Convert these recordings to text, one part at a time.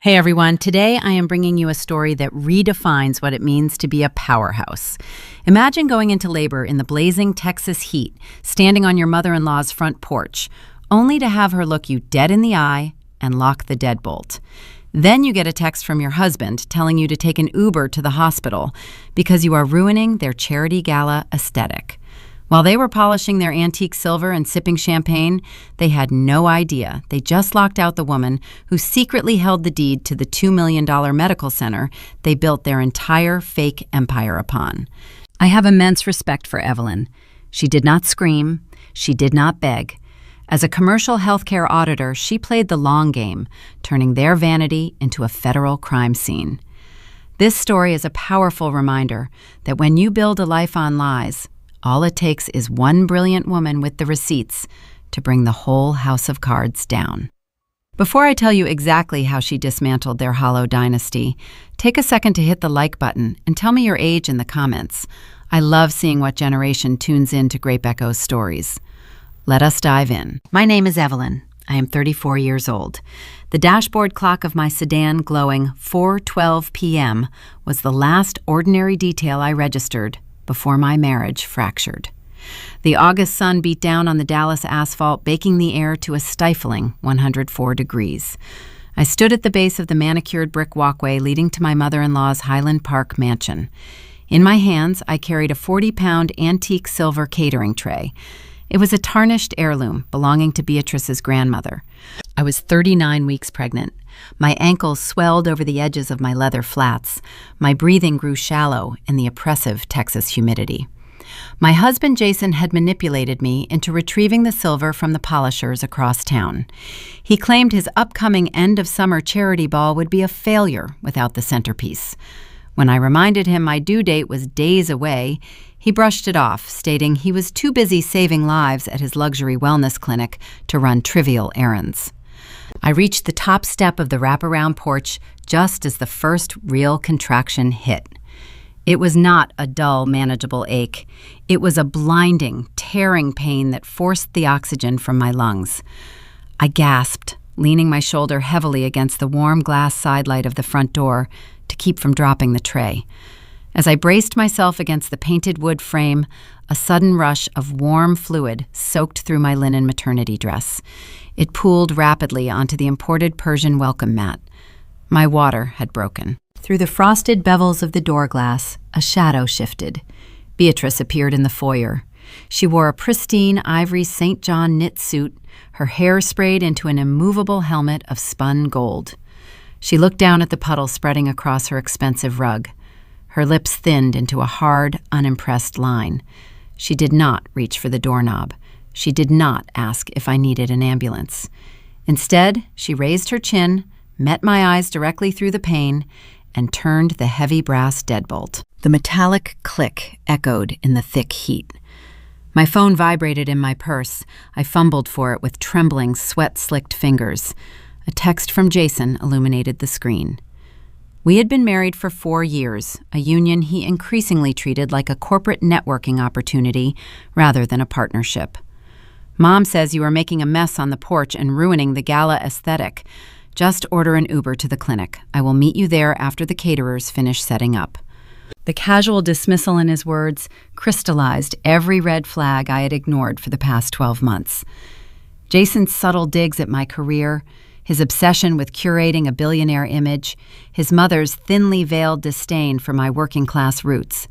Hey everyone, today I am bringing you a story that redefines what it means to be a powerhouse. Imagine going into labor in the blazing Texas heat, standing on your mother-in-law's front porch, only to have her look you dead in the eye and lock the deadbolt. Then you get a text from your husband telling you to take an Uber to the hospital because you are ruining their charity gala aesthetic. While they were polishing their antique silver and sipping champagne, they had no idea they just locked out the woman who secretly held the deed to the $2 million medical center they built their entire fake empire upon. I have immense respect for Evelyn. She did not scream. She did not beg. As a commercial healthcare auditor, she played the long game, turning their vanity into a federal crime scene. This story is a powerful reminder that when you build a life on lies, all it takes is one brilliant woman with the receipts to bring the whole house of cards down. Before I tell you exactly how she dismantled their hollow dynasty, take a second to hit the like button and tell me your age in the comments. I love seeing what generation tunes in to Grape Echo's stories. Let us dive in. My name is Evelyn. I am 34 years old. The dashboard clock of my sedan glowing 4:12 p.m. was the last ordinary detail I registered before my marriage fractured. The August sun beat down on the Dallas asphalt, baking the air to a stifling 104 degrees. I stood at the base of the manicured brick walkway leading to my mother-in-law's Highland Park mansion. In my hands, I carried a 40-pound antique silver catering tray. It was a tarnished heirloom belonging to Beatrice's grandmother. I was 39 weeks pregnant. My ankles swelled over the edges of my leather flats. My breathing grew shallow in the oppressive Texas humidity. My husband Jason had manipulated me into retrieving the silver from the polishers across town. He claimed his upcoming end-of-summer charity ball would be a failure without the centerpiece. When I reminded him my due date was days away, he brushed it off, stating he was too busy saving lives at his luxury wellness clinic to run trivial errands. I reached the top step of the wraparound porch just as the first real contraction hit. It was not a dull, manageable ache. It was a blinding, tearing pain that forced the oxygen from my lungs. I gasped, leaning my shoulder heavily against the warm glass sidelight of the front door to keep from dropping the tray. As I braced myself against the painted wood frame, a sudden rush of warm fluid soaked through my linen maternity dress. It pooled rapidly onto the imported Persian welcome mat. My water had broken. Through the frosted bevels of the door glass, a shadow shifted. Beatrice appeared in the foyer. She wore a pristine ivory St. John knit suit, her hair sprayed into an immovable helmet of spun gold. She looked down at the puddle spreading across her expensive rug. Her lips thinned into a hard, unimpressed line. She did not reach for the doorknob. She did not ask if I needed an ambulance. Instead, she raised her chin, met my eyes directly through the pane, and turned the heavy brass deadbolt. The metallic click echoed in the thick heat. My phone vibrated in my purse. I fumbled for it with trembling, sweat-slicked fingers. A text from Jason illuminated the screen. We had been married for 4 years, a union he increasingly treated like a corporate networking opportunity rather than a partnership. Mom says you are making a mess on the porch and ruining the gala aesthetic. Just order an Uber to the clinic. I will meet you there after the caterers finish setting up. The casual dismissal in his words crystallized every red flag I had ignored for the past 12 months. Jason's subtle digs at my career, his obsession with curating a billionaire image, his mother's thinly veiled disdain for my working-class roots.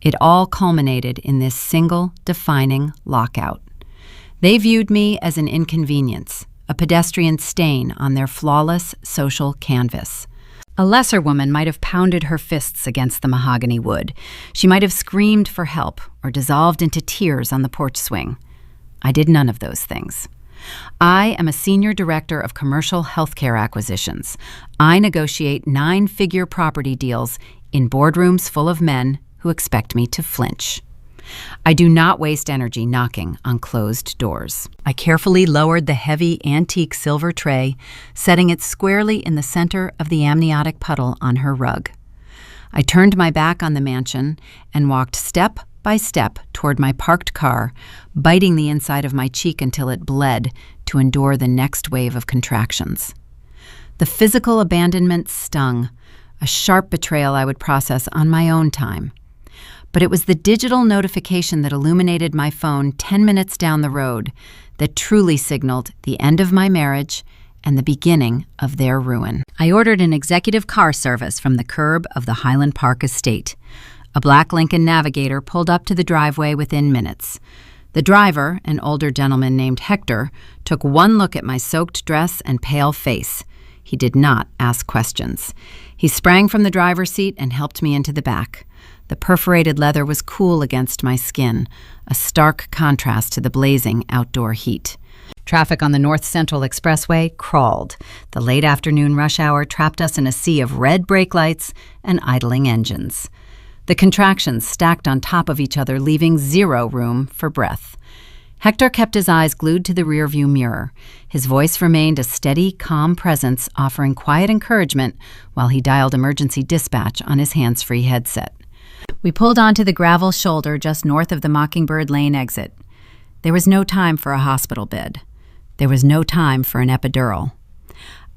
It all culminated in this single, defining lockout. They viewed me as an inconvenience, a pedestrian stain on their flawless social canvas. A lesser woman might have pounded her fists against the mahogany wood. She might have screamed for help or dissolved into tears on the porch swing. I did none of those things. I am a senior director of commercial healthcare acquisitions. I negotiate 9-figure property deals in boardrooms full of men who expect me to flinch. I do not waste energy knocking on closed doors. I carefully lowered the heavy antique silver tray, setting it squarely in the center of the amniotic puddle on her rug. I turned my back on the mansion and walked step by step toward my parked car, biting the inside of my cheek until it bled to endure the next wave of contractions. The physical abandonment stung, a sharp betrayal I would process on my own time. But it was the digital notification that illuminated my phone 10 minutes down the road that truly signaled the end of my marriage and the beginning of their ruin. I ordered an executive car service from the curb of the Highland Park estate. A black Lincoln Navigator pulled up to the driveway within minutes. The driver, an older gentleman named Hector, took one look at my soaked dress and pale face. He did not ask questions. He sprang from the driver's seat and helped me into the back. The perforated leather was cool against my skin, a stark contrast to the blazing outdoor heat. Traffic on the North Central Expressway crawled. The late afternoon rush hour trapped us in a sea of red brake lights and idling engines. The contractions stacked on top of each other, leaving zero room for breath. Hector kept his eyes glued to the rearview mirror. His voice remained a steady, calm presence, offering quiet encouragement while he dialed emergency dispatch on his hands-free headset. We pulled onto the gravel shoulder just north of the Mockingbird Lane exit. There was no time for a hospital bed. There was no time for an epidural.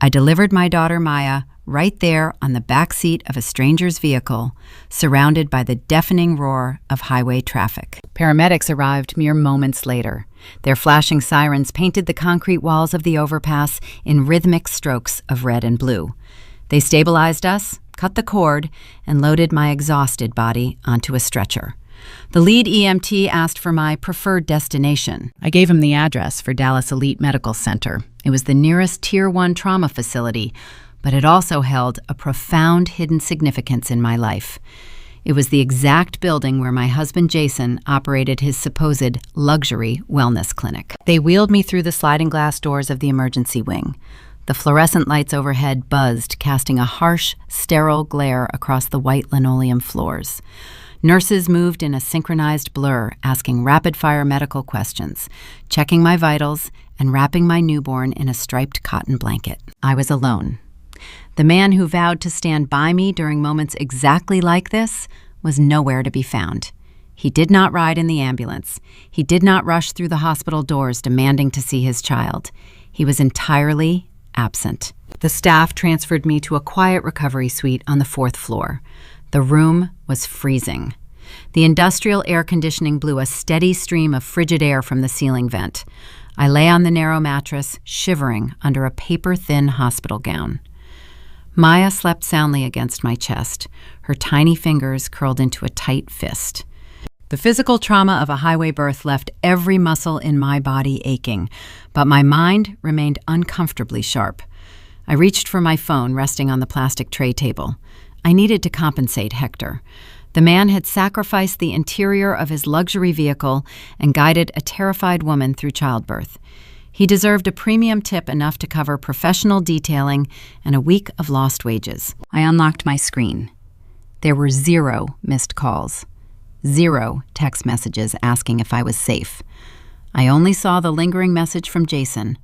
I delivered my daughter Maya right there on the back seat of a stranger's vehicle, surrounded by the deafening roar of highway traffic. Paramedics arrived mere moments later. Their flashing sirens painted the concrete walls of the overpass in rhythmic strokes of red and blue. They stabilized us, cut the cord, and loaded my exhausted body onto a stretcher. The lead EMT asked for my preferred destination. I gave him the address for Dallas Elite Medical Center. It was the nearest Tier 1 trauma facility, but it also held a profound hidden significance in my life. It was the exact building where my husband Jason operated his supposed luxury wellness clinic. They wheeled me through the sliding glass doors of the emergency wing. The fluorescent lights overhead buzzed, casting a harsh, sterile glare across the white linoleum floors. Nurses moved in a synchronized blur, asking rapid-fire medical questions, checking my vitals, and wrapping my newborn in a striped cotton blanket. I was alone. The man who vowed to stand by me during moments exactly like this was nowhere to be found. He did not ride in the ambulance. He did not rush through the hospital doors demanding to see his child. He was entirely absent. The staff transferred me to a quiet recovery suite on the 4th floor. The room was freezing. The industrial air conditioning blew a steady stream of frigid air from the ceiling vent. I lay on the narrow mattress, shivering under a paper-thin hospital gown. Maya slept soundly against my chest, her tiny fingers curled into a tight fist. The physical trauma of a highway birth left every muscle in my body aching, but my mind remained uncomfortably sharp. I reached for my phone resting on the plastic tray table. I needed to compensate Hector. The man had sacrificed the interior of his luxury vehicle and guided a terrified woman through childbirth. He deserved a premium tip enough to cover professional detailing and a week of lost wages. I unlocked my screen. There were 0 missed calls, 0 text messages asking if I was safe. I only saw the lingering message from Jason,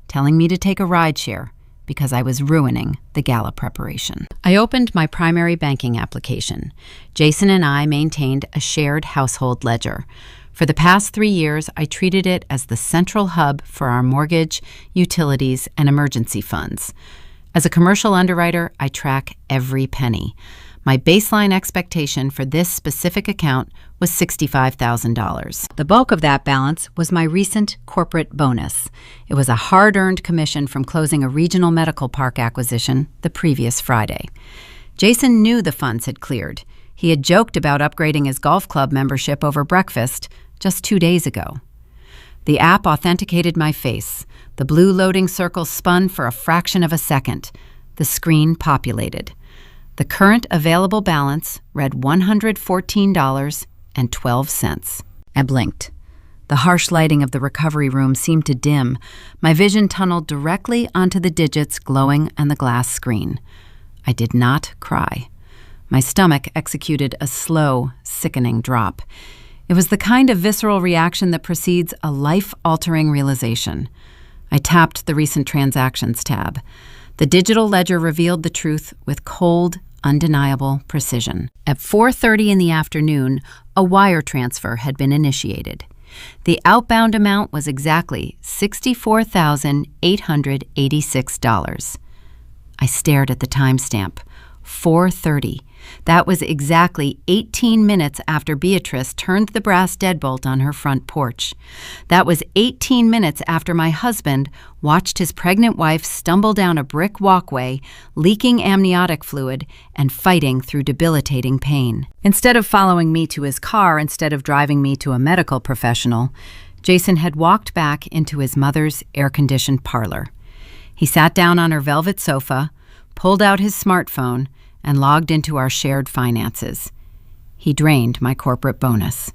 telling me to take a rideshare because I was ruining the gala preparation. I opened my primary banking application. Jason and I maintained a shared household ledger. For the past 3 years, I treated it as the central hub for our mortgage, utilities, and emergency funds. As a commercial underwriter, I track every penny. My baseline expectation for this specific account was $65,000. The bulk of that balance was my recent corporate bonus. It was a hard-earned commission from closing a regional medical park acquisition the previous Friday. Jason knew the funds had cleared. He had joked about upgrading his golf club membership over breakfast just 2 days ago. The app authenticated my face. The blue loading circle spun for a fraction of a second. The screen populated. The current available balance read $114.12. I blinked. The harsh lighting of the recovery room seemed to dim. My vision tunneled directly onto the digits glowing on the glass screen. I did not cry. My stomach executed a slow, sickening drop. It was the kind of visceral reaction that precedes a life-altering realization. I tapped the Recent Transactions tab. The digital ledger revealed the truth with cold, undeniable precision. At 4:30 in the afternoon, a wire transfer had been initiated. The outbound amount was exactly $64,886. I stared at the timestamp. 4:30. That was exactly 18 minutes after Beatrice turned the brass deadbolt on her front porch. That was 18 minutes after my husband watched his pregnant wife stumble down a brick walkway, leaking amniotic fluid and fighting through debilitating pain. Instead of following me to his car, instead of driving me to a medical professional, Jason had walked back into his mother's air-conditioned parlor. He sat down on her velvet sofa, pulled out his smartphone, and logged into our shared finances. He drained my corporate bonus.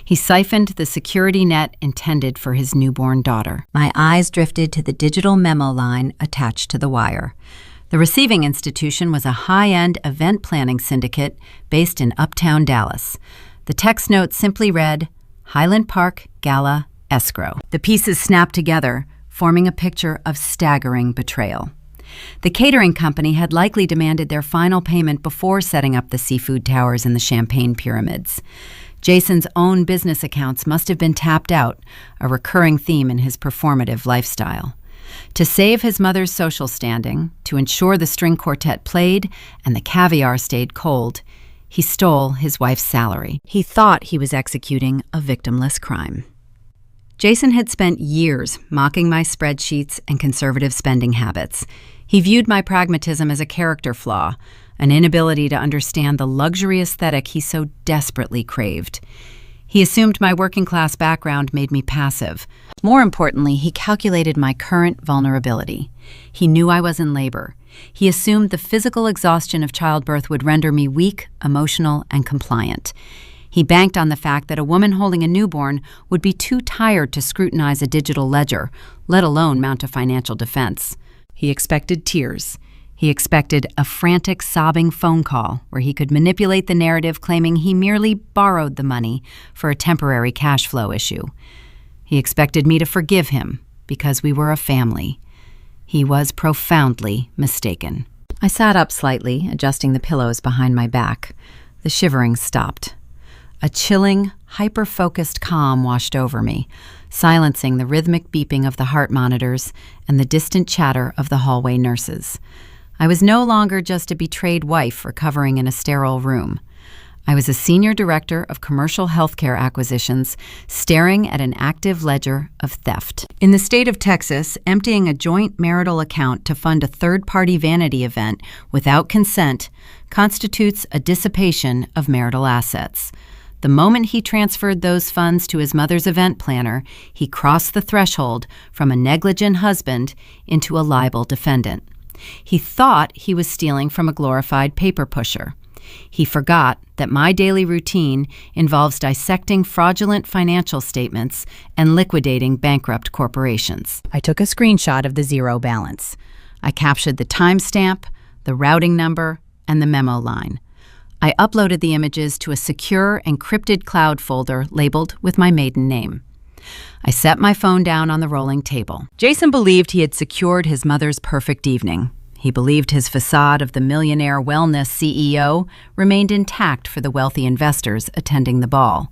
He siphoned the security net intended for his newborn daughter. My eyes drifted to the digital memo line attached to the wire. The receiving institution was a high-end event planning syndicate based in uptown Dallas. The text note simply read, Highland Park Gala Escrow. The pieces snapped together, forming a picture of staggering betrayal. The catering company had likely demanded their final payment before setting up the seafood towers and the champagne pyramids. Jason's own business accounts must have been tapped out, a recurring theme in his performative lifestyle. To save his mother's social standing, to ensure the string quartet played and the caviar stayed cold, he stole his wife's salary. He thought he was executing a victimless crime. Jason had spent years mocking my spreadsheets and conservative spending habits. He viewed my pragmatism as a character flaw, an inability to understand the luxury aesthetic he so desperately craved. He assumed my working-class background made me passive. More importantly, he calculated my current vulnerability. He knew I was in labor. He assumed the physical exhaustion of childbirth would render me weak, emotional, and compliant. He banked on the fact that a woman holding a newborn would be too tired to scrutinize a digital ledger, let alone mount a financial defense. He expected tears. He expected a frantic, sobbing phone call where he could manipulate the narrative claiming he merely borrowed the money for a temporary cash flow issue. He expected me to forgive him because we were a family. He was profoundly mistaken. I sat up slightly, adjusting the pillows behind my back. The shivering stopped. A chilling, hyper-focused calm washed over me, silencing the rhythmic beeping of the heart monitors and the distant chatter of the hallway nurses. I was no longer just a betrayed wife recovering in a sterile room. I was a senior director of commercial healthcare acquisitions, staring at an active ledger of theft. In the state of Texas, emptying a joint marital account to fund a third-party vanity event without consent constitutes a dissipation of marital assets. The moment he transferred those funds to his mother's event planner, he crossed the threshold from a negligent husband into a liable defendant. He thought he was stealing from a glorified paper pusher. He forgot that my daily routine involves dissecting fraudulent financial statements and liquidating bankrupt corporations. I took a screenshot of the zero balance. I captured the timestamp, the routing number, and the memo line. I uploaded the images to a secure, encrypted cloud folder labeled with my maiden name. I set my phone down on the rolling table. Jason believed he had secured his mother's perfect evening. He believed his facade of the millionaire wellness CEO remained intact for the wealthy investors attending the ball.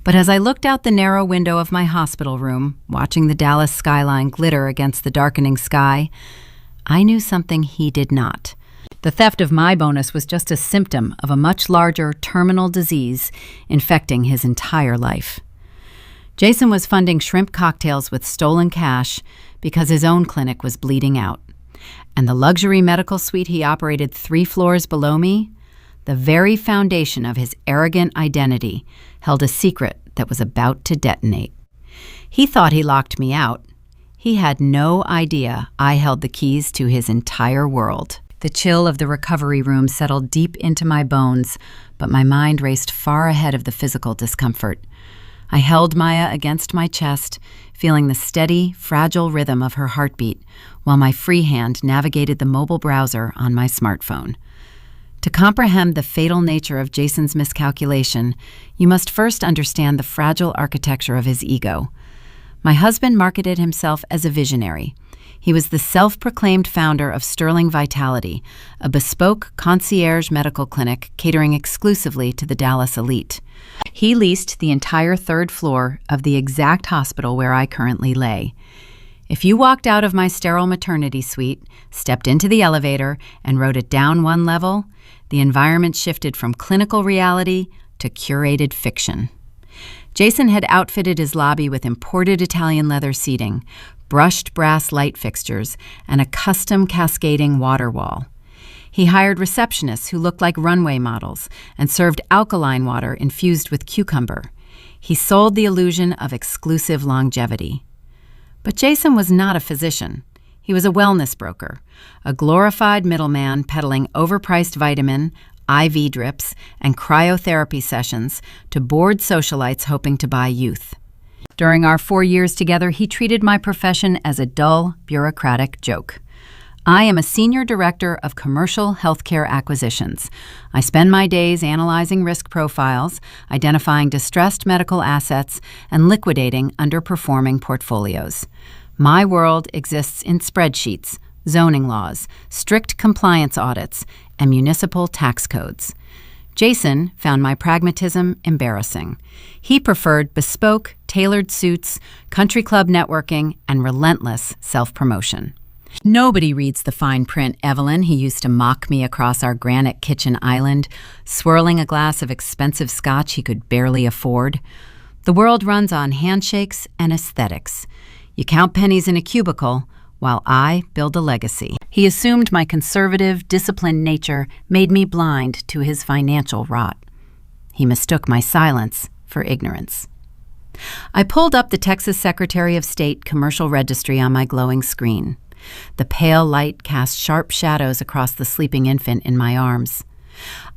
But as I looked out the narrow window of my hospital room, watching the Dallas skyline glitter against the darkening sky, I knew something he did not. The theft of my bonus was just a symptom of a much larger terminal disease infecting his entire life. Jason was funding shrimp cocktails with stolen cash because his own clinic was bleeding out. And the luxury medical suite he operated 3 floors below me, the very foundation of his arrogant identity, held a secret that was about to detonate. He thought he locked me out. He had no idea I held the keys to his entire world. The chill of the recovery room settled deep into my bones, but my mind raced far ahead of the physical discomfort. I held Maya against my chest, feeling the steady, fragile rhythm of her heartbeat, while my free hand navigated the mobile browser on my smartphone. To comprehend the fatal nature of Jason's miscalculation, you must first understand the fragile architecture of his ego. My husband marketed himself as a visionary. He was the self-proclaimed founder of Sterling Vitality, a bespoke concierge medical clinic catering exclusively to the Dallas elite. He leased the entire 3rd floor of the exact hospital where I currently lay. If you walked out of my sterile maternity suite, stepped into the elevator, and rode it down one level, the environment shifted from clinical reality to curated fiction. Jason had outfitted his lobby with imported Italian leather seating, brushed brass light fixtures, and a custom cascading water wall. He hired receptionists who looked like runway models and served alkaline water infused with cucumber. He sold the illusion of exclusive longevity. But Jason was not a physician. He was a wellness broker, a glorified middleman peddling overpriced vitamin, IV drips, and cryotherapy sessions to bored socialites hoping to buy youth. During our 4 years together, he treated my profession as a dull, bureaucratic joke. I am a senior director of commercial healthcare acquisitions. I spend my days analyzing risk profiles, identifying distressed medical assets, and liquidating underperforming portfolios. My world exists in spreadsheets, zoning laws, strict compliance audits, and municipal tax codes. Jason found my pragmatism embarrassing. He preferred bespoke, tailored suits, country club networking, and relentless self-promotion. Nobody reads the fine print, Evelyn, he used to mock me across our granite kitchen island, swirling a glass of expensive scotch he could barely afford. The world runs on handshakes and aesthetics. You count pennies in a cubicle, while I build a legacy. He assumed my conservative, disciplined nature made me blind to his financial rot. He mistook my silence for ignorance. I pulled up the Texas Secretary of State commercial registry on my glowing screen. The pale light cast sharp shadows across the sleeping infant in my arms.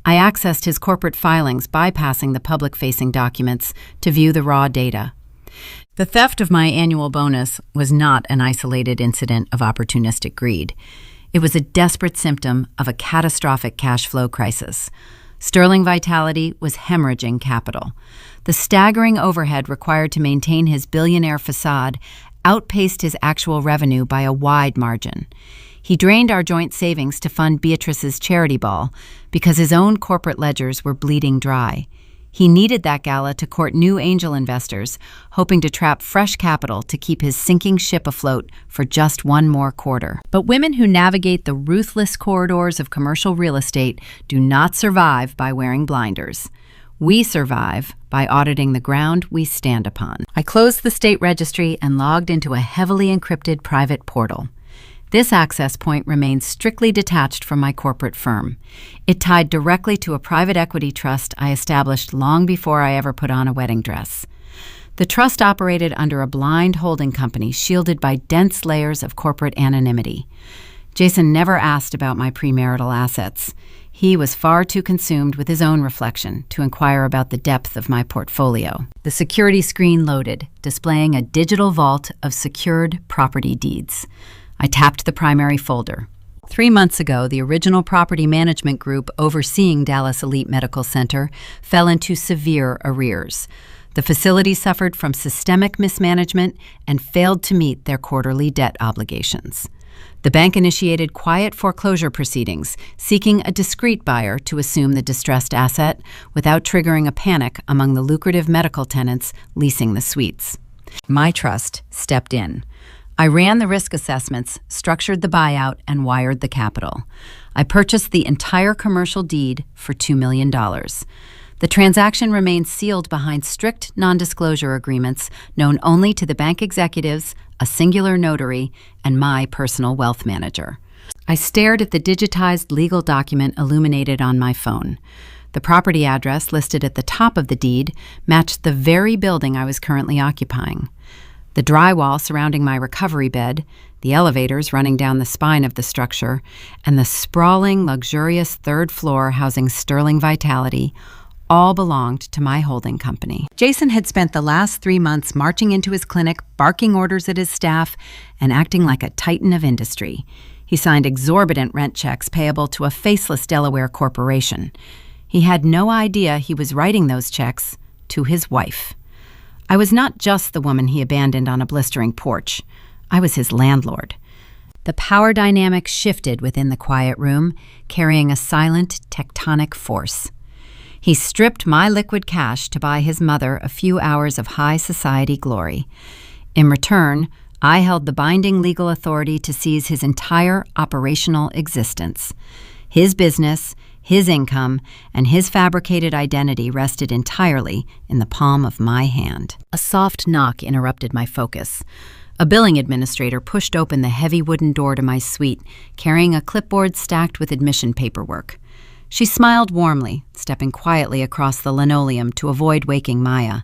I accessed his corporate filings, bypassing the public-facing documents to view the raw data. The theft of my annual bonus was not an isolated incident of opportunistic greed. It was a desperate symptom of a catastrophic cash flow crisis. Sterling Vitality was hemorrhaging capital. The staggering overhead required to maintain his billionaire facade outpaced his actual revenue by a wide margin. He drained our joint savings to fund Beatrice's charity ball because his own corporate ledgers were bleeding dry. He needed that gala to court new angel investors, hoping to trap fresh capital to keep his sinking ship afloat for just one more quarter. But women who navigate the ruthless corridors of commercial real estate do not survive by wearing blinders. We survive by auditing the ground we stand upon. I closed the state registry and logged into a heavily encrypted private portal. This access point remained strictly detached from my corporate firm. It tied directly to a private equity trust I established long before I ever put on a wedding dress. The trust operated under a blind holding company shielded by dense layers of corporate anonymity. Jason never asked about my premarital assets. He was far too consumed with his own reflection to inquire about the depth of my portfolio. The security screen loaded, displaying a digital vault of secured property deeds. I tapped the primary folder. 3 months ago, the original property management group overseeing Dallas Elite Medical Center fell into severe arrears. The facility suffered from systemic mismanagement and failed to meet their quarterly debt obligations. The bank initiated quiet foreclosure proceedings, seeking a discreet buyer to assume the distressed asset without triggering a panic among the lucrative medical tenants leasing the suites. My trust stepped in. I ran the risk assessments, structured the buyout, and wired the capital. I purchased the entire commercial deed for $2 million. The transaction remained sealed behind strict non-disclosure agreements known only to the bank executives, a singular notary, and my personal wealth manager. I stared at the digitized legal document illuminated on my phone. The property address listed at the top of the deed matched the very building I was currently occupying. The drywall surrounding my recovery bed, the elevators running down the spine of the structure, and the sprawling, luxurious third floor housing Sterling Vitality all belonged to my holding company. Jason had spent the last 3 months marching into his clinic, barking orders at his staff, and acting like a titan of industry. He signed exorbitant rent checks payable to a faceless Delaware corporation. He had no idea he was writing those checks to his wife. I was not just the woman he abandoned on a blistering porch. I was his landlord. The power dynamic shifted within the quiet room, carrying a silent, tectonic force. He stripped my liquid cash to buy his mother a few hours of high society glory. In return, I held the binding legal authority to seize his entire operational existence. His business, his income, and his fabricated identity rested entirely in the palm of my hand. A soft knock interrupted my focus. A billing administrator pushed open the heavy wooden door to my suite, carrying a clipboard stacked with admission paperwork. She smiled warmly, stepping quietly across the linoleum to avoid waking Maya.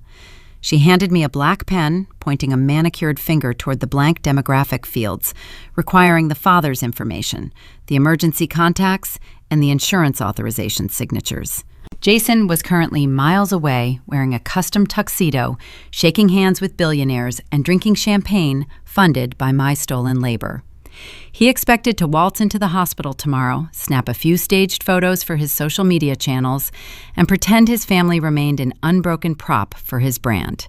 She handed me a black pen, pointing a manicured finger toward the blank demographic fields, requiring the father's information, the emergency contacts, and the insurance authorization signatures. Jason was currently miles away, wearing a custom tuxedo, shaking hands with billionaires, and drinking champagne funded by my stolen labor. He expected to waltz into the hospital tomorrow, snap a few staged photos for his social media channels, and pretend his family remained an unbroken prop for his brand.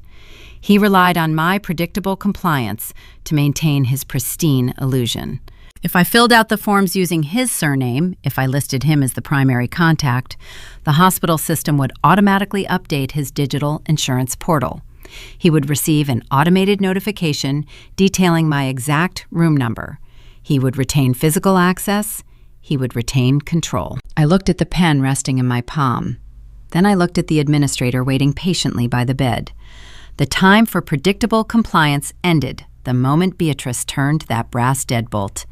He relied on my predictable compliance to maintain his pristine illusion. If I filled out the forms using his surname, if I listed him as the primary contact, the hospital system would automatically update his digital insurance portal. He would receive an automated notification detailing my exact room number. He would retain physical access. He would retain control. I looked at the pen resting in my palm. Then I looked at the administrator waiting patiently by the bed. The time for predictable compliance ended the moment Beatrice turned that brass deadbolt.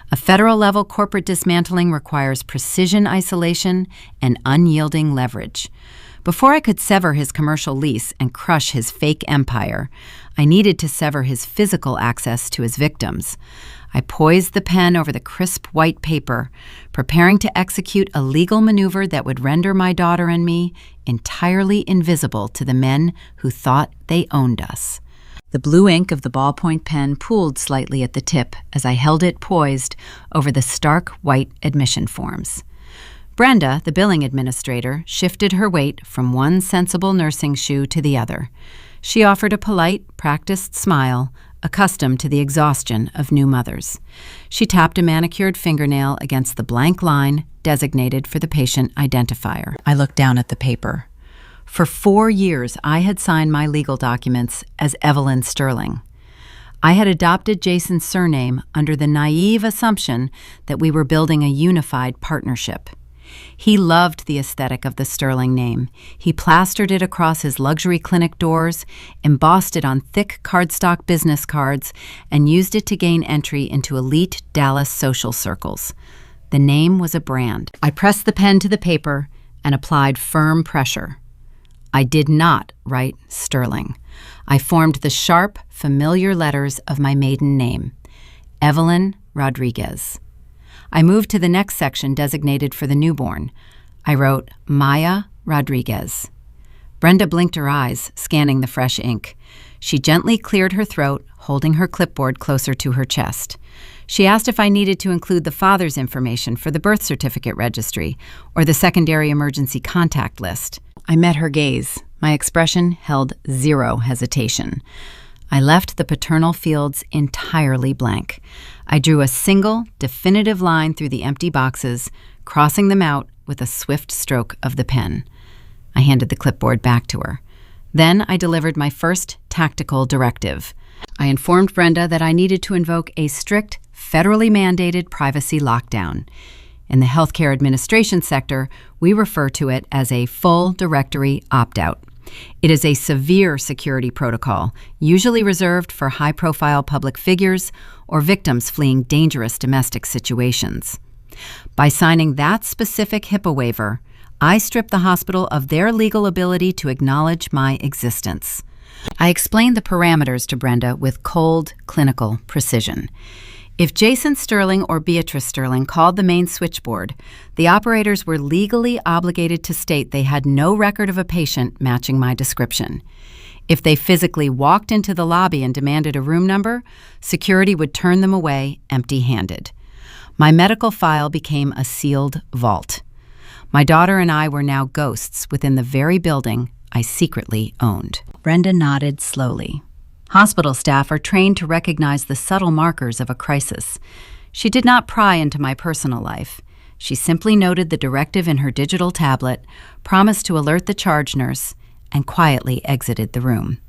A federal-level corporate dismantling requires precision isolation and unyielding leverage. Before I could sever his commercial lease and crush his fake empire, I needed to sever his physical access to his victims. I poised the pen over the crisp white paper, preparing to execute a legal maneuver that would render my daughter and me entirely invisible to the men who thought they owned us. The blue ink of the ballpoint pen pooled slightly at the tip as I held it poised over the stark white admission forms. Brenda, the billing administrator, shifted her weight from one sensible nursing shoe to the other. She offered a polite, practiced smile, accustomed to the exhaustion of new mothers. She tapped a manicured fingernail against the blank line designated for the patient identifier. I looked down at the paper. For 4 years, I had signed my legal documents as Evelyn Sterling. I had adopted Jason's surname under the naive assumption that we were building a unified partnership. He loved the aesthetic of the Sterling name. He plastered it across his luxury clinic doors, embossed it on thick cardstock business cards, and used it to gain entry into elite Dallas social circles. The name was a brand. I pressed the pen to the paper and applied firm pressure. I did not write Sterling. I formed the sharp, familiar letters of my maiden name, Evelyn Rodriguez. I moved to the next section designated for the newborn. I wrote Maya Rodriguez. Brenda blinked her eyes, scanning the fresh ink. She gently cleared her throat, holding her clipboard closer to her chest. She asked if I needed to include the father's information for the birth certificate registry or the secondary emergency contact list. I met her gaze. My expression held zero hesitation. I left the paternal fields entirely blank. I drew a single, definitive line through the empty boxes, crossing them out with a swift stroke of the pen. I handed the clipboard back to her. Then I delivered my first tactical directive. I informed Brenda that I needed to invoke a strict, federally mandated privacy lockdown. In the healthcare administration sector, we refer to it as a full directory opt-out. It is a severe security protocol, usually reserved for high-profile public figures or victims fleeing dangerous domestic situations. By signing that specific HIPAA waiver, I stripped the hospital of their legal ability to acknowledge my existence. I explained the parameters to Brenda with cold, clinical precision. If Jason Sterling or Beatrice Sterling called the main switchboard, the operators were legally obligated to state they had no record of a patient matching my description. If they physically walked into the lobby and demanded a room number, security would turn them away empty-handed. My medical file became a sealed vault. My daughter and I were now ghosts within the very building I secretly owned. Brenda nodded slowly. Hospital staff are trained to recognize the subtle markers of a crisis. She did not pry into my personal life. She simply noted the directive in her digital tablet, promised to alert the charge nurse, and quietly exited the room.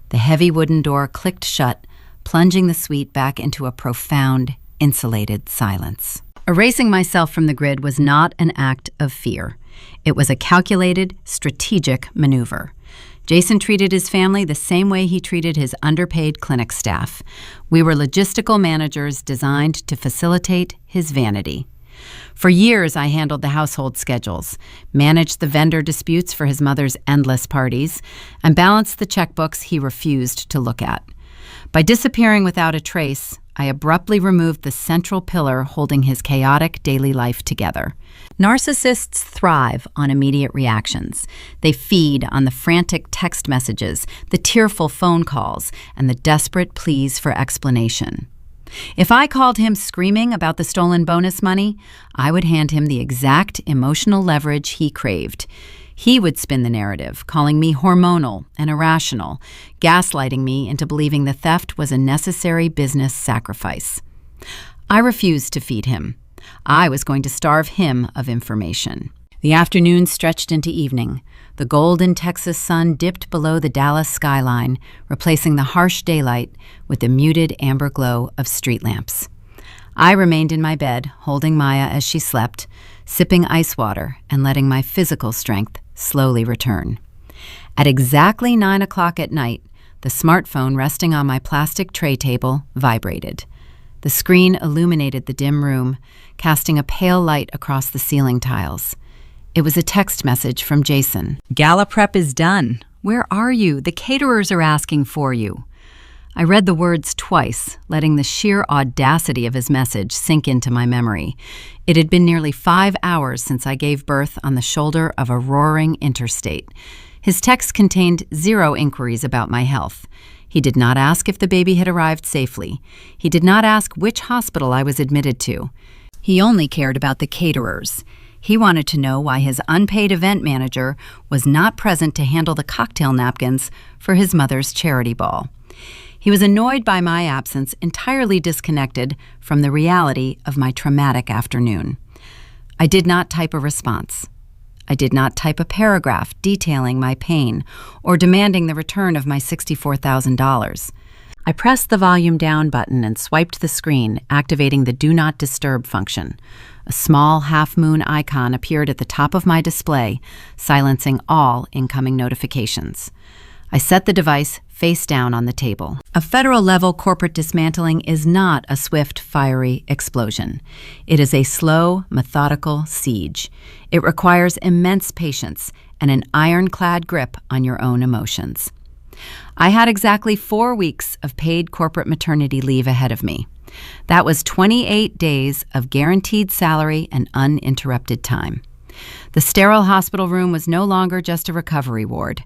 The heavy wooden door clicked shut, plunging the suite back into a profound, insulated silence. Erasing myself from the grid was not an act of fear. It was a calculated, strategic maneuver. Jason treated his family the same way he treated his underpaid clinic staff. We were logistical managers designed to facilitate his vanity. For years, I handled the household schedules, managed the vendor disputes for his mother's endless parties, and balanced the checkbooks he refused to look at. By disappearing without a trace, I abruptly removed the central pillar holding his chaotic daily life together. Narcissists thrive on immediate reactions. They feed on the frantic text messages, the tearful phone calls, and the desperate pleas for explanation. If I called him screaming about the stolen bonus money, I would hand him the exact emotional leverage he craved. He would spin the narrative, calling me hormonal and irrational, gaslighting me into believing the theft was a necessary business sacrifice. I refused to feed him. I was going to starve him of information. The afternoon stretched into evening. The golden Texas sun dipped below the Dallas skyline, replacing the harsh daylight with the muted amber glow of street lamps. I remained in my bed, holding Maya as she slept, sipping ice water and letting my physical strength slowly return. At exactly 9 o'clock at night, the smartphone resting on my plastic tray table vibrated. The screen illuminated the dim room, casting a pale light across the ceiling tiles. It was a text message from Jason. "Gala prep is done. Where are you? The caterers are asking for you." I read the words twice, letting the sheer audacity of his message sink into my memory. It had been nearly 5 hours since I gave birth on the shoulder of a roaring interstate. His text contained 0 inquiries about my health. He did not ask if the baby had arrived safely. He did not ask which hospital I was admitted to. He only cared about the caterers. He wanted to know why his unpaid event manager was not present to handle the cocktail napkins for his mother's charity ball. He was annoyed by my absence, entirely disconnected from the reality of my traumatic afternoon. I did not type a response. I did not type a paragraph detailing my pain or demanding the return of my $64,000. I pressed the volume down button and swiped the screen, activating the Do Not Disturb function. A small half-moon icon appeared at the top of my display, silencing all incoming notifications. I set the device face down on the table. A federal-level corporate dismantling is not a swift, fiery explosion. It is a slow, methodical siege. It requires immense patience and an ironclad grip on your own emotions. I had exactly 4 weeks of paid corporate maternity leave ahead of me. That was 28 days of guaranteed salary and uninterrupted time. The sterile hospital room was no longer just a recovery ward.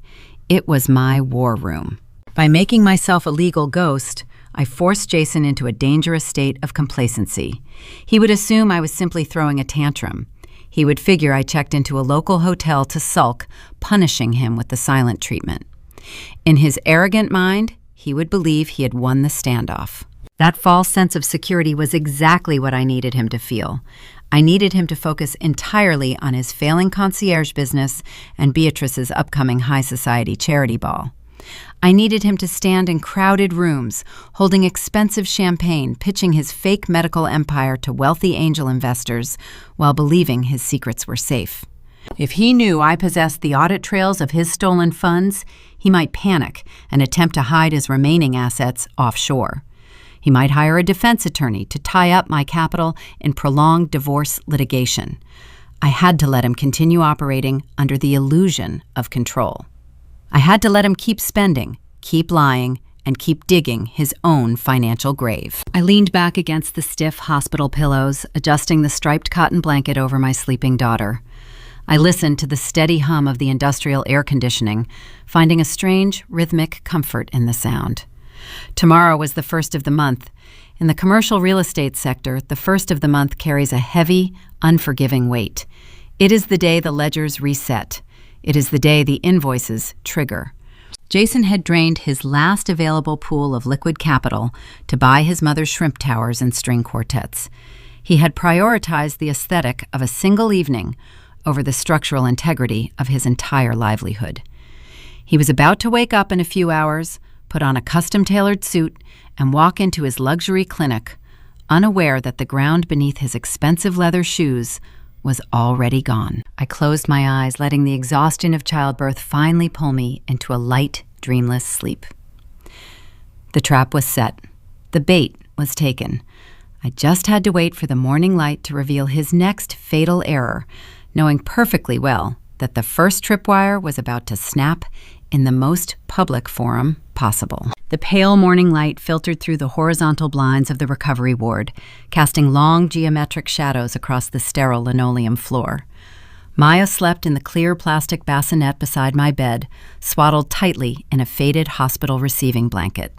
It was my war room. By making myself a legal ghost, I forced Jason into a dangerous state of complacency. He would assume I was simply throwing a tantrum. He would figure I checked into a local hotel to sulk, punishing him with the silent treatment. In his arrogant mind, he would believe he had won the standoff. That false sense of security was exactly what I needed him to feel. I needed him to focus entirely on his failing concierge business and Beatrice's upcoming high society charity ball. I needed him to stand in crowded rooms, holding expensive champagne, pitching his fake medical empire to wealthy angel investors while believing his secrets were safe. If he knew I possessed the audit trails of his stolen funds, he might panic and attempt to hide his remaining assets offshore. He might hire a defense attorney to tie up my capital in prolonged divorce litigation. I had to let him continue operating under the illusion of control. I had to let him keep spending, keep lying, and keep digging his own financial grave. I leaned back against the stiff hospital pillows, adjusting the striped cotton blanket over my sleeping daughter. I listened to the steady hum of the industrial air conditioning, finding a strange, rhythmic comfort in the sound. Tomorrow was the first of the month. In the commercial real estate sector, the first of the month carries a heavy, unforgiving weight. It is the day the ledgers reset. It is the day the invoices trigger. Jason had drained his last available pool of liquid capital to buy his mother's shrimp towers and string quartets. He had prioritized the aesthetic of a single evening over the structural integrity of his entire livelihood. He was about to wake up in a few hours, put on a custom-tailored suit, and walk into his luxury clinic, unaware that the ground beneath his expensive leather shoes was already gone. I closed my eyes, letting the exhaustion of childbirth finally pull me into a light, dreamless sleep. The trap was set. The bait was taken. I just had to wait for the morning light to reveal his next fatal error, knowing perfectly well that the first tripwire was about to snap in the most public forum possible. The pale morning light filtered through the horizontal blinds of the recovery ward, casting long geometric shadows across the sterile linoleum floor. Maya slept in the clear plastic bassinet beside my bed, swaddled tightly in a faded hospital receiving blanket.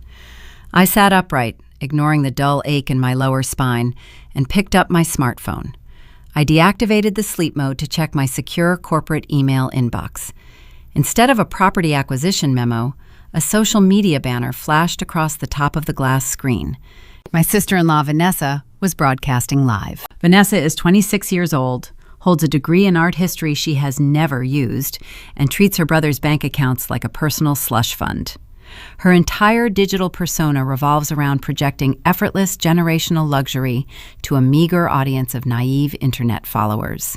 I sat upright, ignoring the dull ache in my lower spine, and picked up my smartphone. I deactivated the sleep mode to check my secure corporate email inbox. Instead of a property acquisition memo, a social media banner flashed across the top of the glass screen. My sister-in-law, Vanessa, was broadcasting live. Vanessa is 26 years old, holds a degree in art history she has never used, and treats her brother's bank accounts like a personal slush fund. Her entire digital persona revolves around projecting effortless generational luxury to a meager audience of naive internet followers.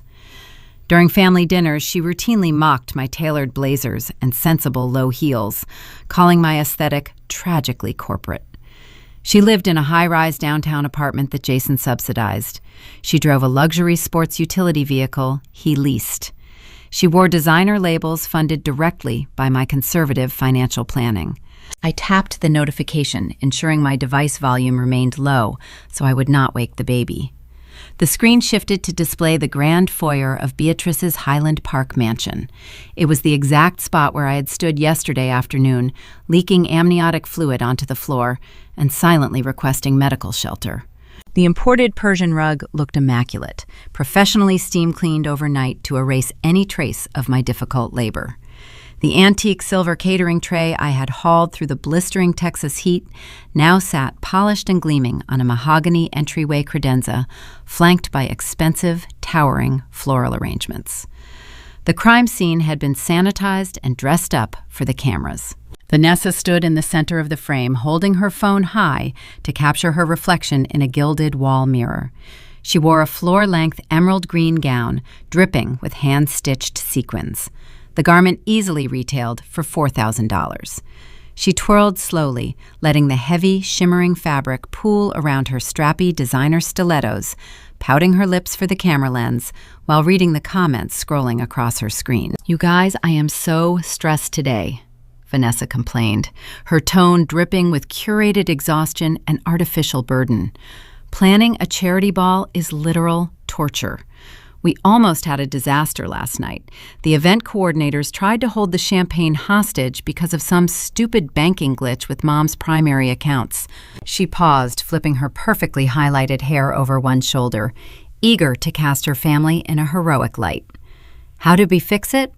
During family dinners, she routinely mocked my tailored blazers and sensible low heels, calling my aesthetic tragically corporate. She lived in a high-rise downtown apartment that Jason subsidized. She drove a luxury sports utility vehicle he leased. She wore designer labels funded directly by my conservative financial planning. I tapped the notification, ensuring my device volume remained low so I would not wake the baby. The screen shifted to display the grand foyer of Beatrice's Highland Park mansion. It was the exact spot where I had stood yesterday afternoon, leaking amniotic fluid onto the floor and silently requesting medical shelter. The imported Persian rug looked immaculate, professionally steam-cleaned overnight to erase any trace of my difficult labor. The antique silver catering tray I had hauled through the blistering Texas heat now sat polished and gleaming on a mahogany entryway credenza, flanked by expensive, towering floral arrangements. The crime scene had been sanitized and dressed up for the cameras. Vanessa stood in the center of the frame, holding her phone high to capture her reflection in a gilded wall mirror. She wore a floor-length emerald green gown, dripping with hand-stitched sequins. The garment easily retailed for $4,000. She twirled slowly, letting the heavy, shimmering fabric pool around her strappy designer stilettos, pouting her lips for the camera lens while reading the comments scrolling across her screen. "You guys, I am so stressed today," Vanessa complained, her tone dripping with curated exhaustion and artificial burden. Planning a charity ball is literal torture. We almost had a disaster last night. The event coordinators tried to hold the champagne hostage because of some stupid banking glitch with Mom's primary accounts. She paused, flipping her perfectly highlighted hair over one shoulder, eager to cast her family in a heroic light. How did we fix it?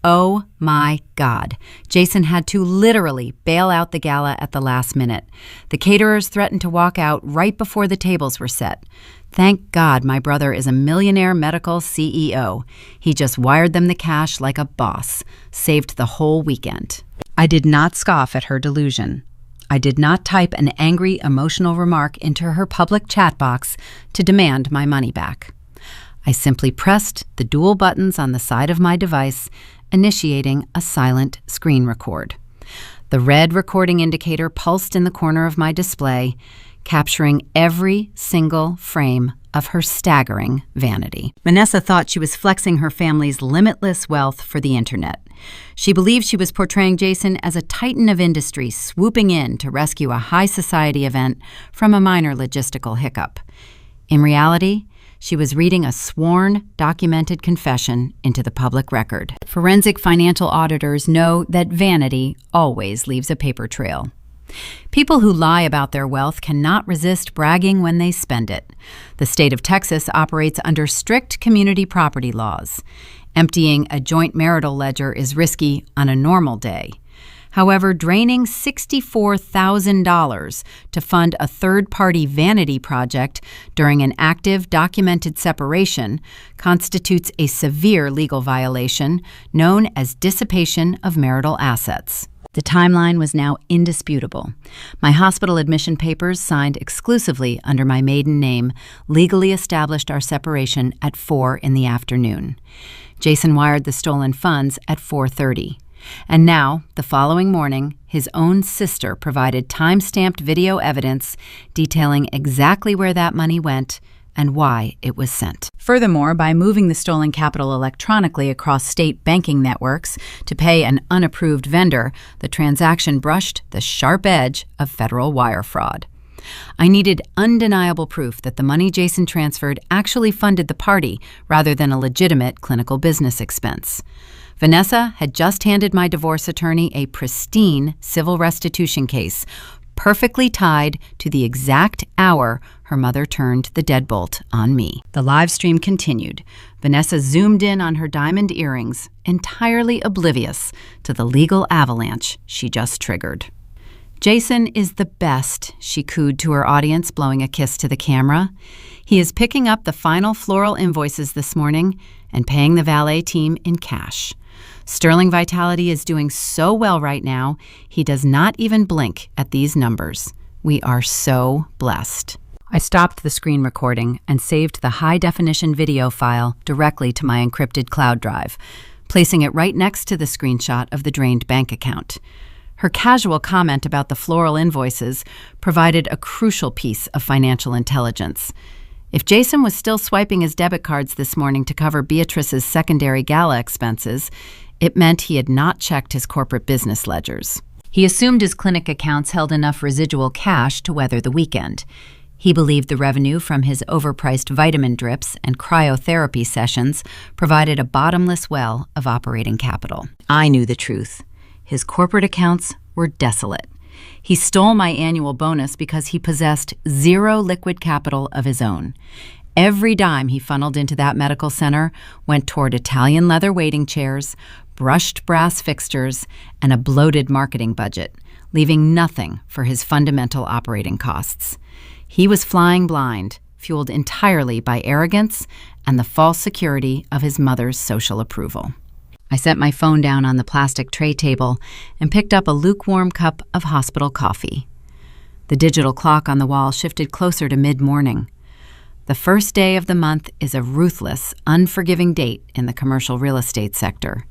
Oh my God. Jason had to literally bail out the gala at the last minute. The caterers threatened to walk out right before the tables were set. Thank God my brother is a millionaire medical CEO. He just wired them the cash like a boss, saved the whole weekend. I did not scoff at her delusion. I did not type an angry, emotional remark into her public chat box to demand my money back. I simply pressed the dual buttons on the side of my device, initiating a silent screen record. The red recording indicator pulsed in the corner of my display, capturing every single frame of her staggering vanity. Vanessa thought she was flexing her family's limitless wealth for the internet. She believed she was portraying Jason as a titan of industry swooping in to rescue a high society event from a minor logistical hiccup. In reality, she was reading a sworn, documented confession into the public record. Forensic financial auditors know that vanity always leaves a paper trail. People who lie about their wealth cannot resist bragging when they spend it. The state of Texas operates under strict community property laws. Emptying a joint marital ledger is risky on a normal day. However, draining $64,000 to fund a third-party vanity project during an active, documented separation constitutes a severe legal violation known as dissipation of marital assets. The timeline was now indisputable. My hospital admission papers, signed exclusively under my maiden name, legally established our separation at 4 in the afternoon. Jason wired the stolen funds at 4:30. And now, the following morning, his own sister provided time-stamped video evidence detailing exactly where that money went and why it was sent. Furthermore, by moving the stolen capital electronically across state banking networks to pay an unapproved vendor, the transaction brushed the sharp edge of federal wire fraud. I needed undeniable proof that the money Jason transferred actually funded the party rather than a legitimate clinical business expense. Vanessa had just handed my divorce attorney a pristine civil restitution case, perfectly tied to the exact hour her mother turned the deadbolt on me. The live stream continued. Vanessa zoomed in on her diamond earrings, entirely oblivious to the legal avalanche she just triggered. "Jason is the best," she cooed to her audience, blowing a kiss to the camera. "He is picking up the final floral invoices this morning and paying the valet team in cash. Sterling Vitality is doing so well right now, he does not even blink at these numbers. We are so blessed." I stopped the screen recording and saved the high-definition video file directly to my encrypted cloud drive, placing it right next to the screenshot of the drained bank account. Her casual comment about the floral invoices provided a crucial piece of financial intelligence. If Jason was still swiping his debit cards this morning to cover Beatrice's secondary gala expenses, it meant he had not checked his corporate business ledgers. He assumed his clinic accounts held enough residual cash to weather the weekend. He believed the revenue from his overpriced vitamin drips and cryotherapy sessions provided a bottomless well of operating capital. I knew the truth. His corporate accounts were desolate. He stole my annual bonus because he possessed zero liquid capital of his own. Every dime he funneled into that medical center went toward Italian leather waiting chairs, brushed brass fixtures, and a bloated marketing budget, leaving nothing for his fundamental operating costs. He was flying blind, fueled entirely by arrogance and the false security of his mother's social approval. I set my phone down on the plastic tray table and picked up a lukewarm cup of hospital coffee. The digital clock on the wall shifted closer to mid-morning. The first day of the month is a ruthless, unforgiving date in the commercial real estate sector.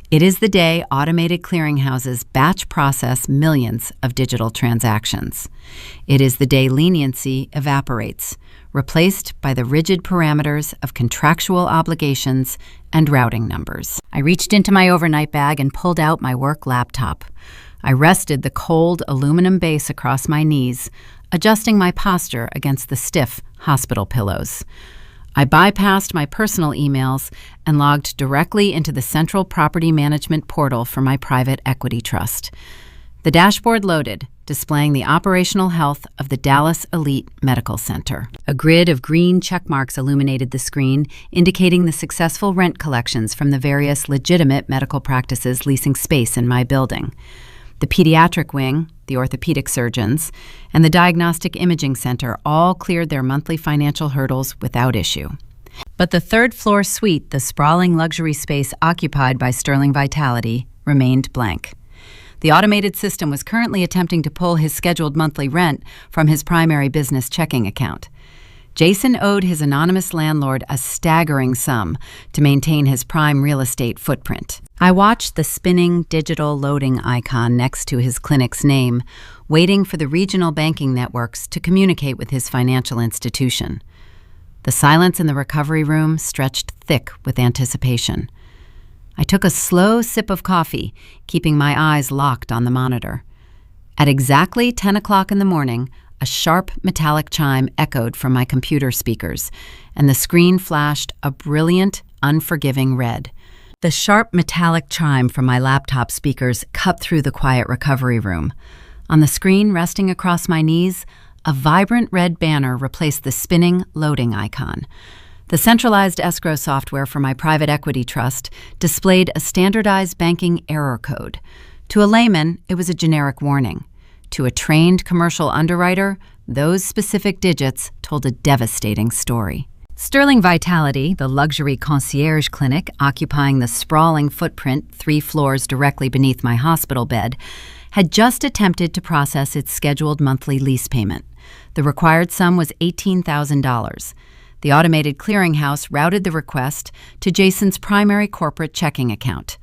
It is the day automated clearinghouses batch process millions of digital transactions. It is the day leniency evaporates, replaced by the rigid parameters of contractual obligations and routing numbers. I reached into my overnight bag and pulled out my work laptop. I rested the cold aluminum base across my knees, adjusting my posture against the stiff hospital pillows. I bypassed my personal emails and logged directly into the central property management portal for my private equity trust. The dashboard loaded, displaying the operational health of the Dallas Elite Medical Center. A grid of green checkmarks illuminated the screen, indicating the successful rent collections from the various legitimate medical practices leasing space in my building. The pediatric wing, the orthopedic surgeons, and the diagnostic imaging center all cleared their monthly financial hurdles without issue. But the third-floor suite, the sprawling luxury space occupied by Sterling Vitality, remained blank. The automated system was currently attempting to pull his scheduled monthly rent from his primary business checking account. Jason owed his anonymous landlord a staggering sum to maintain his prime real estate footprint. I watched the spinning digital loading icon next to his clinic's name, waiting for the regional banking networks to communicate with his financial institution. The silence in the recovery room stretched thick with anticipation. I took a slow sip of coffee, keeping my eyes locked on the monitor. At exactly 10 o'clock in the morning, a sharp metallic chime echoed from my computer speakers, and the screen flashed a brilliant, unforgiving red. The sharp metallic chime from my laptop speakers cut through the quiet recovery room. On the screen, resting across my knees, a vibrant red banner replaced the spinning loading icon. The centralized escrow software for my private equity trust displayed a standardized banking error code. To a layman, it was a generic warning. To a trained commercial underwriter, those specific digits told a devastating story. Sterling Vitality, the luxury concierge clinic occupying the sprawling footprint 3 floors directly beneath my hospital bed, had just attempted to process its scheduled monthly lease payment. The required sum was $18,000. The automated clearinghouse routed the request to Jason's primary corporate checking account.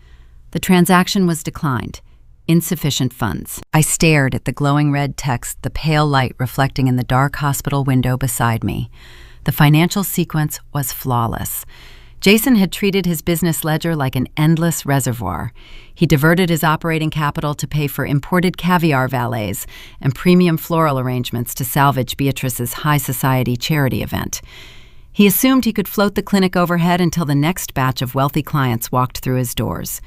The transaction was declined. Insufficient funds. I stared at the glowing red text, the pale light reflecting in the dark hospital window beside me. The financial sequence was flawless. Jason had treated his business ledger like an endless reservoir. He diverted his operating capital to pay for imported caviar valets and premium floral arrangements to salvage Beatrice's high society charity event. He assumed he could float the clinic overhead until the next batch of wealthy clients walked through his doors.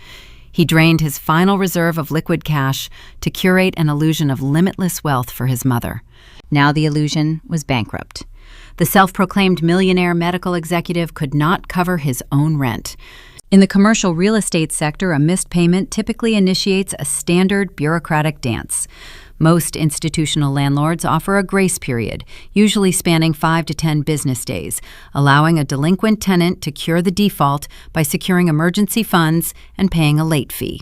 He drained his final reserve of liquid cash to curate an illusion of limitless wealth for his mother. Now the illusion was bankrupt. The self-proclaimed millionaire medical executive could not cover his own rent. In the commercial real estate sector, a missed payment typically initiates a standard bureaucratic dance. Most institutional landlords offer a grace period, usually spanning 5 to 10 business days, allowing a delinquent tenant to cure the default by securing emergency funds and paying a late fee.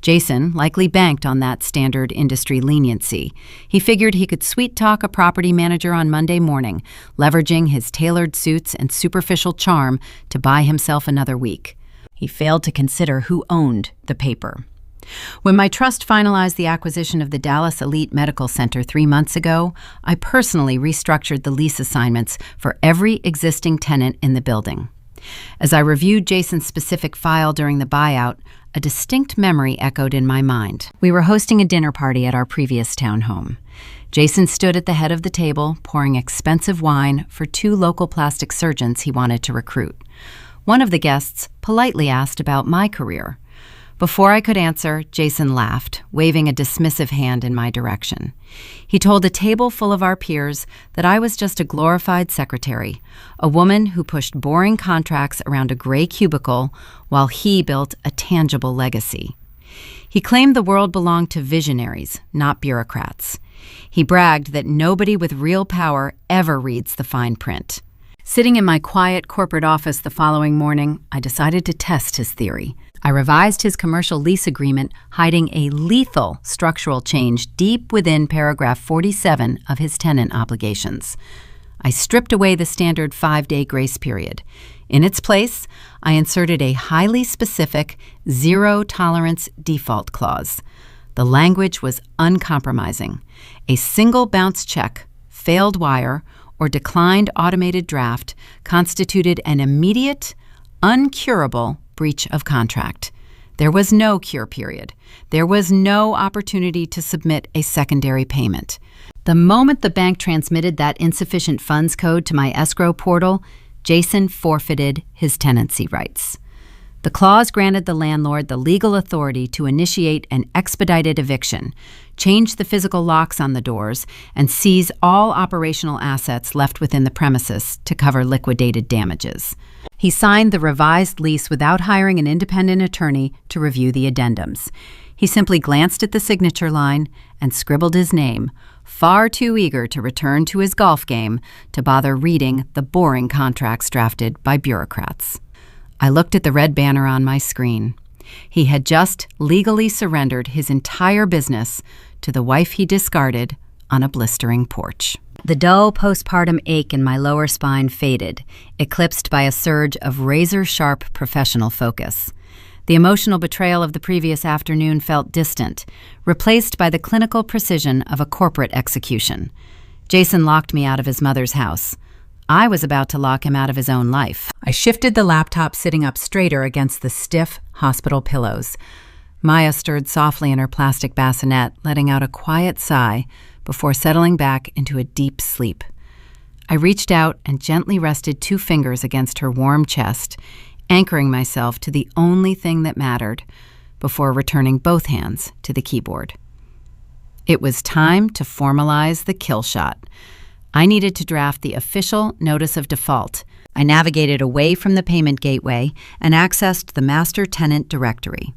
Jason likely banked on that standard industry leniency. He figured he could sweet-talk a property manager on Monday morning, leveraging his tailored suits and superficial charm to buy himself another week. He failed to consider who owned the paper. When my trust finalized the acquisition of the Dallas Elite Medical Center 3 months ago, I personally restructured the lease assignments for every existing tenant in the building. As I reviewed Jason's specific file during the buyout, a distinct memory echoed in my mind. We were hosting a dinner party at our previous townhome. Jason stood at the head of the table, pouring expensive wine for 2 local plastic surgeons he wanted to recruit. One of the guests politely asked about my career. Before I could answer, Jason laughed, waving a dismissive hand in my direction. He told a table full of our peers that I was just a glorified secretary, a woman who pushed boring contracts around a gray cubicle while he built a tangible legacy. He claimed the world belonged to visionaries, not bureaucrats. He bragged that nobody with real power ever reads the fine print. Sitting in my quiet corporate office the following morning, I decided to test his theory. I revised his commercial lease agreement, hiding a lethal structural change deep within paragraph 47 of his tenant obligations. I stripped away the standard 5-day grace period. In its place, I inserted a highly specific zero-tolerance default clause. The language was uncompromising. A single bounce check, failed wire, or declined automated draft constituted an immediate, uncurable breach of contract. There was no cure period. There was no opportunity to submit a secondary payment. The moment the bank transmitted that insufficient funds code to my escrow portal, Jason forfeited his tenancy rights. The clause granted the landlord the legal authority to initiate an expedited eviction, change the physical locks on the doors, and seize all operational assets left within the premises to cover liquidated damages. He signed the revised lease without hiring an independent attorney to review the addendums. He simply glanced at the signature line and scribbled his name, far too eager to return to his golf game to bother reading the boring contracts drafted by bureaucrats. I looked at the red banner on my screen. He had just legally surrendered his entire business to the wife he discarded on a blistering porch. The dull postpartum ache in my lower spine faded, eclipsed by a surge of razor-sharp professional focus. The emotional betrayal of the previous afternoon felt distant, replaced by the clinical precision of a corporate execution. Jason locked me out of his mother's house. I was about to lock him out of his own life. I shifted the laptop sitting up straighter against the stiff hospital pillows. Maya stirred softly in her plastic bassinet, letting out a quiet sigh before settling back into a deep sleep. I reached out and gently rested 2 fingers against her warm chest, anchoring myself to the only thing that mattered before returning both hands to the keyboard. It was time to formalize the kill shot. I needed to draft the official notice of default. I navigated away from the payment gateway and accessed the master tenant directory.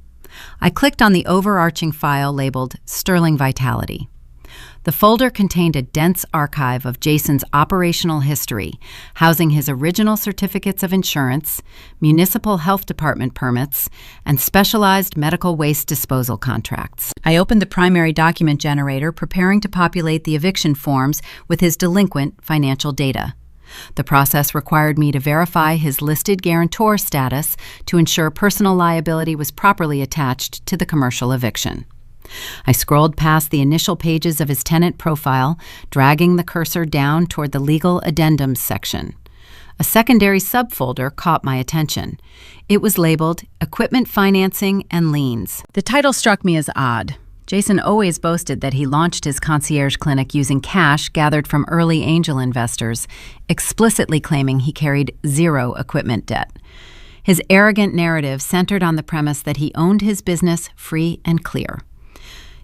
I clicked on the overarching file labeled Sterling Vitality. The folder contained a dense archive of Jason's operational history, housing his original certificates of insurance, municipal health department permits, and specialized medical waste disposal contracts. I opened the primary document generator, preparing to populate the eviction forms with his delinquent financial data. The process required me to verify his listed guarantor status to ensure personal liability was properly attached to the commercial eviction. I scrolled past the initial pages of his tenant profile, dragging the cursor down toward the legal addendums section. A secondary subfolder caught my attention. It was labeled Equipment Financing and Liens. The title struck me as odd. Jason always boasted that he launched his concierge clinic using cash gathered from early angel investors, explicitly claiming he carried zero equipment debt. His arrogant narrative centered on the premise that he owned his business free and clear.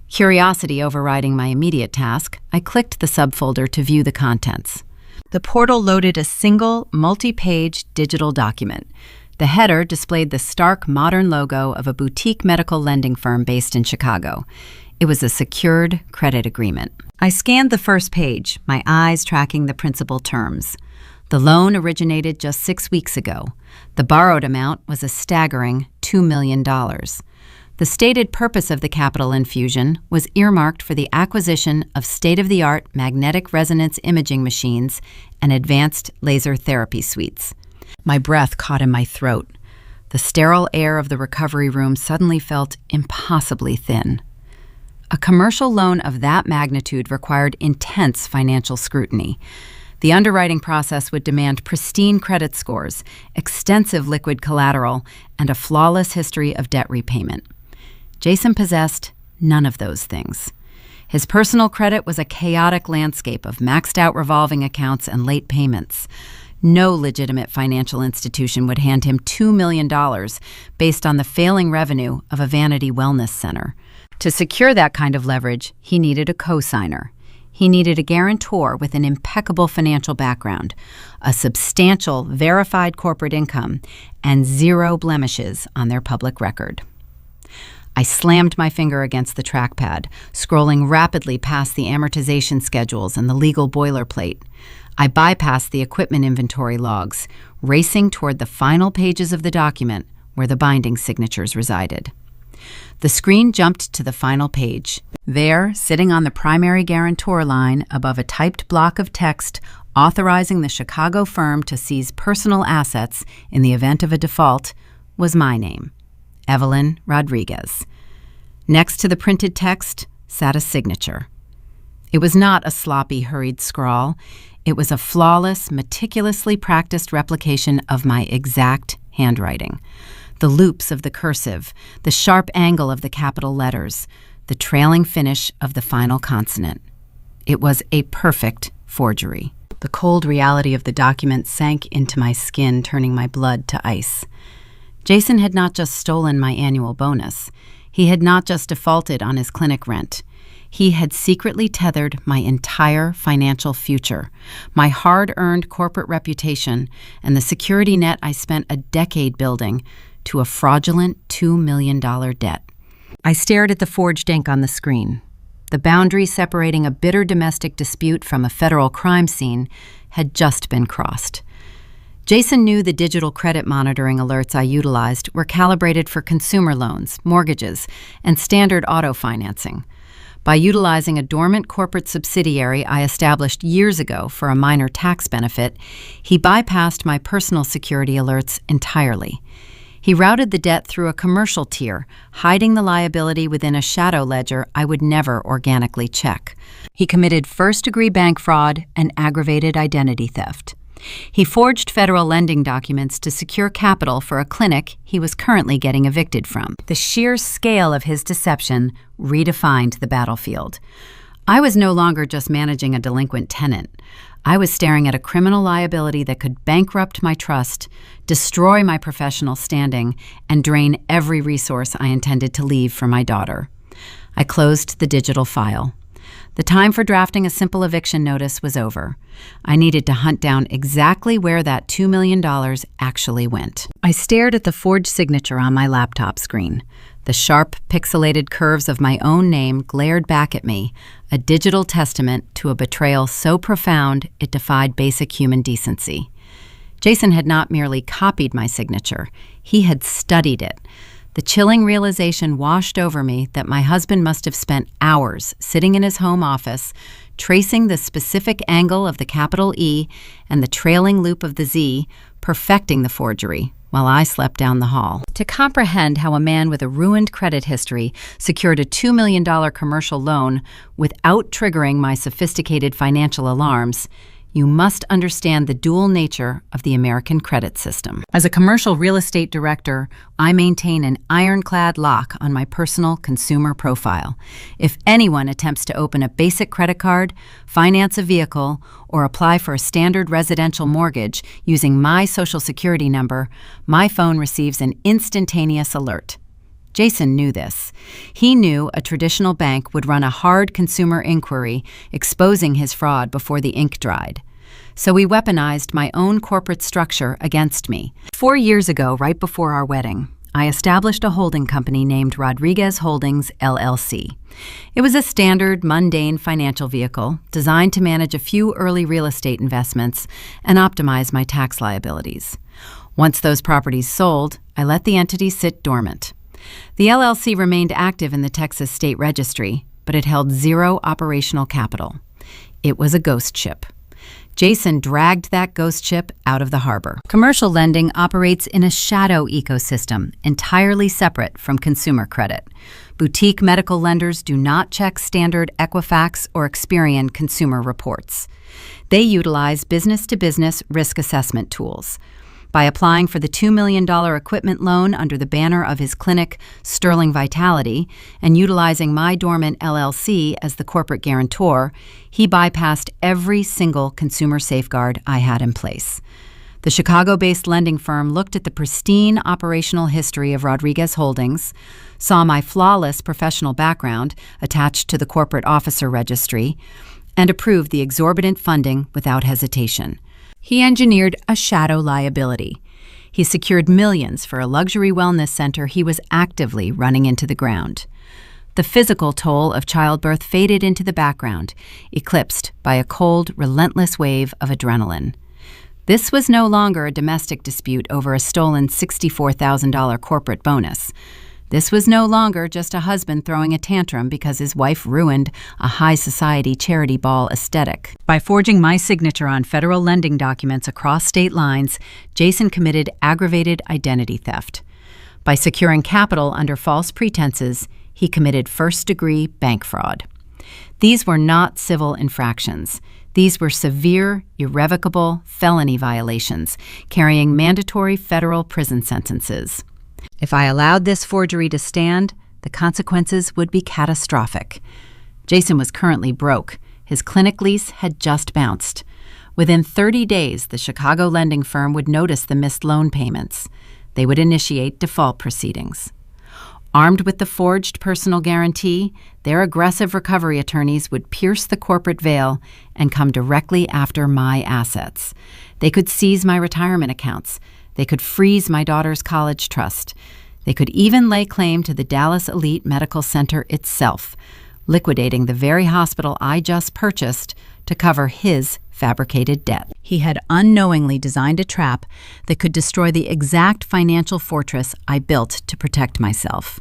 Curiosity overriding my immediate task, I clicked the subfolder to view the contents. The portal loaded a single, multi-page digital document. The header displayed the stark, modern logo of a boutique medical lending firm based in Chicago. It was a secured credit agreement. I scanned the first page, my eyes tracking the principal terms. The loan originated just 6 weeks ago. The borrowed amount was a staggering $2 million. The stated purpose of the capital infusion was earmarked for the acquisition of state-of-the-art magnetic resonance imaging machines and advanced laser therapy suites. My breath caught in my throat. The sterile air of the recovery room suddenly felt impossibly thin. A commercial loan of that magnitude required intense financial scrutiny. The underwriting process would demand pristine credit scores, extensive liquid collateral, and a flawless history of debt repayment. Jason possessed none of those things. His personal credit was a chaotic landscape of maxed-out revolving accounts and late payments. No legitimate financial institution would hand him $2 million based on the failing revenue of a vanity wellness center. To secure that kind of leverage, he needed a co-signer. He needed a guarantor with an impeccable financial background, a substantial, verified corporate income, and zero blemishes on their public record. I slammed my finger against the trackpad, scrolling rapidly past the amortization schedules and the legal boilerplate. I bypassed the equipment inventory logs, racing toward the final pages of the document where the binding signatures resided. The screen jumped to the final page. There, sitting on the primary guarantor line above a typed block of text authorizing the Chicago firm to seize personal assets in the event of a default, was my name, Evelyn Rodriguez. Next to the printed text sat a signature. It was not a sloppy, hurried scrawl. It was a flawless, meticulously practiced replication of my exact handwriting. The loops of the cursive, the sharp angle of the capital letters, the trailing finish of the final consonant. It was a perfect forgery. The cold reality of the document sank into my skin, turning my blood to ice. Jason had not just stolen my annual bonus. He had not just defaulted on his clinic rent. He had secretly tethered my entire financial future, my hard-earned corporate reputation, and the security net I spent a decade building, to a fraudulent $2 million debt. I stared at the forged ink on the screen. The boundary separating a bitter domestic dispute from a federal crime scene had just been crossed. Jason knew the digital credit monitoring alerts I utilized were calibrated for consumer loans, mortgages, and standard auto financing. By utilizing a dormant corporate subsidiary I established years ago for a minor tax benefit, he bypassed my personal security alerts entirely. He routed the debt through a commercial tier, hiding the liability within a shadow ledger I would never organically check. He committed first-degree bank fraud and aggravated identity theft. He forged federal lending documents to secure capital for a clinic he was currently getting evicted from. The sheer scale of his deception redefined the battlefield. I was no longer just managing a delinquent tenant. I was staring at a criminal liability that could bankrupt my trust, destroy my professional standing, and drain every resource I intended to leave for my daughter. I closed the digital file. The time for drafting a simple eviction notice was over. I needed to hunt down exactly where that $2 million actually went. I stared at the forged signature on my laptop screen. The sharp, pixelated curves of my own name glared back at me, a digital testament to a betrayal so profound it defied basic human decency. Jason had not merely copied my signature, he had studied it. The chilling realization washed over me that my husband must have spent hours sitting in his home office, tracing the specific angle of the capital E and the trailing loop of the Z, perfecting the forgery, while I slept down the hall. To comprehend how a man with a ruined credit history secured a $2 million commercial loan without triggering my sophisticated financial alarms, you must understand the dual nature of the American credit system. As a commercial real estate director, I maintain an ironclad lock on my personal consumer profile. If anyone attempts to open a basic credit card, finance a vehicle, or apply for a standard residential mortgage using my Social Security number, my phone receives an instantaneous alert. Jason knew this. He knew a traditional bank would run a hard consumer inquiry exposing his fraud before the ink dried. So he weaponized my own corporate structure against me. 4 years ago, right before our wedding, I established a holding company named Rodriguez Holdings, LLC. It was a standard, mundane financial vehicle designed to manage a few early real estate investments and optimize my tax liabilities. Once those properties sold, I let the entity sit dormant. The LLC remained active in the Texas State Registry, but it held zero operational capital. It was a ghost ship. Jason dragged that ghost ship out of the harbor. Commercial lending operates in a shadow ecosystem, entirely separate from consumer credit. Boutique medical lenders do not check standard Equifax or Experian consumer reports. They utilize business-to-business risk assessment tools. By applying for the $2 million equipment loan under the banner of his clinic, Sterling Vitality, and utilizing my dormant LLC as the corporate guarantor, he bypassed every single consumer safeguard I had in place. The Chicago-based lending firm looked at the pristine operational history of Rodriguez Holdings, saw my flawless professional background attached to the corporate officer registry, and approved the exorbitant funding without hesitation. He engineered a shadow liability. He secured millions for a luxury wellness center he was actively running into the ground. The physical toll of childbirth faded into the background, eclipsed by a cold, relentless wave of adrenaline. This was no longer a domestic dispute over a stolen $64,000 corporate bonus. This was no longer just a husband throwing a tantrum because his wife ruined a high society charity ball aesthetic. By forging my signature on federal lending documents across state lines, Jason committed aggravated identity theft. By securing capital under false pretenses, he committed first-degree bank fraud. These were not civil infractions. These were severe, irrevocable felony violations, carrying mandatory federal prison sentences. If I allowed this forgery to stand, the consequences would be catastrophic. Jason was currently broke. His clinic lease had just bounced. Within 30 days, the Chicago lending firm would notice the missed loan payments. They would initiate default proceedings. Armed with the forged personal guarantee, their aggressive recovery attorneys would pierce the corporate veil and come directly after my assets. They could seize my retirement accounts. They could freeze my daughter's college trust. They could even lay claim to the Dallas Elite Medical Center itself, liquidating the very hospital I just purchased to cover his fabricated debt. He had unknowingly designed a trap that could destroy the exact financial fortress I built to protect myself.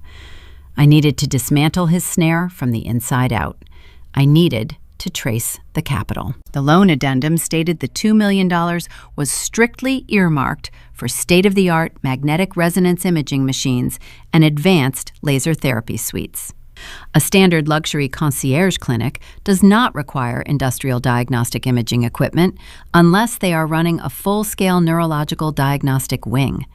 I needed to dismantle his snare from the inside out. I needed to trace the capital. The loan addendum stated the $2 million was strictly earmarked for state-of-the-art magnetic resonance imaging machines and advanced laser therapy suites. A standard luxury concierge clinic does not require industrial diagnostic imaging equipment unless they are running a full-scale neurological diagnostic wing.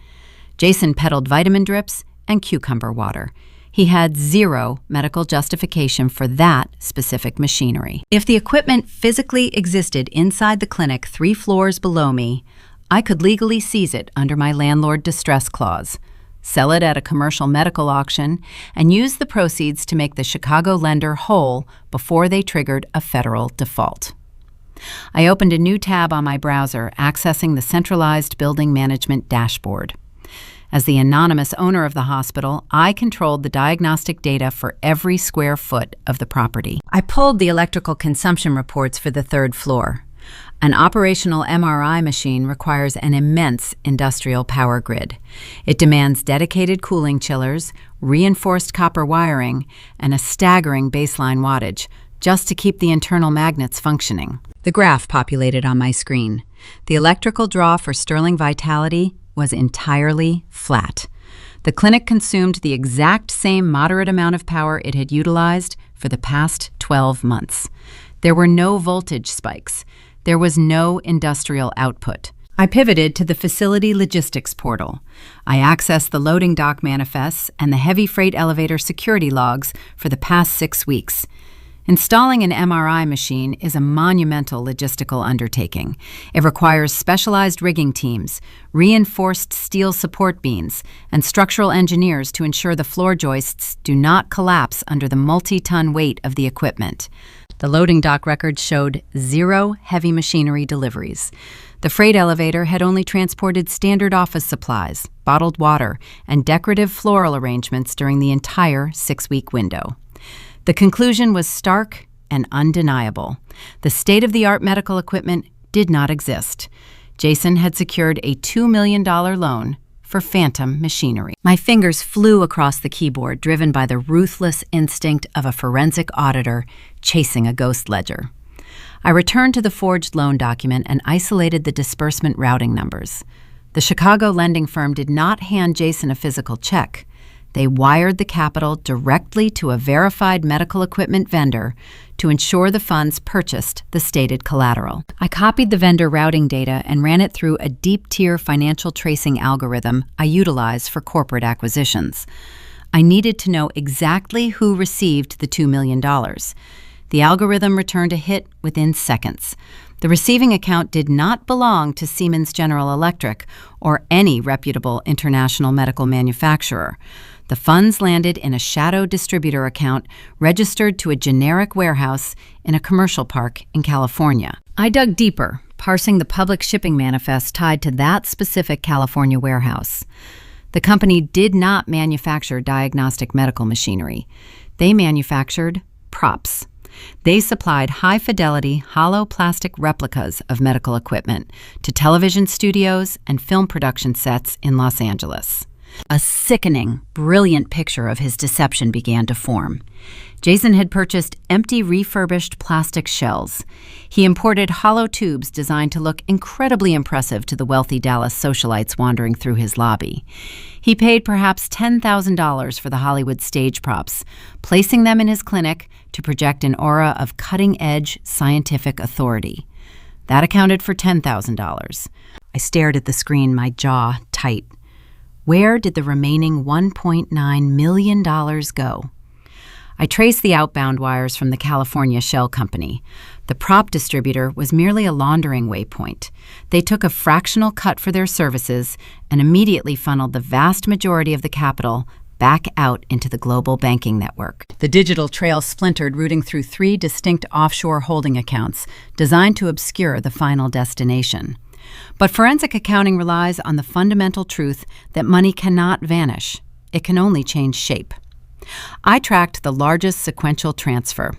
Jason peddled vitamin drips and cucumber water. He had zero medical justification for that specific machinery. If the equipment physically existed inside the clinic 3 floors below me, I could legally seize it under my landlord distress clause, sell it at a commercial medical auction, and use the proceeds to make the Chicago lender whole before they triggered a federal default. I opened a new tab on my browser, accessing the centralized building management dashboard. As the anonymous owner of the hospital, I controlled the diagnostic data for every square foot of the property. I pulled the electrical consumption reports for the third floor. An operational MRI machine requires an immense industrial power grid. It demands dedicated cooling chillers, reinforced copper wiring, and a staggering baseline wattage just to keep the internal magnets functioning. The graph populated on my screen. The electrical draw for Sterling Vitality was entirely flat. The clinic consumed the exact same moderate amount of power it had utilized for the past 12 months. There were no voltage spikes. There was no industrial output. I pivoted to the facility logistics portal. I accessed the loading dock manifests and the heavy freight elevator security logs for the past 6 weeks. Installing an MRI machine is a monumental logistical undertaking. It requires specialized rigging teams, reinforced steel support beams, and structural engineers to ensure the floor joists do not collapse under the multi-ton weight of the equipment. The loading dock records showed 0 heavy machinery deliveries. The freight elevator had only transported standard office supplies, bottled water, and decorative floral arrangements during the entire 6-week window. The conclusion was stark and undeniable. The state-of-the-art medical equipment did not exist. Jason had secured a $2 million loan for phantom machinery. My fingers flew across the keyboard, driven by the ruthless instinct of a forensic auditor chasing a ghost ledger. I returned to the forged loan document and isolated the disbursement routing numbers. The Chicago lending firm did not hand Jason a physical check. They wired the capital directly to a verified medical equipment vendor to ensure the funds purchased the stated collateral. I copied the vendor routing data and ran it through a deep-tier financial tracing algorithm I utilize for corporate acquisitions. I needed to know exactly who received the $2 million. The algorithm returned a hit within seconds. The receiving account did not belong to Siemens General Electric or any reputable international medical manufacturer. The funds landed in a shadow distributor account registered to a generic warehouse in a commercial park in California. I dug deeper, parsing the public shipping manifest tied to that specific California warehouse. The company did not manufacture diagnostic medical machinery. They manufactured props. They supplied high-fidelity, hollow plastic replicas of medical equipment to television studios and film production sets in Los Angeles. A sickening, brilliant picture of his deception began to form. Jason had purchased empty refurbished plastic shells. He imported hollow tubes designed to look incredibly impressive to the wealthy Dallas socialites wandering through his lobby. He paid perhaps $10,000 for the Hollywood stage props, placing them in his clinic to project an aura of cutting-edge scientific authority. That accounted for $10,000. I stared at the screen, my jaw tight. Where did the remaining $1.9 million go? I traced the outbound wires from the California shell company. The prop distributor was merely a laundering waypoint. They took a fractional cut for their services and immediately funneled the vast majority of the capital back out into the global banking network. The digital trail splintered, routing through 3 distinct offshore holding accounts designed to obscure the final destination. But forensic accounting relies on the fundamental truth that money cannot vanish. It can only change shape. I tracked the largest sequential transfer.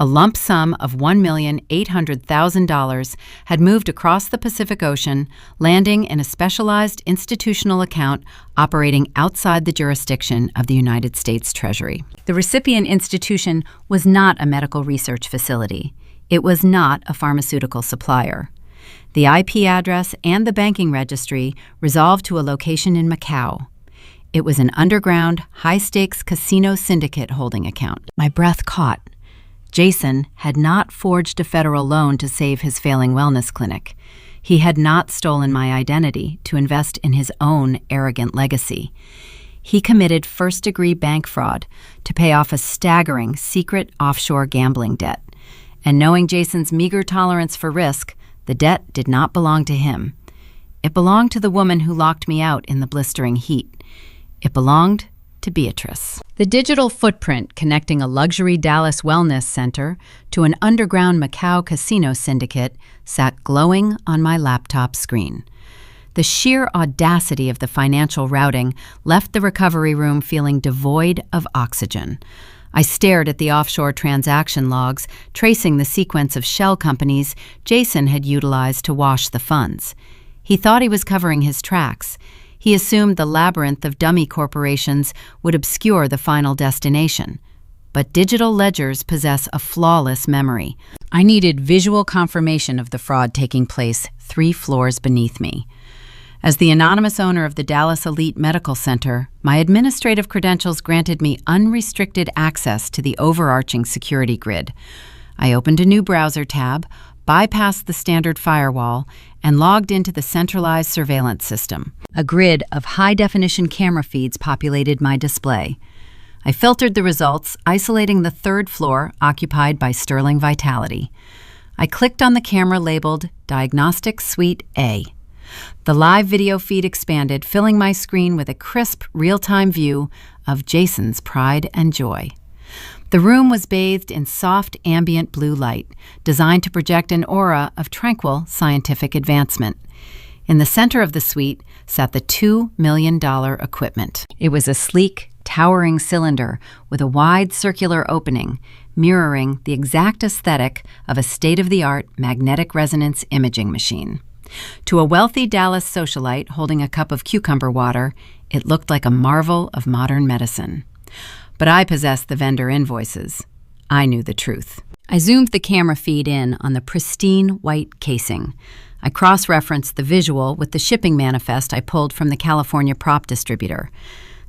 A lump sum of $1,800,000 had moved across the Pacific Ocean, landing in a specialized institutional account operating outside the jurisdiction of the United States Treasury. The recipient institution was not a medical research facility. It was not a pharmaceutical supplier. The IP address and the banking registry resolved to a location in Macau. It was an underground, high-stakes casino syndicate holding account. My breath caught. Jason had not forged a federal loan to save his failing wellness clinic. He had not stolen my identity to invest in his own arrogant legacy. He committed first-degree bank fraud to pay off a staggering secret offshore gambling debt. And knowing Jason's meager tolerance for risk, the debt did not belong to him. It belonged to the woman who locked me out in the blistering heat. It belonged to Beatrice. The digital footprint connecting a luxury Dallas wellness center to an underground Macau casino syndicate sat glowing on my laptop screen. The sheer audacity of the financial routing left the recovery room feeling devoid of oxygen. I stared at the offshore transaction logs, tracing the sequence of shell companies Jason had utilized to wash the funds. He thought he was covering his tracks. He assumed the labyrinth of dummy corporations would obscure the final destination. But digital ledgers possess a flawless memory. I needed visual confirmation of the fraud taking place 3 floors beneath me. As the anonymous owner of the Dallas Elite Medical Center, my administrative credentials granted me unrestricted access to the overarching security grid. I opened a new browser tab, bypassed the standard firewall, and logged into the centralized surveillance system. A grid of high-definition camera feeds populated my display. I filtered the results, isolating the 3rd floor occupied by Sterling Vitality. I clicked on the camera labeled Diagnostic Suite A. The live video feed expanded, filling my screen with a crisp, real-time view of Jason's pride and joy. The room was bathed in soft, ambient blue light, designed to project an aura of tranquil scientific advancement. In the center of the suite sat the $2 million equipment. It was a sleek, towering cylinder with a wide circular opening, mirroring the exact aesthetic of a state-of-the-art magnetic resonance imaging machine. To a wealthy Dallas socialite holding a cup of cucumber water, it looked like a marvel of modern medicine. But I possessed the vendor invoices. I knew the truth. I zoomed the camera feed in on the pristine white casing. I cross-referenced the visual with the shipping manifest I pulled from the California prop distributor.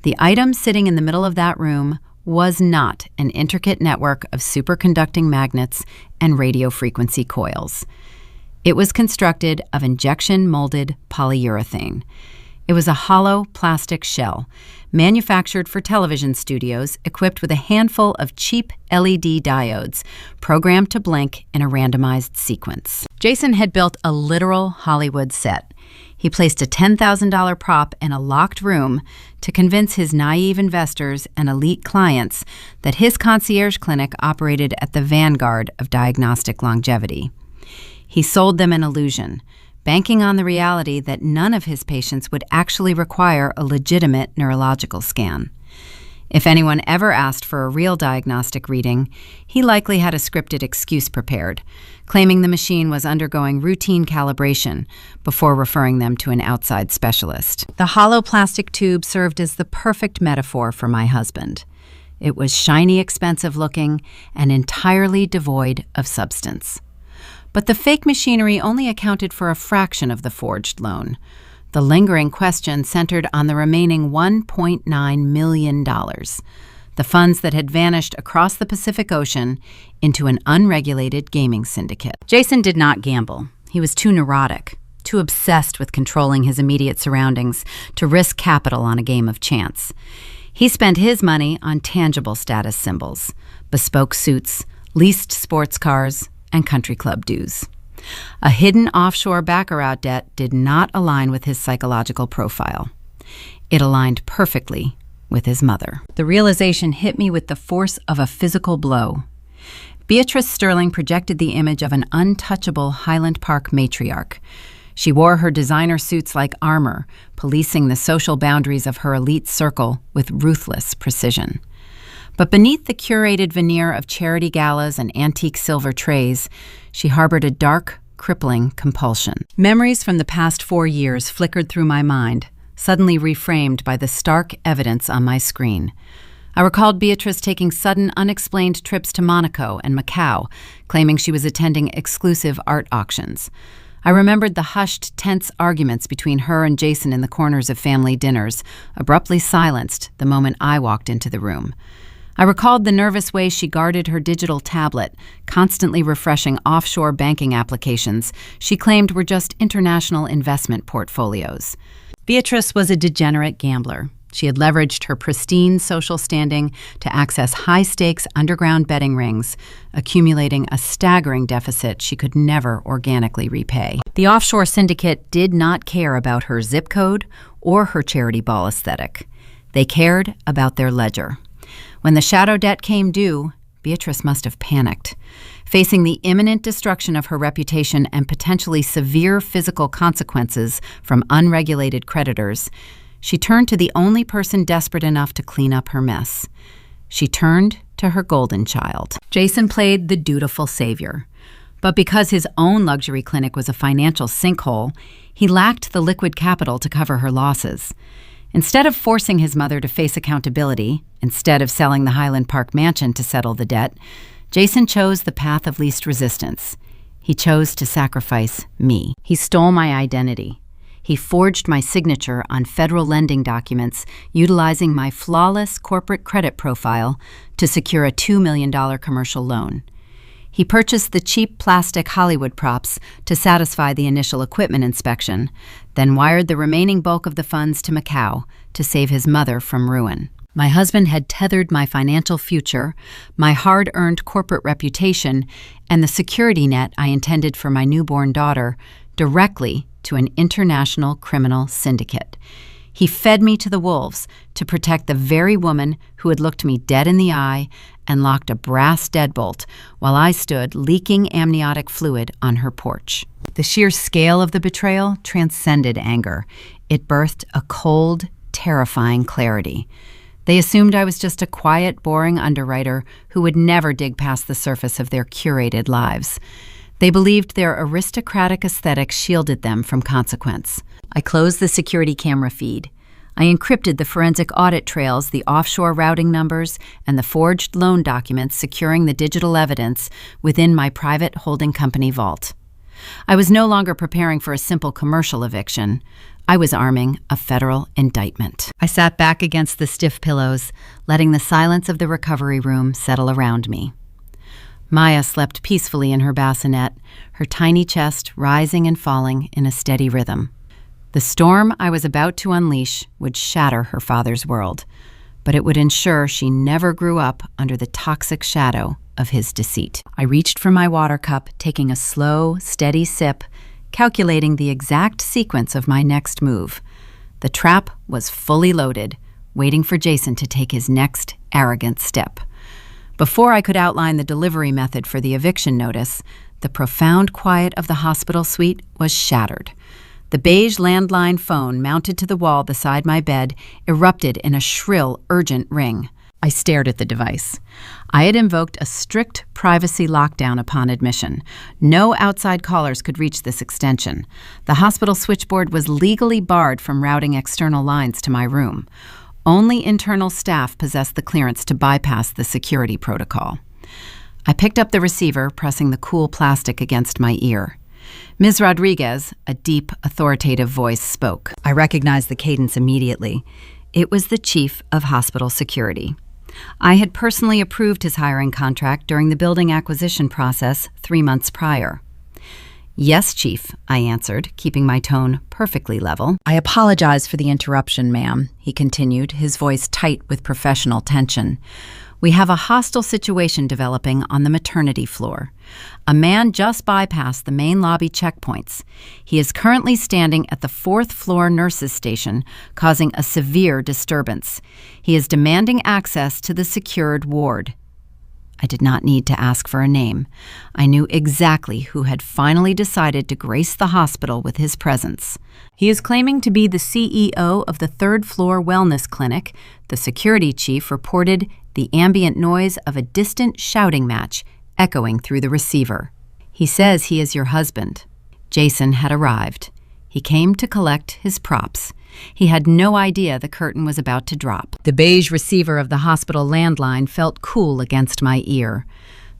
The item sitting in the middle of that room was not an intricate network of superconducting magnets and radio frequency coils. It was constructed of injection-molded polyurethane. It was a hollow plastic shell, manufactured for television studios, equipped with a handful of cheap LED diodes, programmed to blink in a randomized sequence. Jason had built a literal Hollywood set. He placed a $10,000 prop in a locked room to convince his naive investors and elite clients that his concierge clinic operated at the vanguard of diagnostic longevity. He sold them an illusion, banking on the reality that none of his patients would actually require a legitimate neurological scan. If anyone ever asked for a real diagnostic reading, he likely had a scripted excuse prepared, claiming the machine was undergoing routine calibration before referring them to an outside specialist. The hollow plastic tube served as the perfect metaphor for my husband. It was shiny, expensive-looking, and entirely devoid of substance. But the fake machinery only accounted for a fraction of the forged loan. The lingering question centered on the remaining $1.9 million, the funds that had vanished across the Pacific Ocean into an unregulated gaming syndicate. Jason did not gamble. He was too neurotic, too obsessed with controlling his immediate surroundings to risk capital on a game of chance. He spent his money on tangible status symbols, bespoke suits, leased sports cars, and country club dues. A hidden offshore baccarat debt did not align with his psychological profile. It aligned perfectly with his mother. The realization hit me with the force of a physical blow. Beatrice Sterling projected the image of an untouchable Highland Park matriarch. She wore her designer suits like armor, policing the social boundaries of her elite circle with ruthless precision. But beneath the curated veneer of charity galas and antique silver trays, she harbored a dark, crippling compulsion. Memories from the past 4 years flickered through my mind, suddenly reframed by the stark evidence on my screen. I recalled Beatrice taking sudden, unexplained trips to Monaco and Macau, claiming she was attending exclusive art auctions. I remembered the hushed, tense arguments between her and Jason in the corners of family dinners, abruptly silenced the moment I walked into the room. I recalled the nervous way she guarded her digital tablet, constantly refreshing offshore banking applications she claimed were just international investment portfolios. Beatrice was a degenerate gambler. She had leveraged her pristine social standing to access high-stakes underground betting rings, accumulating a staggering deficit she could never organically repay. The offshore syndicate did not care about her zip code or her charity ball aesthetic. They cared about their ledger. When the shadow debt came due, Beatrice must have panicked. Facing the imminent destruction of her reputation and potentially severe physical consequences from unregulated creditors, she turned to the only person desperate enough to clean up her mess. She turned to her golden child. Jason played the dutiful savior. But because his own luxury clinic was a financial sinkhole, he lacked the liquid capital to cover her losses. Instead of forcing his mother to face accountability, instead of selling the Highland Park mansion to settle the debt, Jason chose the path of least resistance. He chose to sacrifice me. He stole my identity. He forged my signature on federal lending documents, utilizing my flawless corporate credit profile to secure a $2 million commercial loan. He purchased the cheap plastic Hollywood props to satisfy the initial equipment inspection, then wired the remaining bulk of the funds to Macau to save his mother from ruin. My husband had tethered my financial future, my hard-earned corporate reputation, and the security net I intended for my newborn daughter directly to an international criminal syndicate. He fed me to the wolves to protect the very woman who had looked me dead in the eye and locked a brass deadbolt while I stood leaking amniotic fluid on her porch. The sheer scale of the betrayal transcended anger. It birthed a cold, terrifying clarity. They assumed I was just a quiet, boring underwriter who would never dig past the surface of their curated lives. They believed their aristocratic aesthetic shielded them from consequence. I closed the security camera feed. I encrypted the forensic audit trails, the offshore routing numbers, and the forged loan documents securing the digital evidence within my private holding company vault. I was no longer preparing for a simple commercial eviction. I was arming a federal indictment. I sat back against the stiff pillows, letting the silence of the recovery room settle around me. Maya slept peacefully in her bassinet, her tiny chest rising and falling in a steady rhythm. The storm I was about to unleash would shatter her father's world, but it would ensure she never grew up under the toxic shadow of his deceit. I reached for my water cup, taking a slow, steady sip, calculating the exact sequence of my next move. The trap was fully loaded, waiting for Jason to take his next arrogant step. Before I could outline the delivery method for the eviction notice, the profound quiet of the hospital suite was shattered. The beige landline phone mounted to the wall beside my bed erupted in a shrill, urgent ring. I stared at the device. I had invoked a strict privacy lockdown upon admission. No outside callers could reach this extension. The hospital switchboard was legally barred from routing external lines to my room. Only internal staff possessed the clearance to bypass the security protocol. I picked up the receiver, pressing the cool plastic against my ear. Ms. Rodriguez, a deep, authoritative voice, spoke. I recognized the cadence immediately. It was the chief of hospital security. I had personally approved his hiring contract during the building acquisition process 3 months prior. Yes, Chief, I answered, keeping my tone perfectly level. I apologize for the interruption, ma'am, he continued, his voice tight with professional tension. We have a hostile situation developing on the maternity floor. A man just bypassed the main lobby checkpoints. He is currently standing at the 4th floor nurses' station, causing a severe disturbance. He is demanding access to the secured ward. I did not need to ask for a name. I knew exactly who had finally decided to grace the hospital with his presence. He is claiming to be the CEO of the 3rd floor wellness clinic. The security chief reported the ambient noise of a distant shouting match echoing through the receiver. He says he is your husband. Jason had arrived. He came to collect his props. He had no idea the curtain was about to drop. The beige receiver of the hospital landline felt cool against my ear.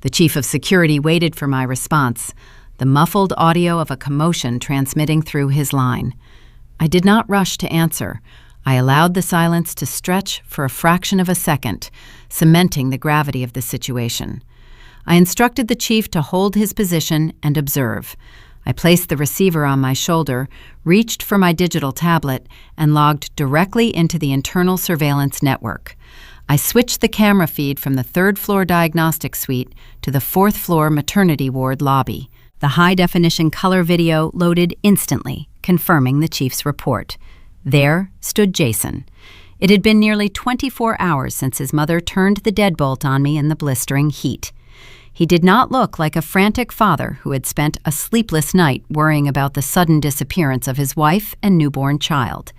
The chief of security waited for my response, the muffled audio of a commotion transmitting through his line. I did not rush to answer. I allowed the silence to stretch for a fraction of a second, cementing the gravity of the situation. I instructed the chief to hold his position and observe. I placed the receiver on my shoulder, reached for my digital tablet, and logged directly into the internal surveillance network. I switched the camera feed from the 3rd floor diagnostic suite to the 4th floor maternity ward lobby. The high-definition color video loaded instantly, confirming the chief's report. There stood Jason. It had been nearly 24 hours since his mother turned the deadbolt on me in the blistering heat. He did not look like a frantic father who had spent a sleepless night worrying about the sudden disappearance of his wife and newborn child.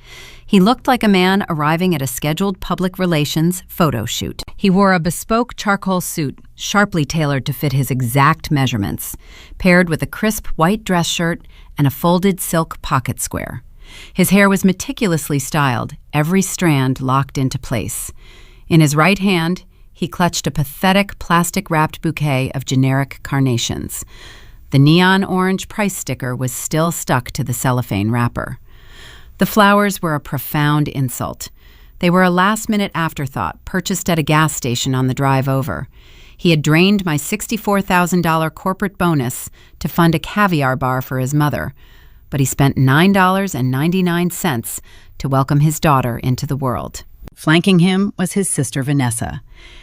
He looked like a man arriving at a scheduled public relations photo shoot. He wore a bespoke charcoal suit, sharply tailored to fit his exact measurements, paired with a crisp white dress shirt and a folded silk pocket square. His hair was meticulously styled, every strand locked into place. In his right hand, he clutched a pathetic plastic-wrapped bouquet of generic carnations. The neon orange price sticker was still stuck to the cellophane wrapper. The flowers were a profound insult. They were a last-minute afterthought purchased at a gas station on the drive over. He had drained my $64,000 corporate bonus to fund a caviar bar for his mother, but he spent $9.99 to welcome his daughter into the world. Flanking him was his sister Vanessa.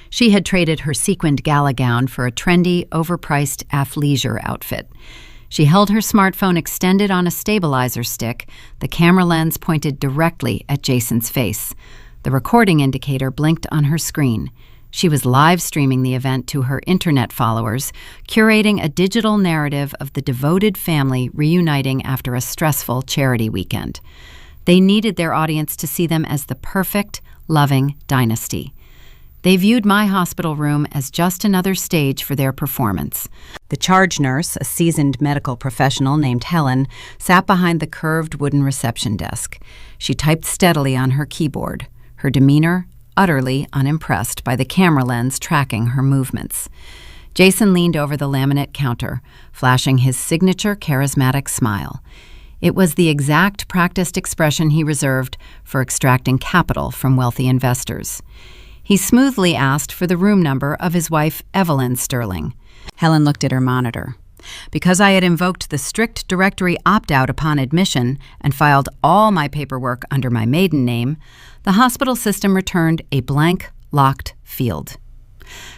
She had traded her sequined gala gown for a trendy, overpriced athleisure outfit. She held her smartphone extended on a stabilizer stick, the camera lens pointed directly at Jason's face. The recording indicator blinked on her screen. She was live streaming the event to her internet followers, curating a digital narrative of the devoted family reuniting after a stressful charity weekend. They needed their audience to see them as the perfect, loving dynasty. They viewed my hospital room as just another stage for their performance. The charge nurse, a seasoned medical professional named Helen, sat behind the curved wooden reception desk. She typed steadily on her keyboard, her demeanor utterly unimpressed by the camera lens tracking her movements. Jason leaned over the laminate counter, flashing his signature charismatic smile. It was the exact practiced expression he reserved for extracting capital from wealthy investors. He smoothly asked for the room number of his wife, Evelyn Sterling. Helen looked at her monitor. Because I had invoked the strict directory opt-out upon admission and filed all my paperwork under my maiden name, the hospital system returned a blank, locked field.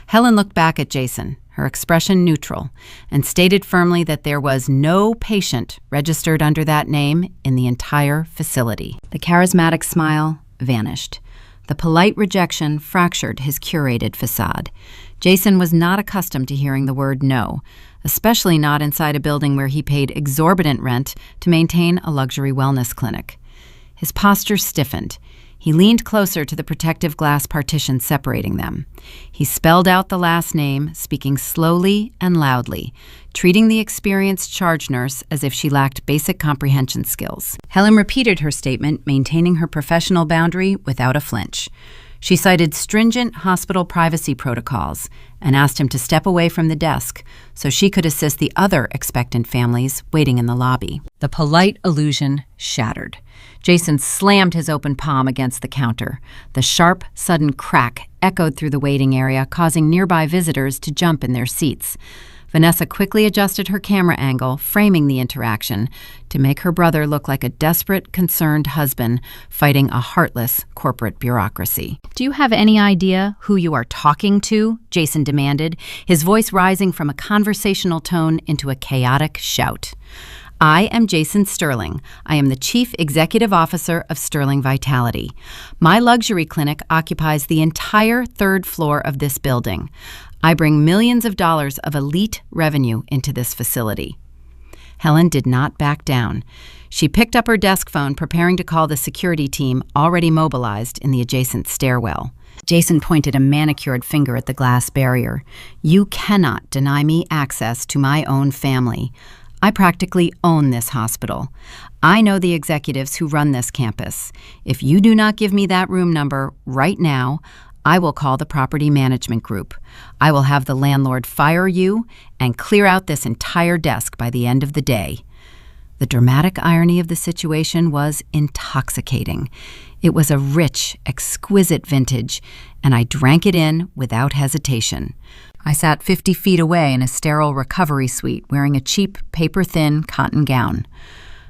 Helen looked back at Jason, her expression neutral, and stated firmly that there was no patient registered under that name in the entire facility. The charismatic smile vanished. The polite rejection fractured his curated facade. Jason was not accustomed to hearing the word no, especially not inside a building where he paid exorbitant rent to maintain a luxury wellness clinic. His posture stiffened. He leaned closer to the protective glass partition separating them. He spelled out the last name, speaking slowly and loudly, treating the experienced charge nurse as if she lacked basic comprehension skills. Helen repeated her statement, maintaining her professional boundary without a flinch. She cited stringent hospital privacy protocols and asked him to step away from the desk so she could assist the other expectant families waiting in the lobby. The polite illusion shattered. Jason slammed his open palm against the counter. The sharp, sudden crack echoed through the waiting area, causing nearby visitors to jump in their seats. Vanessa quickly adjusted her camera angle, framing the interaction to make her brother look like a desperate, concerned husband fighting a heartless corporate bureaucracy. "Do you have any idea who you are talking to?" Jason demanded, his voice rising from a conversational tone into a chaotic shout. "I am Jason Sterling. I am the Chief Executive Officer of Sterling Vitality. My luxury clinic occupies the entire third floor of this building. I bring millions of dollars of elite revenue into this facility." Helen did not back down. She picked up her desk phone, preparing to call the security team already mobilized in the adjacent stairwell. Jason pointed a manicured finger at the glass barrier. "You cannot deny me access to my own family. I practically own this hospital. I know the executives who run this campus. If you do not give me that room number right now, I will call the property management group. I will have the landlord fire you and clear out this entire desk by the end of the day." The dramatic irony of the situation was intoxicating. It was a rich, exquisite vintage, and I drank it in without hesitation. I sat 50 feet away in a sterile recovery suite wearing a cheap, paper-thin cotton gown.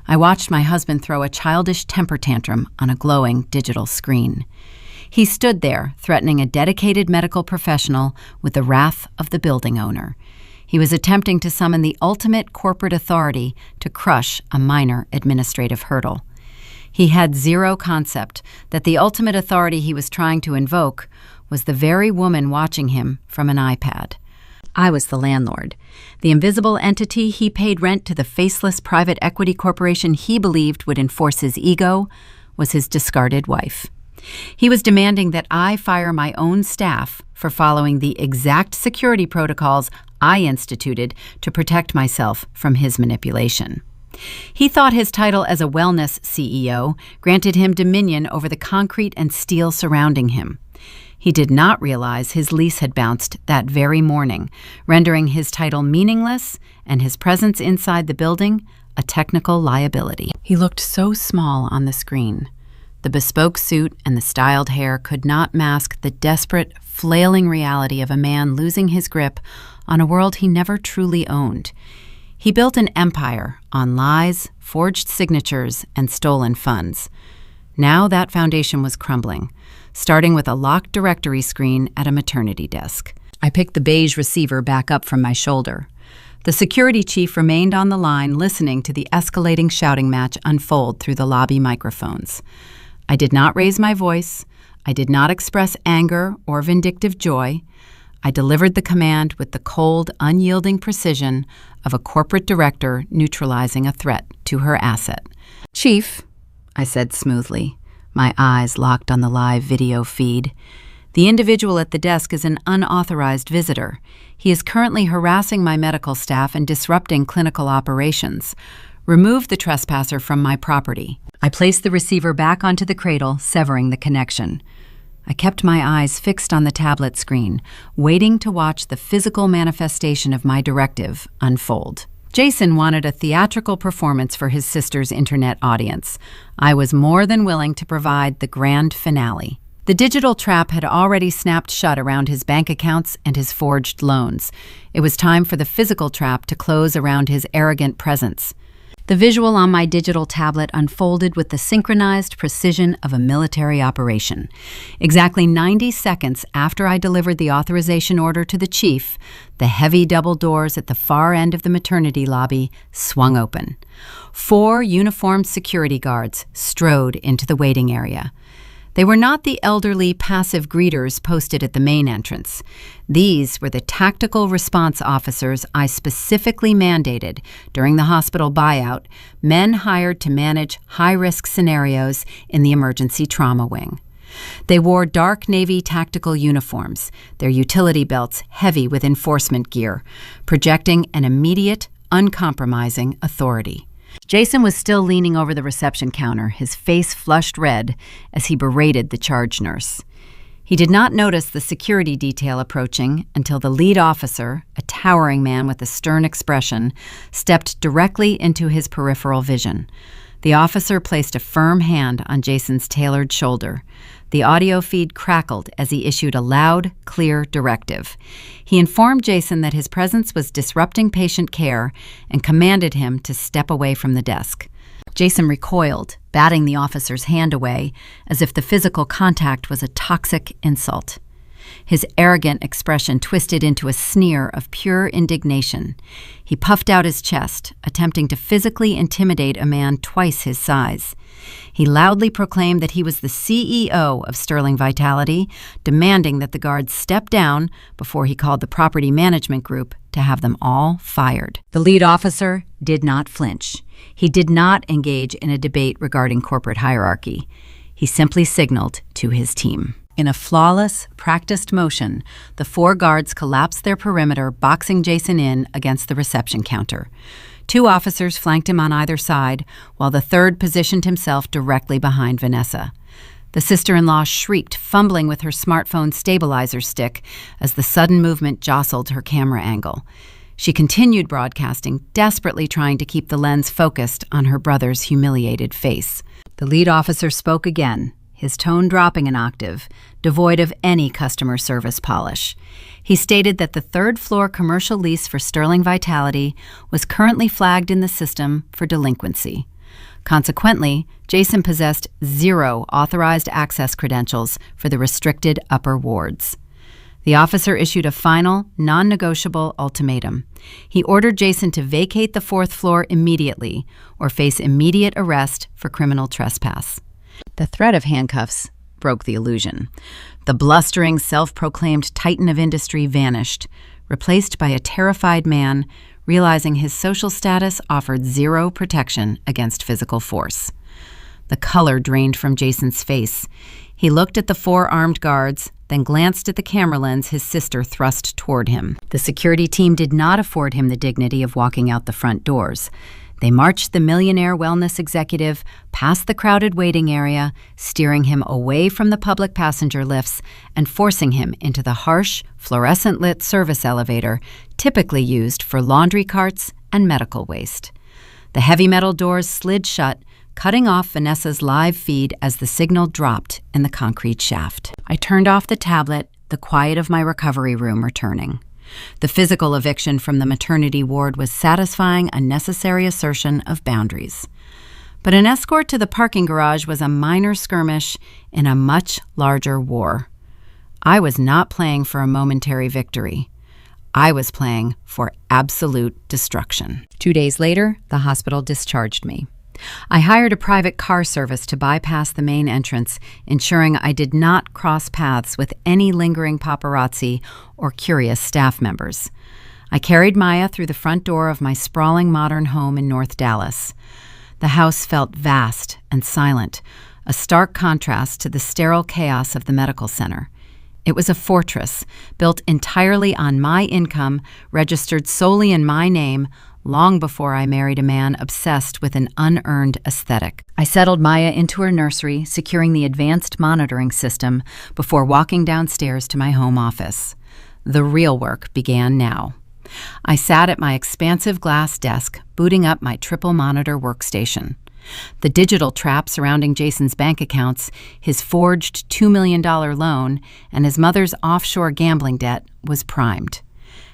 I watched my husband throw a childish temper tantrum on a glowing digital screen. He stood there, threatening a dedicated medical professional with the wrath of the building owner. He was attempting to summon the ultimate corporate authority to crush a minor administrative hurdle. He had zero concept that the ultimate authority he was trying to invoke was the very woman watching him from an iPad. I was the landlord, the invisible entity he paid rent to the faceless private equity corporation he believed would enforce his ego was his discarded wife. He was demanding that I fire my own staff for following the exact security protocols I instituted to protect myself from his manipulation. He thought his title as a wellness CEO granted him dominion over the concrete and steel surrounding him. He did not realize his lease had bounced that very morning, rendering his title meaningless and his presence inside the building a technical liability. He looked so small on the screen. The bespoke suit and the styled hair could not mask the desperate, flailing reality of a man losing his grip on a world he never truly owned. He built an empire on lies, forged signatures, and stolen funds. Now that foundation was crumbling, starting with a locked directory screen at a maternity desk. I picked the beige receiver back up from my shoulder. The security chief remained on the line listening to the escalating shouting match unfold through the lobby microphones. I did not raise my voice. I did not express anger or vindictive joy. I delivered the command with the cold, unyielding precision of a corporate director neutralizing a threat to her asset. "Chief," I said smoothly, my eyes locked on the live video feed. "The individual at the desk is an unauthorized visitor. He is currently harassing my medical staff and disrupting clinical operations. Remove the trespasser from my property." I placed the receiver back onto the cradle, severing the connection. I kept my eyes fixed on the tablet screen, waiting to watch the physical manifestation of my directive unfold. Jason wanted a theatrical performance for his sister's internet audience. I was more than willing to provide the grand finale. The digital trap had already snapped shut around his bank accounts and his forged loans. It was time for the physical trap to close around his arrogant presence. The visual on my digital tablet unfolded with the synchronized precision of a military operation. Exactly 90 seconds after I delivered the authorization order to the chief, the heavy double doors at the far end of the maternity lobby swung open. 4 uniformed security guards strode into the waiting area. They were not the elderly, passive greeters posted at the main entrance. These were the tactical response officers I specifically mandated during the hospital buyout, men hired to manage high-risk scenarios in the emergency trauma wing. They wore dark navy tactical uniforms, their utility belts heavy with enforcement gear, projecting an immediate, uncompromising authority. Jason was still leaning over the reception counter, his face flushed red as he berated the charge nurse. He did not notice the security detail approaching until the lead officer, a towering man with a stern expression, stepped directly into his peripheral vision. The officer placed a firm hand on Jason's tailored shoulder. The audio feed crackled as he issued a loud, clear directive. He informed Jason that his presence was disrupting patient care and commanded him to step away from the desk. Jason recoiled, batting the officer's hand away as if the physical contact was a toxic insult. His arrogant expression twisted into a sneer of pure indignation. He puffed out his chest, attempting to physically intimidate a man twice his size. He loudly proclaimed that he was the CEO of Sterling Vitality, demanding that the guards step down before he called the property management group to have them all fired. The lead officer did not flinch. He did not engage in a debate regarding corporate hierarchy. He simply signaled to his team. In a flawless, practiced motion, the 4 guards collapsed their perimeter, boxing Jason in against the reception counter. 2 officers flanked him on either side, while the 3rd positioned himself directly behind Vanessa. The sister-in-law shrieked, fumbling with her smartphone stabilizer stick as the sudden movement jostled her camera angle. She continued broadcasting, desperately trying to keep the lens focused on her brother's humiliated face. The lead officer spoke again, his tone dropping an octave, devoid of any customer service polish. He stated that the 3rd-floor commercial lease for Sterling Vitality was currently flagged in the system for delinquency. Consequently, Jason possessed 0 authorized access credentials for the restricted upper wards. The officer issued a final, non-negotiable ultimatum. He ordered Jason to vacate the 4th floor immediately or face immediate arrest for criminal trespass. The threat of handcuffs broke the illusion. The blustering, self-proclaimed titan of industry vanished, replaced by a terrified man realizing his social status offered zero protection against physical force. The color drained from Jason's face. He looked at the 4 armed guards, then glanced at the camera lens his sister thrust toward him. The security team did not afford him the dignity of walking out the front doors. They marched the millionaire wellness executive past the crowded waiting area, steering him away from the public passenger lifts and forcing him into the harsh, fluorescent-lit service elevator typically used for laundry carts and medical waste. The heavy metal doors slid shut, cutting off Vanessa's live feed as the signal dropped in the concrete shaft. I turned off the tablet, the quiet of my recovery room returning. The physical eviction from the maternity ward was satisfying a necessary assertion of boundaries. But an escort to the parking garage was a minor skirmish in a much larger war. I was not playing for a momentary victory. I was playing for absolute destruction. 2 days later, the hospital discharged me. I hired a private car service to bypass the main entrance, ensuring I did not cross paths with any lingering paparazzi or curious staff members. I carried Maya through the front door of my sprawling modern home in North Dallas. The house felt vast and silent, a stark contrast to the sterile chaos of the medical center. It was a fortress, built entirely on my income, registered solely in my name, long before I married a man obsessed with an unearned aesthetic. I settled Maya into her nursery, securing the advanced monitoring system before walking downstairs to my home office. The real work began now. I sat at my expansive glass desk, booting up my triple monitor workstation. The digital trap surrounding Jason's bank accounts, his forged $2 million loan, and his mother's offshore gambling debt was primed.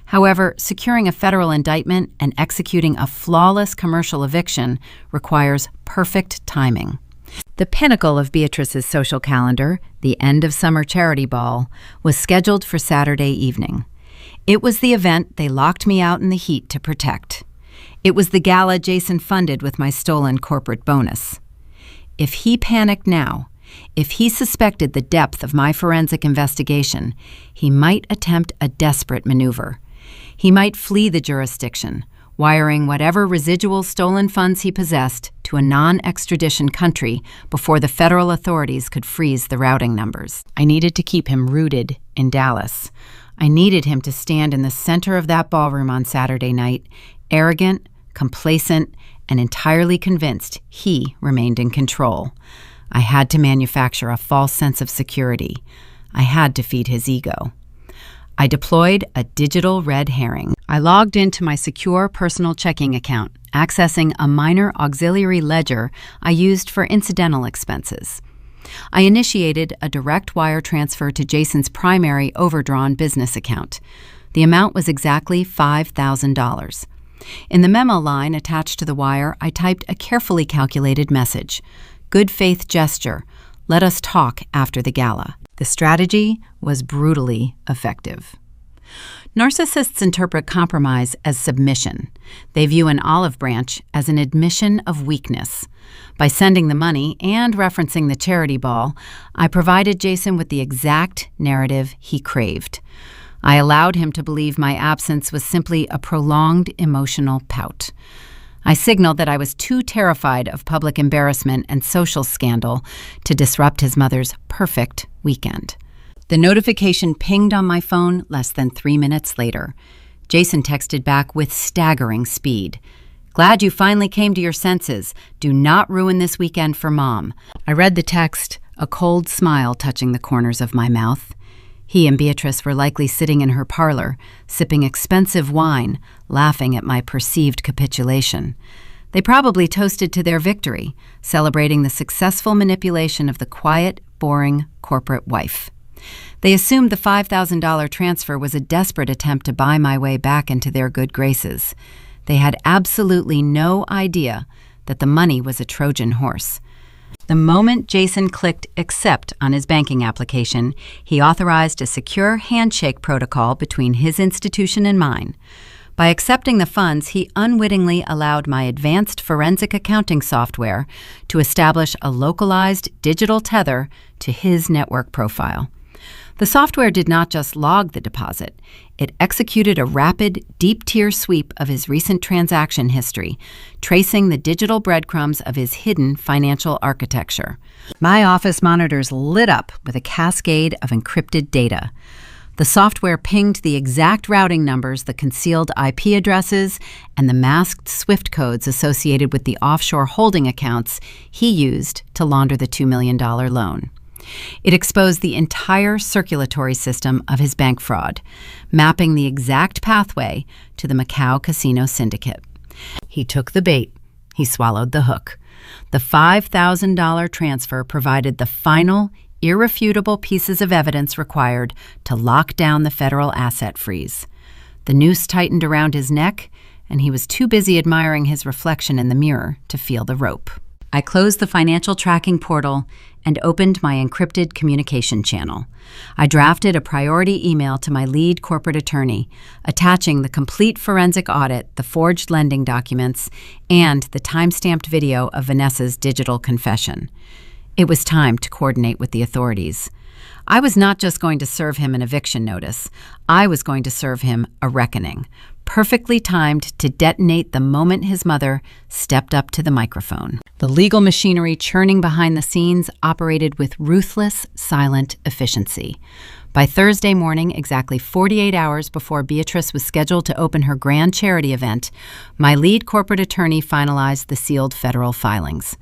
However, securing a federal indictment and executing a flawless commercial eviction requires perfect timing. The pinnacle of Beatrice's social calendar, the end of summer charity ball, was scheduled for Saturday evening. It was the event they locked me out in the heat to protect. It was the gala Jason funded with my stolen corporate bonus. If he panicked now, if he suspected the depth of my forensic investigation, he might attempt a desperate maneuver. He might flee the jurisdiction, wiring whatever residual stolen funds he possessed to a non-extradition country before the federal authorities could freeze the routing numbers. I needed to keep him rooted in Dallas. I needed him to stand in the center of that ballroom on Saturday night, arrogant, complacent, and entirely convinced he remained in control. I had to manufacture a false sense of security. I had to feed his ego. I deployed a digital red herring. I logged into my secure personal checking account, accessing a minor auxiliary ledger I used for incidental expenses. I initiated a direct wire transfer to Jason's primary overdrawn business account. The amount was exactly $5,000. In the memo line attached to the wire, I typed a carefully calculated message. Good faith gesture. Let us talk after the gala. The strategy was brutally effective. Narcissists interpret compromise as submission. They view an olive branch as an admission of weakness. By sending the money and referencing the charity ball, I provided Jason with the exact narrative he craved. I allowed him to believe my absence was simply a prolonged emotional pout. I signaled that I was too terrified of public embarrassment and social scandal to disrupt his mother's perfect weekend. The notification pinged on my phone less than 3 minutes later. Jason texted back with staggering speed. Glad you finally came to your senses. Do not ruin this weekend for Mom. I read the text, a cold smile touching the corners of my mouth. He and Beatrice were likely sitting in her parlor, sipping expensive wine, laughing at my perceived capitulation. They probably toasted to their victory, celebrating the successful manipulation of the quiet, boring corporate wife. They assumed the $5,000 transfer was a desperate attempt to buy my way back into their good graces. They had absolutely no idea that the money was a Trojan horse. The moment Jason clicked accept on his banking application, he authorized a secure handshake protocol between his institution and mine. By accepting the funds, he unwittingly allowed my advanced forensic accounting software to establish a localized digital tether to his network profile. The software did not just log the deposit, it executed a rapid, deep-tier sweep of his recent transaction history, tracing the digital breadcrumbs of his hidden financial architecture. My office monitors lit up with a cascade of encrypted data. The software pinged the exact routing numbers, the concealed IP addresses, and the masked SWIFT codes associated with the offshore holding accounts he used to launder the $2 million loan. It exposed the entire circulatory system of his bank fraud, mapping the exact pathway to the Macau casino syndicate. He took the bait. He swallowed the hook. The $5,000 transfer provided the final, irrefutable pieces of evidence required to lock down the federal asset freeze. The noose tightened around his neck, and he was too busy admiring his reflection in the mirror to feel the rope. I closed the financial tracking portal and opened my encrypted communication channel. I drafted a priority email to my lead corporate attorney, attaching the complete forensic audit, the forged lending documents, and the time-stamped video of Vanessa's digital confession. It was time to coordinate with the authorities. I was not just going to serve him an eviction notice. I was going to serve him a reckoning, perfectly timed to detonate the moment his mother stepped up to the microphone. The legal machinery churning behind the scenes operated with ruthless, silent efficiency. By Thursday morning, exactly 48 hours before Beatrice was scheduled to open her grand charity event, my lead corporate attorney finalized the sealed federal filings.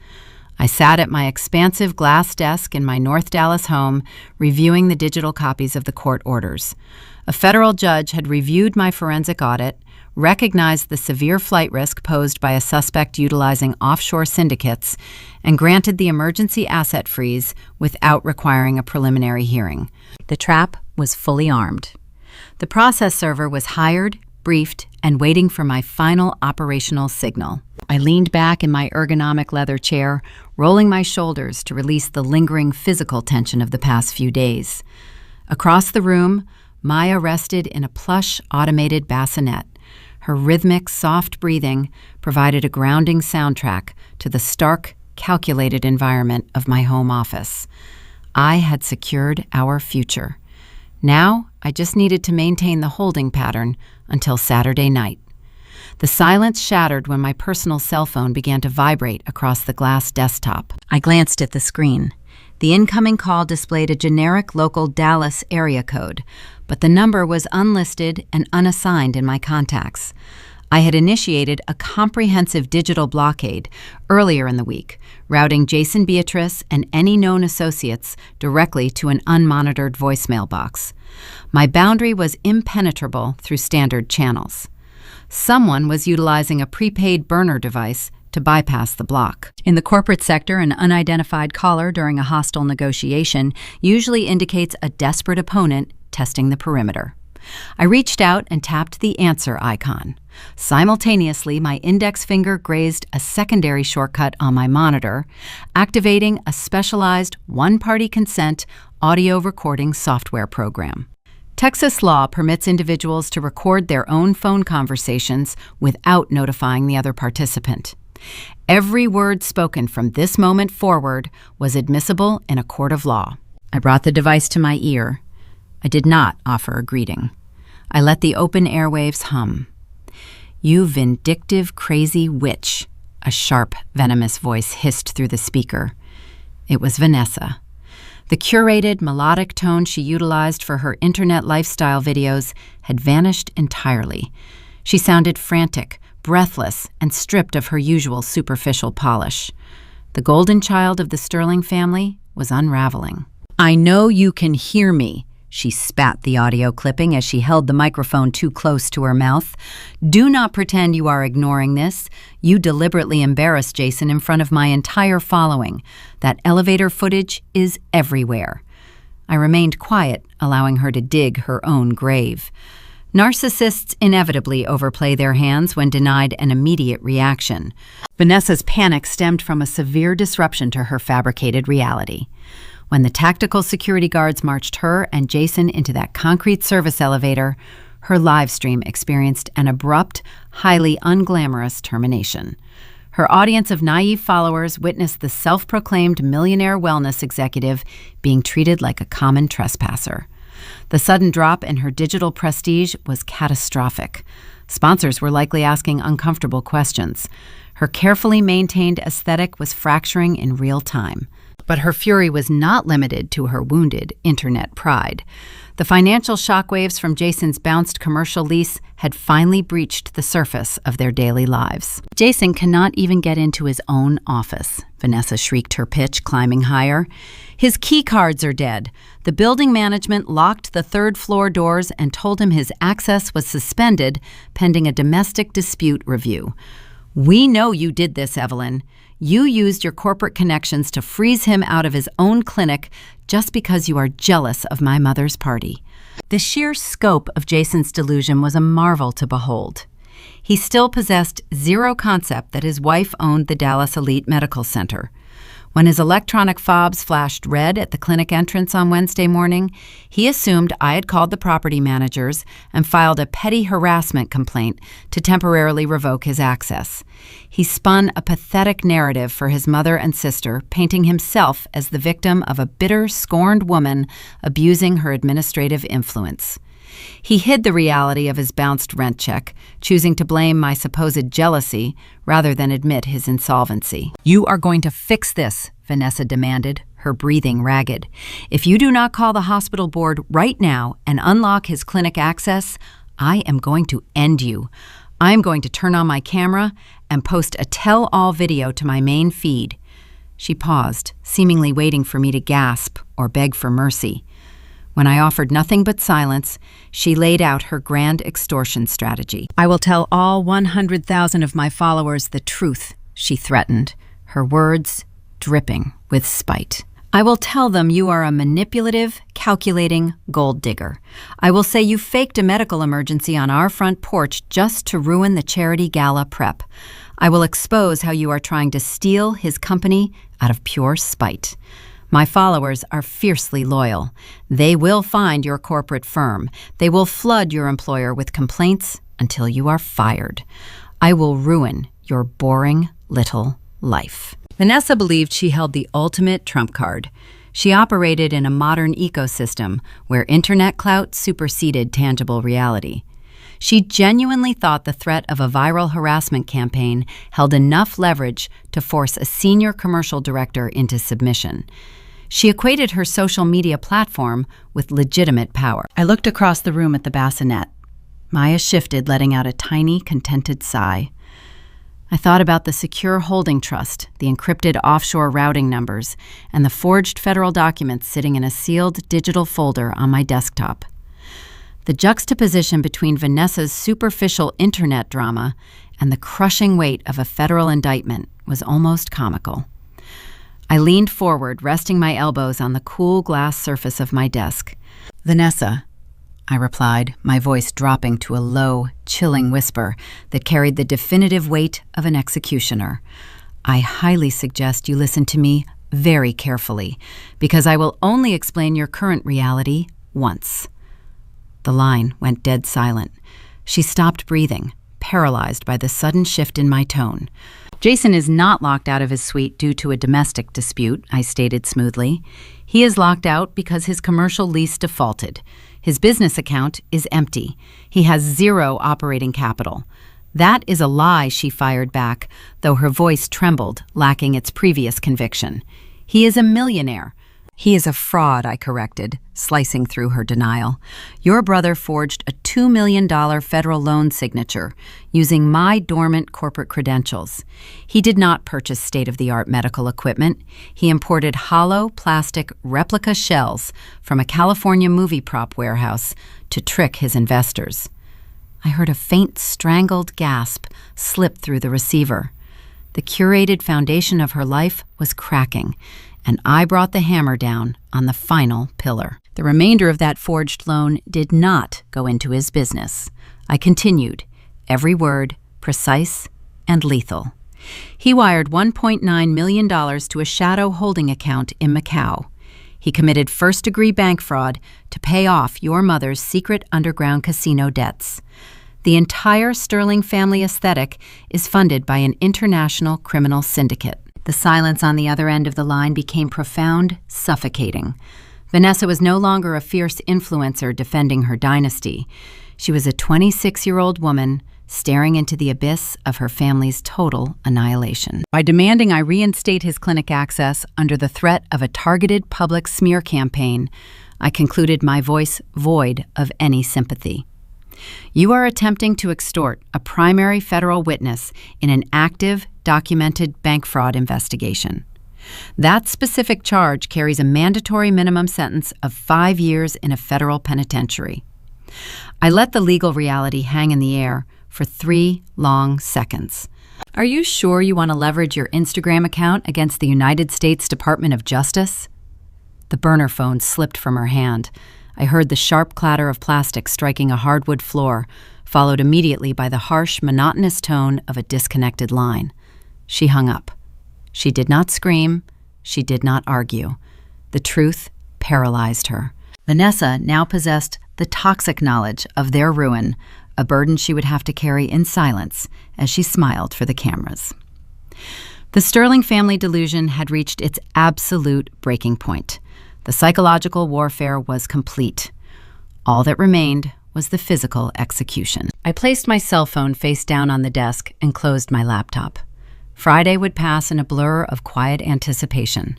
I sat at my expansive glass desk in my North Dallas home, reviewing the digital copies of the court orders. A federal judge had reviewed my forensic audit, recognized the severe flight risk posed by a suspect utilizing offshore syndicates, and granted the emergency asset freeze without requiring a preliminary hearing. The trap was fully armed. The process server was hired, briefed, and waiting for my final operational signal. I leaned back in my ergonomic leather chair, rolling my shoulders to release the lingering physical tension of the past few days. Across the room, Maya rested in a plush, automated bassinet. Her rhythmic, soft breathing provided a grounding soundtrack to the stark, calculated environment of my home office. I had secured our future. Now, I just needed to maintain the holding pattern until Saturday night. The silence shattered when my personal cell phone began to vibrate across the glass desktop. I glanced at the screen. The incoming call displayed a generic local Dallas area code, but the number was unlisted and unassigned in my contacts. I had initiated a comprehensive digital blockade earlier in the week, routing Jason Beatrice and any known associates directly to an unmonitored voicemail box. My boundary was impenetrable through standard channels. Someone was utilizing a prepaid burner device to bypass the block. In the corporate sector, an unidentified caller during a hostile negotiation usually indicates a desperate opponent testing the perimeter. I reached out and tapped the answer icon. Simultaneously, my index finger grazed a secondary shortcut on my monitor, activating a specialized one-party consent audio recording software program. Texas law permits individuals to record their own phone conversations without notifying the other participant. Every word spoken from this moment forward was admissible in a court of law. I brought the device to my ear. I did not offer a greeting. I let the open airwaves hum. "You vindictive, crazy witch," a sharp, venomous voice hissed through the speaker. It was Vanessa. The curated, melodic tone she utilized for her internet lifestyle videos had vanished entirely. She sounded frantic, breathless, and stripped of her usual superficial polish. The golden child of the Sterling family was unraveling. "I know you can hear me," she spat the audio clipping as she held the microphone too close to her mouth. "Do not pretend you are ignoring this. You deliberately embarrassed Jason in front of my entire following. That elevator footage is everywhere." I remained quiet, allowing her to dig her own grave. Narcissists inevitably overplay their hands when denied an immediate reaction. Vanessa's panic stemmed from a severe disruption to her fabricated reality. When the tactical security guards marched her and Jason into that concrete service elevator, her live stream experienced an abrupt, highly unglamorous termination. Her audience of naive followers witnessed the self-proclaimed millionaire wellness executive being treated like a common trespasser. The sudden drop in her digital prestige was catastrophic. Sponsors were likely asking uncomfortable questions. Her carefully maintained aesthetic was fracturing in real time. But her fury was not limited to her wounded internet pride. The financial shockwaves from Jason's bounced commercial lease had finally breached the surface of their daily lives. "Jason cannot even get into his own office," Vanessa shrieked her pitch, climbing higher. "His key cards are dead. The building management locked the third-floor doors and told him his access was suspended pending a domestic dispute review. We know you did this, Evelyn. You used your corporate connections to freeze him out of his own clinic just because you are jealous of my mother's party." The sheer scope of Jason's delusion was a marvel to behold. He still possessed zero concept that his wife owned the Dallas Elite Medical Center. When his electronic fobs flashed red at the clinic entrance on Wednesday morning, he assumed I had called the property managers and filed a petty harassment complaint to temporarily revoke his access. He spun a pathetic narrative for his mother and sister, painting himself as the victim of a bitter, scorned woman abusing her administrative influence. He hid the reality of his bounced rent check, choosing to blame my supposed jealousy rather than admit his insolvency. "You are going to fix this," Vanessa demanded, her breathing ragged. "If you do not call the hospital board right now and unlock his clinic access, I am going to end you. I am going to turn on my camera and post a tell-all video to my main feed." She paused, seemingly waiting for me to gasp or beg for mercy. When I offered nothing but silence, she laid out her grand extortion strategy. "I will tell all 100,000 of my followers the truth," she threatened, her words dripping with spite. "I will tell them you are a manipulative, calculating gold digger. I will say you faked a medical emergency on our front porch just to ruin the charity gala prep. I will expose how you are trying to steal his company out of pure spite. My followers are fiercely loyal. They will find your corporate firm. They will flood your employer with complaints until you are fired. I will ruin your boring little life." Vanessa believed she held the ultimate trump card. She operated in a modern ecosystem where internet clout superseded tangible reality. She genuinely thought the threat of a viral harassment campaign held enough leverage to force a senior commercial director into submission. She equated her social media platform with legitimate power. I looked across the room at the bassinet. Maya shifted, letting out a tiny, contented sigh. I thought about the secure holding trust, the encrypted offshore routing numbers, and the forged federal documents sitting in a sealed digital folder on my desktop. The juxtaposition between Vanessa's superficial internet drama and the crushing weight of a federal indictment was almost comical. I leaned forward, resting my elbows on the cool glass surface of my desk. "Vanessa," I replied, my voice dropping to a low, chilling whisper that carried the definitive weight of an executioner. "I highly suggest you listen to me very carefully, because I will only explain your current reality once." The line went dead silent. She stopped breathing, paralyzed by the sudden shift in my tone. "Jason is not locked out of his suite due to a domestic dispute," I stated smoothly. "He is locked out because his commercial lease defaulted. His business account is empty. He has zero operating capital." "That is a lie," she fired back, though her voice trembled, lacking its previous conviction. "He is a millionaire." "He is a fraud," I corrected, slicing through her denial. "Your brother forged a $2 million federal loan signature using my dormant corporate credentials. He did not purchase state-of-the-art medical equipment. He imported hollow plastic replica shells from a California movie prop warehouse to trick his investors." I heard a faint, strangled gasp slip through the receiver. The curated foundation of her life was cracking, and I brought the hammer down on the final pillar. The remainder of that forged loan did not go into his business. I continued, every word precise and lethal. He wired $1.9 million to a shadow holding account in Macau. He committed first-degree bank fraud to pay off your mother's secret underground casino debts. The entire Sterling family aesthetic is funded by an international criminal syndicate. The silence on the other end of the line became profound, suffocating. Vanessa was no longer a fierce influencer defending her dynasty. She was a 26-year-old woman staring into the abyss of her family's total annihilation. By demanding I reinstate his clinic access under the threat of a targeted public smear campaign, I concluded my voice void of any sympathy. You are attempting to extort a primary federal witness in an active, documented bank fraud investigation. That specific charge carries a mandatory minimum sentence of 5 years in a federal penitentiary. I let the legal reality hang in the air for 3 long seconds. Are you sure you want to leverage your Instagram account against the United States Department of Justice? The burner phone slipped from her hand. I heard the sharp clatter of plastic striking a hardwood floor, followed immediately by the harsh, monotonous tone of a disconnected line. She hung up. She did not scream. She did not argue. The truth paralyzed her. Vanessa now possessed the toxic knowledge of their ruin, a burden she would have to carry in silence as she smiled for the cameras. The Sterling family delusion had reached its absolute breaking point. The psychological warfare was complete. All that remained was the physical execution. I placed my cell phone face down on the desk and closed my laptop. Friday would pass in a blur of quiet anticipation.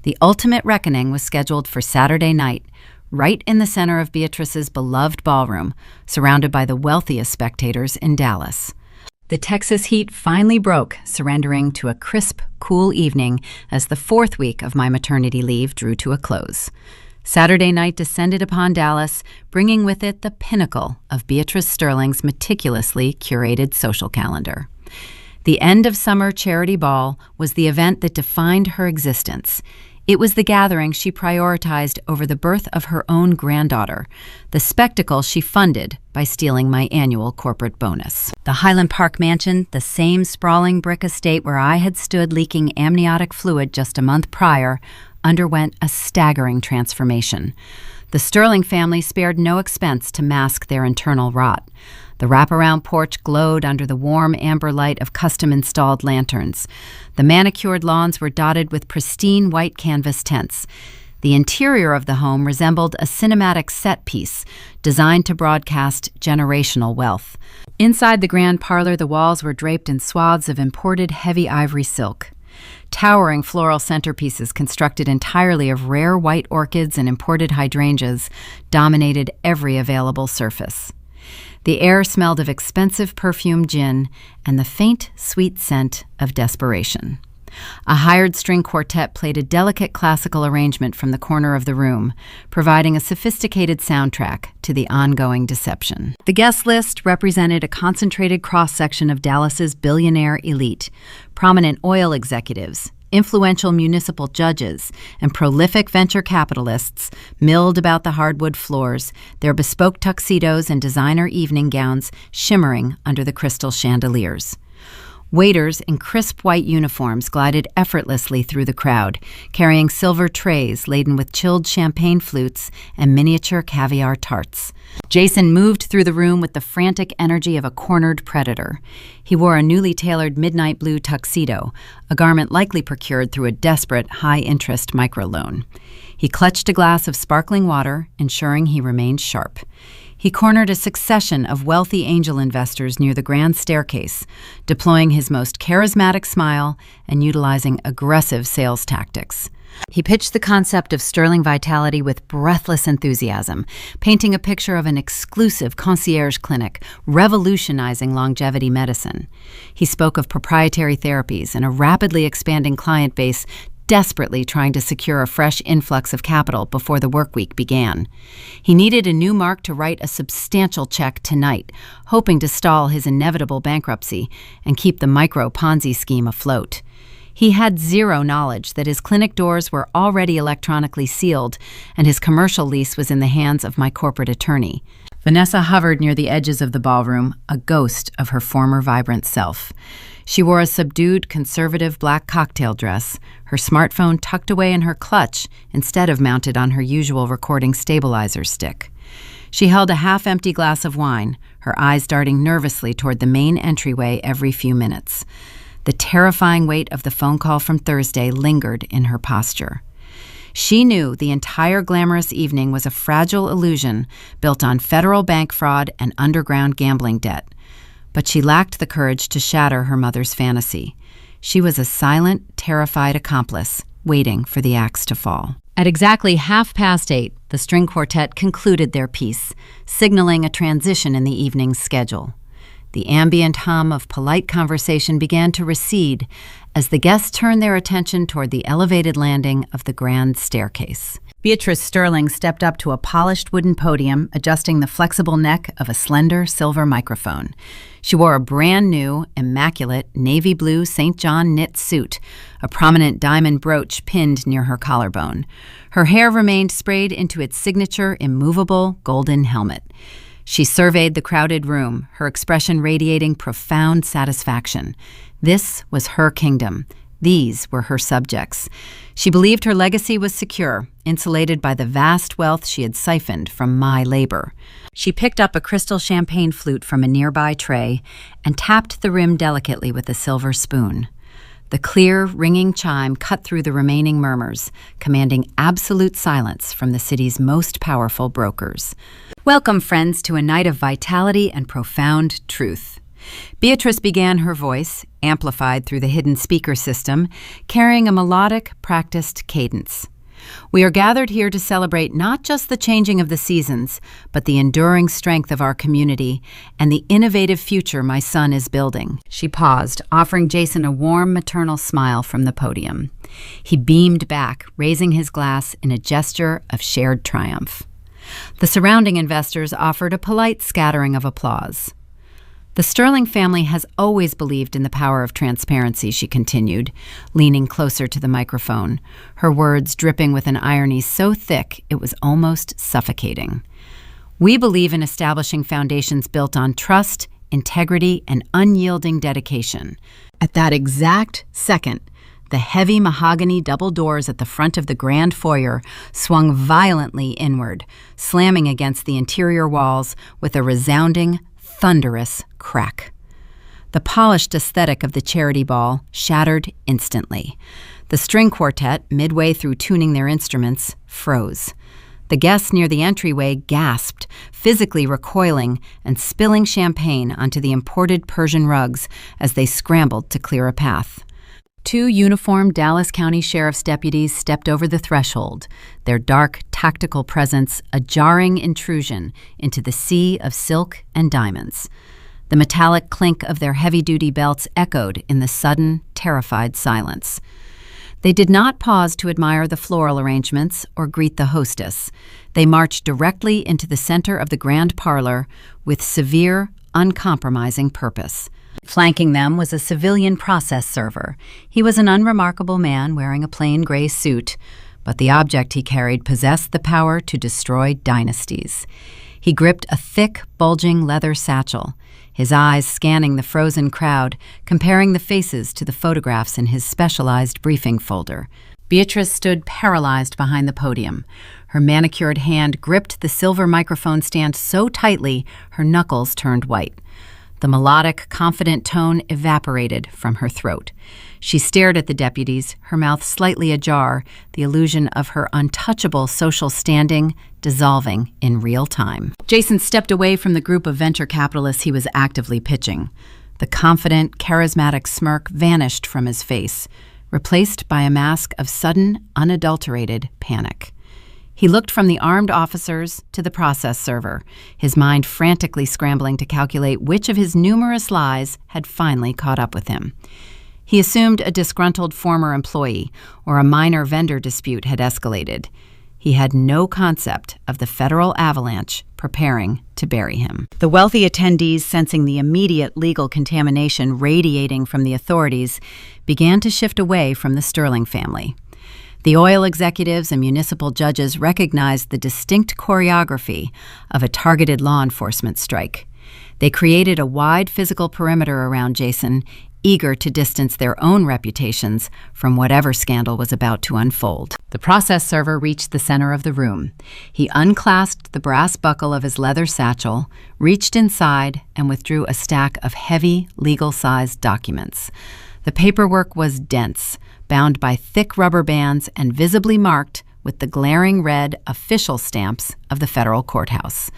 The ultimate reckoning was scheduled for Saturday night, right in the center of Beatrice's beloved ballroom, surrounded by the wealthiest spectators in Dallas. The Texas heat finally broke, surrendering to a crisp, cool evening as the 4th week of my maternity leave drew to a close. Saturday night descended upon Dallas, bringing with it the pinnacle of Beatrice Sterling's meticulously curated social calendar. The end of summer charity ball was the event that defined her existence. It was the gathering she prioritized over the birth of her own granddaughter, the spectacle she funded by stealing my annual corporate bonus. The Highland Park mansion, the same sprawling brick estate where I had stood leaking amniotic fluid just a month prior, underwent a staggering transformation. The Sterling family spared no expense to mask their internal rot. The wraparound porch glowed under the warm amber light of custom-installed lanterns. The manicured lawns were dotted with pristine white canvas tents. The interior of the home resembled a cinematic set piece designed to broadcast generational wealth. Inside the grand parlor, the walls were draped in swaths of imported heavy ivory silk. Towering floral centerpieces constructed entirely of rare white orchids and imported hydrangeas dominated every available surface. The air smelled of expensive perfumed gin and the faint, sweet scent of desperation. A hired string quartet played a delicate classical arrangement from the corner of the room, providing a sophisticated soundtrack to the ongoing deception. The guest list represented a concentrated cross-section of Dallas's billionaire elite, prominent oil executives, influential municipal judges, and prolific venture capitalists milled about the hardwood floors, their bespoke tuxedos and designer evening gowns shimmering under the crystal chandeliers. Waiters in crisp white uniforms glided effortlessly through the crowd, carrying silver trays laden with chilled champagne flutes and miniature caviar tarts. Jason moved through the room with the frantic energy of a cornered predator. He wore a newly tailored midnight blue tuxedo, a garment likely procured through a desperate, high-interest microloan. He clutched a glass of sparkling water, ensuring he remained sharp. He cornered a succession of wealthy angel investors near the grand staircase, deploying his most charismatic smile and utilizing aggressive sales tactics. He pitched the concept of Sterling vitality with breathless enthusiasm, painting a picture of an exclusive concierge clinic revolutionizing longevity medicine. He spoke of proprietary therapies and a rapidly expanding client base desperately trying to secure a fresh influx of capital before the work week began. He needed a new mark to write a substantial check tonight, hoping to stall his inevitable bankruptcy and keep the micro Ponzi scheme afloat. He had zero knowledge that his clinic doors were already electronically sealed and his commercial lease was in the hands of my corporate attorney. Vanessa hovered near the edges of the ballroom, a ghost of her former vibrant self. She wore a subdued, conservative black cocktail dress, her smartphone tucked away in her clutch instead of mounted on her usual recording stabilizer stick. She held a half-empty glass of wine, her eyes darting nervously toward the main entryway every few minutes. The terrifying weight of the phone call from Thursday lingered in her posture. She knew the entire glamorous evening was a fragile illusion built on federal bank fraud and underground gambling debt. But she lacked the courage to shatter her mother's fantasy. She was a silent, terrified accomplice, waiting for the axe to fall. At exactly 8:30, the string quartet concluded their piece, signaling a transition in the evening's schedule. The ambient hum of polite conversation began to recede as the guests turned their attention toward the elevated landing of the grand staircase. Beatrice Sterling stepped up to a polished wooden podium, adjusting the flexible neck of a slender silver microphone. She wore a brand-new, immaculate, navy blue St. John knit suit, a prominent diamond brooch pinned near her collarbone. Her hair remained sprayed into its signature, immovable, golden helmet. She surveyed the crowded room, her expression radiating profound satisfaction. This was her kingdom. These were her subjects. She believed her legacy was secure, insulated by the vast wealth she had siphoned from my labor. She picked up a crystal champagne flute from a nearby tray and tapped the rim delicately with a silver spoon. The clear, ringing chime cut through the remaining murmurs, commanding absolute silence from the city's most powerful brokers. Welcome, friends, to a night of vitality and profound truth. Beatrice began her voice, amplified through the hidden speaker system, carrying a melodic, practiced cadence. We are gathered here to celebrate not just the changing of the seasons, but the enduring strength of our community and the innovative future my son is building. She paused, offering Jason a warm maternal smile from the podium. He beamed back, raising his glass in a gesture of shared triumph. The surrounding investors offered a polite scattering of applause. The Sterling family has always believed in the power of transparency, she continued, leaning closer to the microphone, her words dripping with an irony so thick it was almost suffocating. We believe in establishing foundations built on trust, integrity, and unyielding dedication. At that exact second, the heavy mahogany double doors at the front of the grand foyer swung violently inward, slamming against the interior walls with a resounding, thunderous crack. The polished aesthetic of the charity ball shattered instantly. The string quartet, midway through tuning their instruments, froze. The guests near the entryway gasped, physically recoiling and spilling champagne onto the imported Persian rugs as they scrambled to clear a path. 2 uniformed Dallas County Sheriff's deputies stepped over the threshold, their dark, tactical presence a jarring intrusion into the sea of silk and diamonds. The metallic clink of their heavy-duty belts echoed in the sudden, terrified silence. They did not pause to admire the floral arrangements or greet the hostess. They marched directly into the center of the grand parlor with severe, uncompromising purpose. Flanking them was a civilian process server. He was an unremarkable man wearing a plain gray suit, but the object he carried possessed the power to destroy dynasties. He gripped a thick, bulging leather satchel, his eyes scanning the frozen crowd, comparing the faces to the photographs in his specialized briefing folder. Beatrice stood paralyzed behind the podium. Her manicured hand gripped the silver microphone stand so tightly her knuckles turned white. The melodic, confident tone evaporated from her throat. She stared at the deputies, her mouth slightly ajar, the illusion of her untouchable social standing dissolving in real time. Jason stepped away from the group of venture capitalists he was actively pitching. The confident, charismatic smirk vanished from his face, replaced by a mask of sudden, unadulterated panic. He looked from the armed officers to the process server, his mind frantically scrambling to calculate which of his numerous lies had finally caught up with him. He assumed a disgruntled former employee or a minor vendor dispute had escalated. He had no concept of the federal avalanche preparing to bury him. The wealthy attendees, sensing the immediate legal contamination radiating from the authorities, began to shift away from the Sterling family. The oil executives and municipal judges recognized the distinct choreography of a targeted law enforcement strike. They created a wide physical perimeter around Jason, eager to distance their own reputations from whatever scandal was about to unfold. The process server reached the center of the room. He unclasped the brass buckle of his leather satchel, reached inside, and withdrew a stack of heavy, legal-sized documents. The paperwork was dense, bound by thick rubber bands and visibly marked with the glaring red official stamps of the federal courthouse.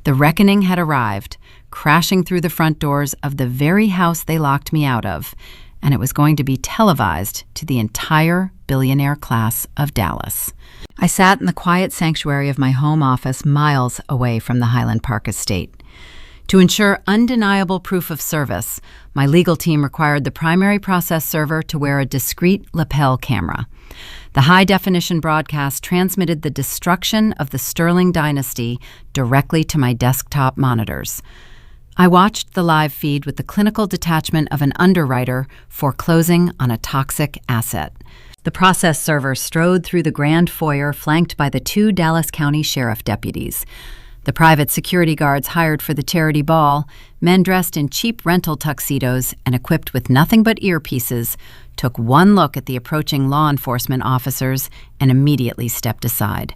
The reckoning had arrived, crashing through the front doors of the very house they locked me out of, and it was going to be televised to the entire billionaire class of Dallas. I sat in the quiet sanctuary of my home office miles away from the Highland Park estate. To ensure undeniable proof of service, my legal team required the primary process server to wear a discreet lapel camera. The high-definition broadcast transmitted the destruction of the Sterling dynasty directly to my desktop monitors. I watched the live feed with the clinical detachment of an underwriter foreclosing on a toxic asset. The process server strode through the grand foyer flanked by the 2 Dallas County sheriff deputies. The private security guards hired for the charity ball, men dressed in cheap rental tuxedos and equipped with nothing but earpieces, took one look at the approaching law enforcement officers and immediately stepped aside.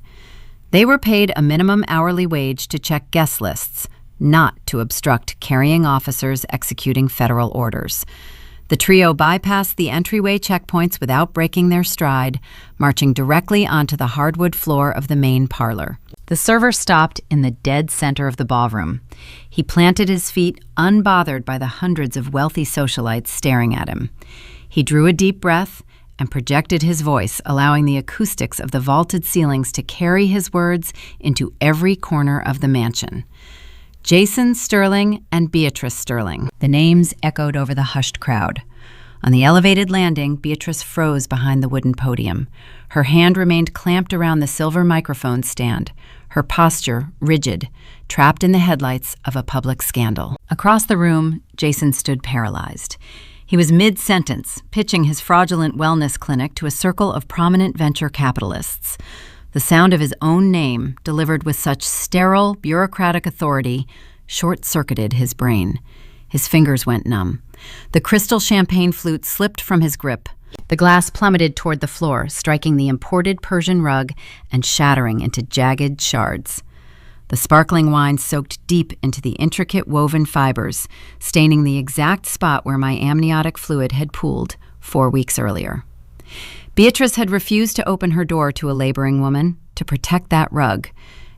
They were paid a minimum hourly wage to check guest lists, not to obstruct carrying officers executing federal orders. The trio bypassed the entryway checkpoints without breaking their stride, marching directly onto the hardwood floor of the main parlor. The server stopped in the dead center of the ballroom. He planted his feet, unbothered by the hundreds of wealthy socialites staring at him. He drew a deep breath and projected his voice, allowing the acoustics of the vaulted ceilings to carry his words into every corner of the mansion. Jason Sterling and Beatrice Sterling. The names echoed over the hushed crowd. On the elevated landing, Beatrice froze behind the wooden podium. Her hand remained clamped around the silver microphone stand, her posture rigid, trapped in the headlights of a public scandal. Across the room, Jason stood paralyzed. He was mid-sentence, pitching his fraudulent wellness clinic to a circle of prominent venture capitalists. The sound of his own name, delivered with such sterile, bureaucratic authority, short-circuited his brain. His fingers went numb. The crystal champagne flute slipped from his grip. The glass plummeted toward the floor, striking the imported Persian rug and shattering into jagged shards. The sparkling wine soaked deep into the intricate woven fibers, staining the exact spot where my amniotic fluid had pooled 4 weeks earlier. Beatrice had refused to open her door to a laboring woman to protect that rug,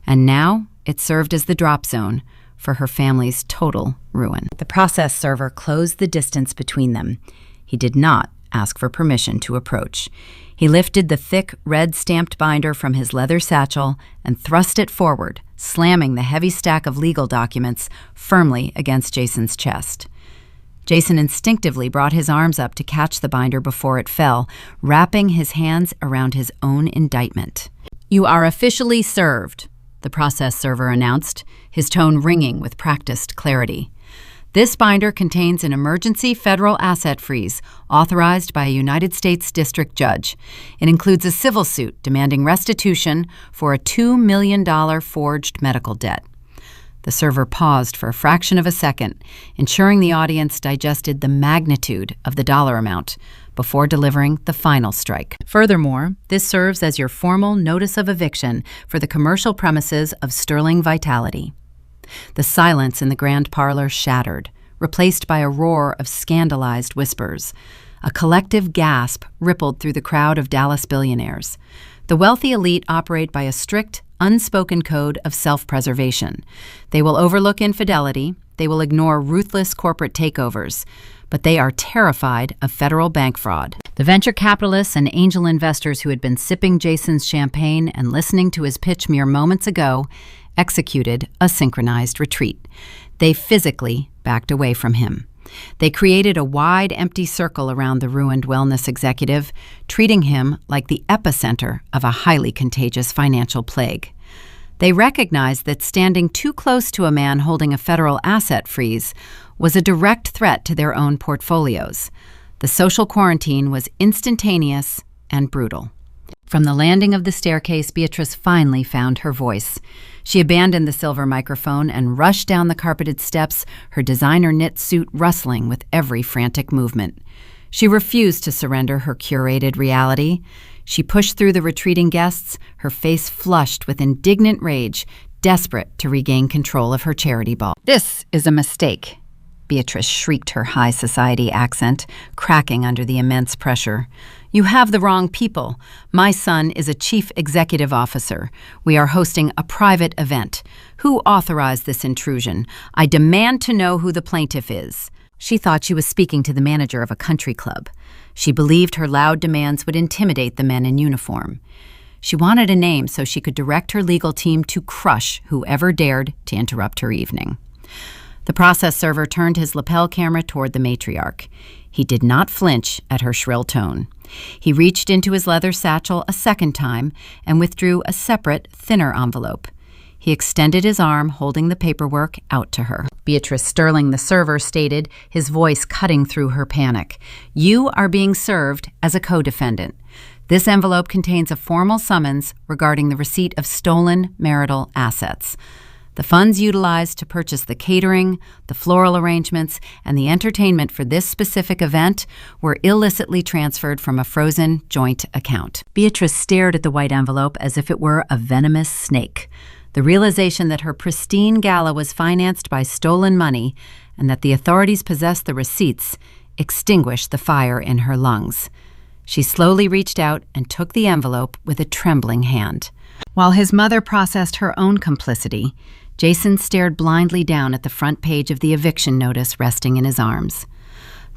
and now it served as the drop zone for her family's total ruin. The process server closed the distance between them. He did not ask for permission to approach. He lifted the thick, red-stamped binder from his leather satchel and thrust it forward, slamming the heavy stack of legal documents firmly against Jason's chest. Jason instinctively brought his arms up to catch the binder before it fell, wrapping his hands around his own indictment. "You are officially served," the process server announced, his tone ringing with practiced clarity. "This binder contains an emergency federal asset freeze authorized by a United States district judge. It includes a civil suit demanding restitution for a $2 million forged medical debt." The server paused for a fraction of a second, ensuring the audience digested the magnitude of the dollar amount before delivering the final strike. "Furthermore, this serves as your formal notice of eviction for the commercial premises of Sterling Vitality." The silence in the grand parlor shattered, replaced by a roar of scandalized whispers. A collective gasp rippled through the crowd of Dallas billionaires. The wealthy elite operate by a strict, unspoken code of self-preservation. They will overlook infidelity, they will ignore ruthless corporate takeovers, but they are terrified of federal bank fraud. The venture capitalists and angel investors who had been sipping Jason's champagne and listening to his pitch mere moments ago executed a synchronized retreat. They physically backed away from him. They created a wide, empty circle around the ruined wellness executive, treating him like the epicenter of a highly contagious financial plague. They recognized that standing too close to a man holding a federal asset freeze was a direct threat to their own portfolios. The social quarantine was instantaneous and brutal. From the landing of the staircase, Beatrice finally found her voice. She abandoned the silver microphone and rushed down the carpeted steps, her designer knit suit rustling with every frantic movement. She refused to surrender her curated reality. She pushed through the retreating guests, her face flushed with indignant rage, desperate to regain control of her charity ball. "This is a mistake," Beatrice shrieked, her high society accent cracking under the immense pressure. "You have the wrong people. My son is a chief executive officer. We are hosting a private event. Who authorized this intrusion? I demand to know who the plaintiff is." She thought she was speaking to the manager of a country club. She believed her loud demands would intimidate the men in uniform. She wanted a name so she could direct her legal team to crush whoever dared to interrupt her evening. The process server turned his lapel camera toward the matriarch. He did not flinch at her shrill tone. He reached into his leather satchel a second time and withdrew a separate, thinner envelope. He extended his arm, holding the paperwork out to her. Beatrice Sterling, the server, stated, his voice cutting through her panic. "You are being served as a co-defendant. This envelope contains a formal summons regarding the receipt of stolen marital assets. The funds utilized to purchase the catering, the floral arrangements, and the entertainment for this specific event were illicitly transferred from a frozen joint account." Beatrice stared at the white envelope as if it were a venomous snake. The realization that her pristine gala was financed by stolen money and that the authorities possessed the receipts extinguished the fire in her lungs. She slowly reached out and took the envelope with a trembling hand. While his mother processed her own complicity, Jason stared blindly down at the front page of the eviction notice resting in his arms.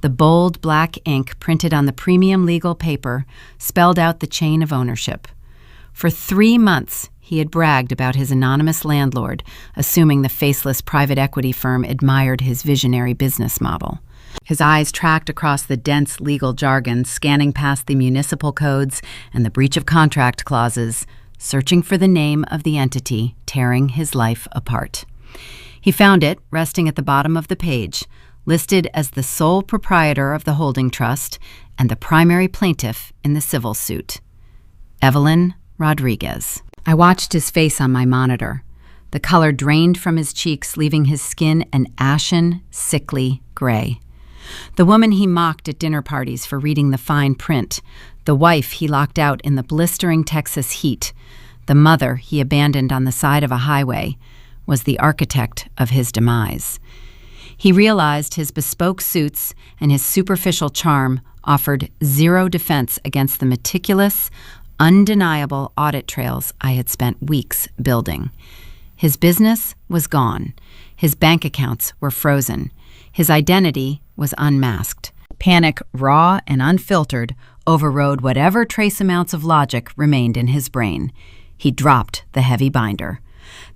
The bold black ink printed on the premium legal paper spelled out the chain of ownership. For 3 months, he had bragged about his anonymous landlord, assuming the faceless private equity firm admired his visionary business model. His eyes tracked across the dense legal jargon, scanning past the municipal codes and the breach of contract clauses, searching for the name of the entity tearing his life apart. He found it, resting at the bottom of the page, listed as the sole proprietor of the holding trust and the primary plaintiff in the civil suit, Evelyn Rodriguez. I watched his face on my monitor. The color drained from his cheeks, leaving his skin an ashen, sickly gray. The woman he mocked at dinner parties for reading the fine print, the wife he locked out in the blistering Texas heat, the mother he abandoned on the side of a highway, was the architect of his demise. He realized his bespoke suits and his superficial charm offered zero defense against the meticulous, undeniable audit trails I had spent weeks building. His business was gone. His bank accounts were frozen. His identity was unmasked. Panic, raw and unfiltered, overrode whatever trace amounts of logic remained in his brain. He dropped the heavy binder.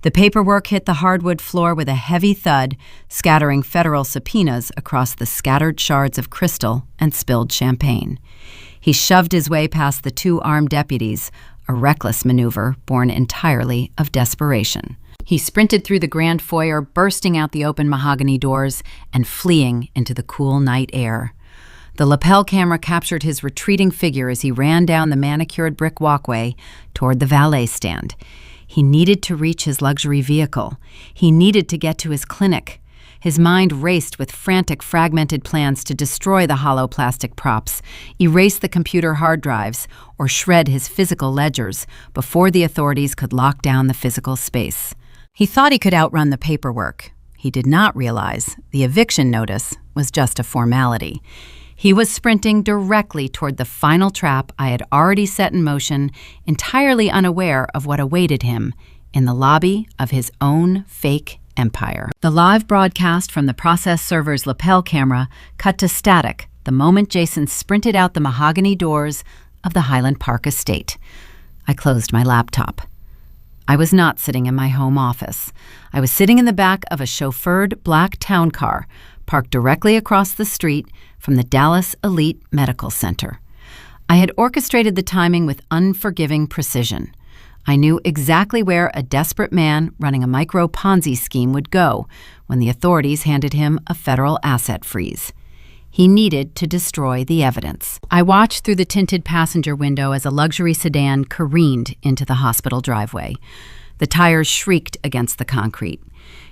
The paperwork hit the hardwood floor with a heavy thud, scattering federal subpoenas across the scattered shards of crystal and spilled champagne. He shoved his way past the 2 armed deputies, a reckless maneuver born entirely of desperation. He sprinted through the grand foyer, bursting out the open mahogany doors and fleeing into the cool night air. The lapel camera captured his retreating figure as he ran down the manicured brick walkway toward the valet stand. He needed to reach his luxury vehicle. He needed to get to his clinic. His mind raced with frantic, fragmented plans to destroy the hollow plastic props, erase the computer hard drives, or shred his physical ledgers before the authorities could lock down the physical space. He thought he could outrun the paperwork. He did not realize the eviction notice was just a formality. He was sprinting directly toward the final trap I had already set in motion, entirely unaware of what awaited him in the lobby of his own fake empire. The live broadcast from the process server's lapel camera cut to static the moment Jason sprinted out the mahogany doors of the Highland Park estate. I closed my laptop. I was not sitting in my home office. I was sitting in the back of a chauffeured black town car, parked directly across the street from the Dallas Elite Medical Center. I had orchestrated the timing with unforgiving precision. I knew exactly where a desperate man running a micro Ponzi scheme would go when the authorities handed him a federal asset freeze. He needed to destroy the evidence. I watched through the tinted passenger window as a luxury sedan careened into the hospital driveway. The tires shrieked against the concrete.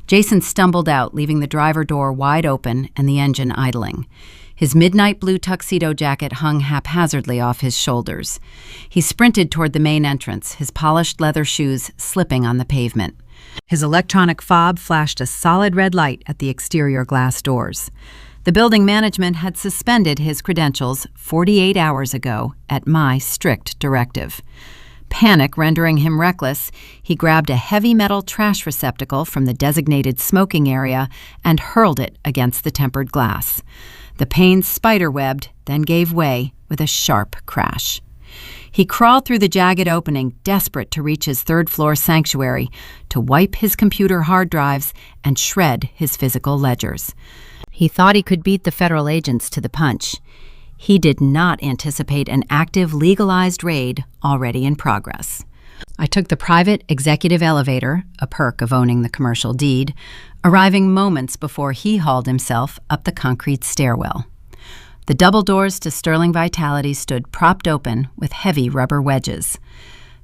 Jason stumbled out, leaving the driver door wide open and the engine idling. His midnight blue tuxedo jacket hung haphazardly off his shoulders. He sprinted toward the main entrance, his polished leather shoes slipping on the pavement. His electronic fob flashed a solid red light at the exterior glass doors. The building management had suspended his credentials 48 hours ago at my strict directive. Panic rendering him reckless, he grabbed a heavy metal trash receptacle from the designated smoking area and hurled it against the tempered glass. The panes spider-webbed, then gave way with a sharp crash. He crawled through the jagged opening, desperate to reach his third-floor sanctuary, to wipe his computer hard drives and shred his physical ledgers. He thought he could beat the federal agents to the punch. He did not anticipate an active, legalized raid already in progress. I took the private executive elevator, a perk of owning the commercial deed, arriving moments before he hauled himself up the concrete stairwell. The double doors to Sterling Vitality stood propped open with heavy rubber wedges.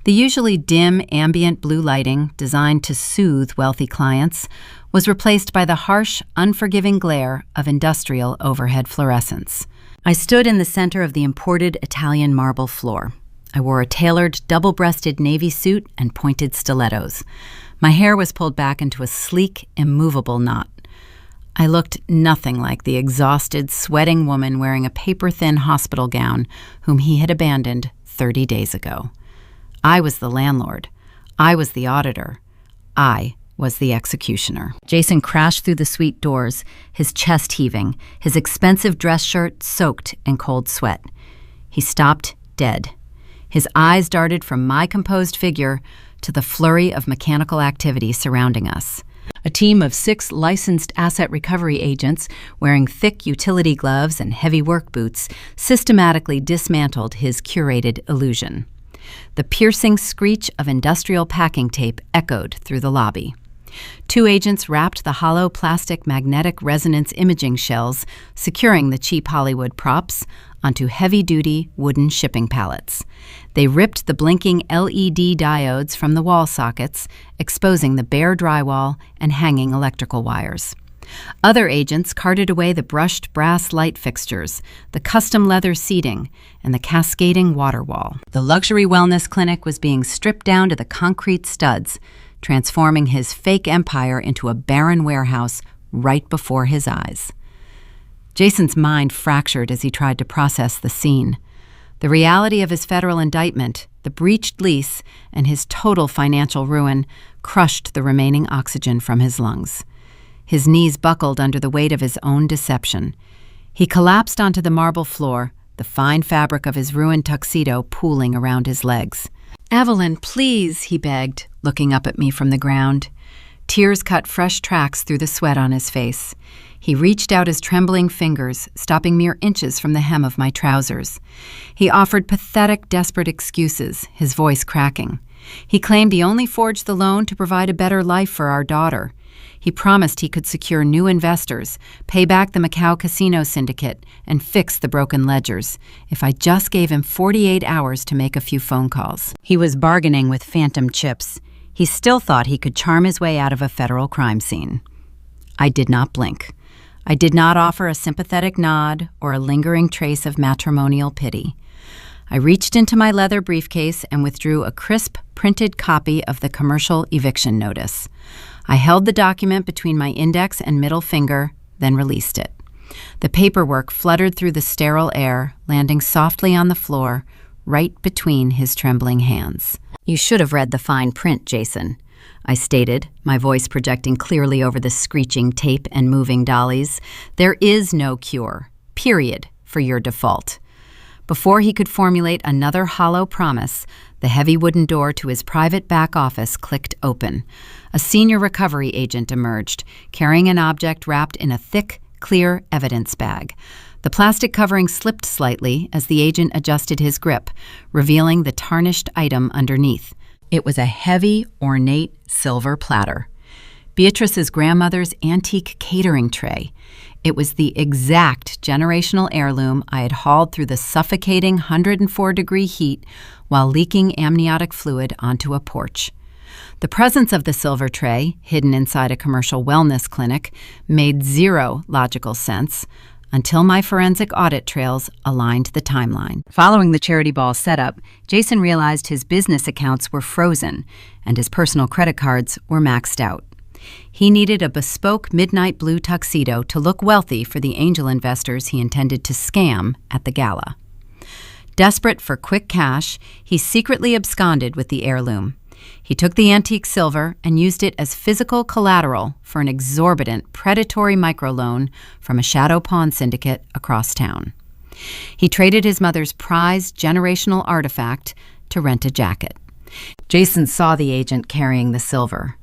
The usually dim, ambient blue lighting, designed to soothe wealthy clients, was replaced by the harsh, unforgiving glare of industrial overhead fluorescence. I stood in the center of the imported Italian marble floor. I wore a tailored, double-breasted navy suit and pointed stilettos. My hair was pulled back into a sleek, immovable knot. I looked nothing like the exhausted, sweating woman wearing a paper-thin hospital gown whom he had abandoned 30 days ago. I was the landlord. I was the auditor. I was the executioner. Jason crashed through the suite doors, his chest heaving, his expensive dress shirt soaked in cold sweat. He stopped dead. His eyes darted from my composed figure to the flurry of mechanical activity surrounding us. A team of 6 licensed asset recovery agents, wearing thick utility gloves and heavy work boots, systematically dismantled his curated illusion. The piercing screech of industrial packing tape echoed through the lobby. 2 agents wrapped the hollow plastic magnetic resonance imaging shells, securing the cheap Hollywood props, onto heavy-duty wooden shipping pallets. They ripped the blinking LED diodes from the wall sockets, exposing the bare drywall and hanging electrical wires. Other agents carted away the brushed brass light fixtures, the custom leather seating, and the cascading water wall. The luxury wellness clinic was being stripped down to the concrete studs, transforming his fake empire into a barren warehouse right before his eyes. Jason's mind fractured as he tried to process the scene. The reality of his federal indictment, the breached lease, and his total financial ruin crushed the remaining oxygen from his lungs. His knees buckled under the weight of his own deception. He collapsed onto the marble floor, the fine fabric of his ruined tuxedo pooling around his legs. "Evelyn, please," he begged, looking up at me from the ground. Tears cut fresh tracks through the sweat on his face. He reached out his trembling fingers, stopping mere inches from the hem of my trousers. He offered pathetic, desperate excuses, his voice cracking. He claimed he only forged the loan to provide a better life for our daughter. He promised he could secure new investors, pay back the Macau casino syndicate, and fix the broken ledgers, if I just gave him 48 hours to make a few phone calls. He was bargaining with phantom chips. He still thought he could charm his way out of a federal crime scene. I did not blink. I did not offer a sympathetic nod or a lingering trace of matrimonial pity. I reached into my leather briefcase and withdrew a crisp, printed copy of the commercial eviction notice. I held the document between my index and middle finger, then released it. The paperwork fluttered through the sterile air, landing softly on the floor, right between his trembling hands. "You should have read the fine print, Jason," I stated, my voice projecting clearly over the screeching tape and moving dollies. "There is no cure, period, for your default." Before he could formulate another hollow promise, the heavy wooden door to his private back office clicked open. A senior recovery agent emerged, carrying an object wrapped in a thick, clear evidence bag. The plastic covering slipped slightly as the agent adjusted his grip, revealing the tarnished item underneath. It was a heavy, ornate silver platter. Beatrice's grandmother's antique catering tray. It was the exact generational heirloom I had hauled through the suffocating 104-degree heat while leaking amniotic fluid onto a porch. The presence of the silver tray, hidden inside a commercial wellness clinic, made zero logical sense until my forensic audit trails aligned the timeline. Following the charity ball setup, Jason realized his business accounts were frozen and his personal credit cards were maxed out. He needed a bespoke midnight blue tuxedo to look wealthy for the angel investors he intended to scam at the gala. Desperate for quick cash, he secretly absconded with the heirloom. He took the antique silver and used it as physical collateral for an exorbitant predatory microloan from a shadow pawn syndicate across town. He traded his mother's prized generational artifact to rent a jacket. Jason saw the agent carrying the silver.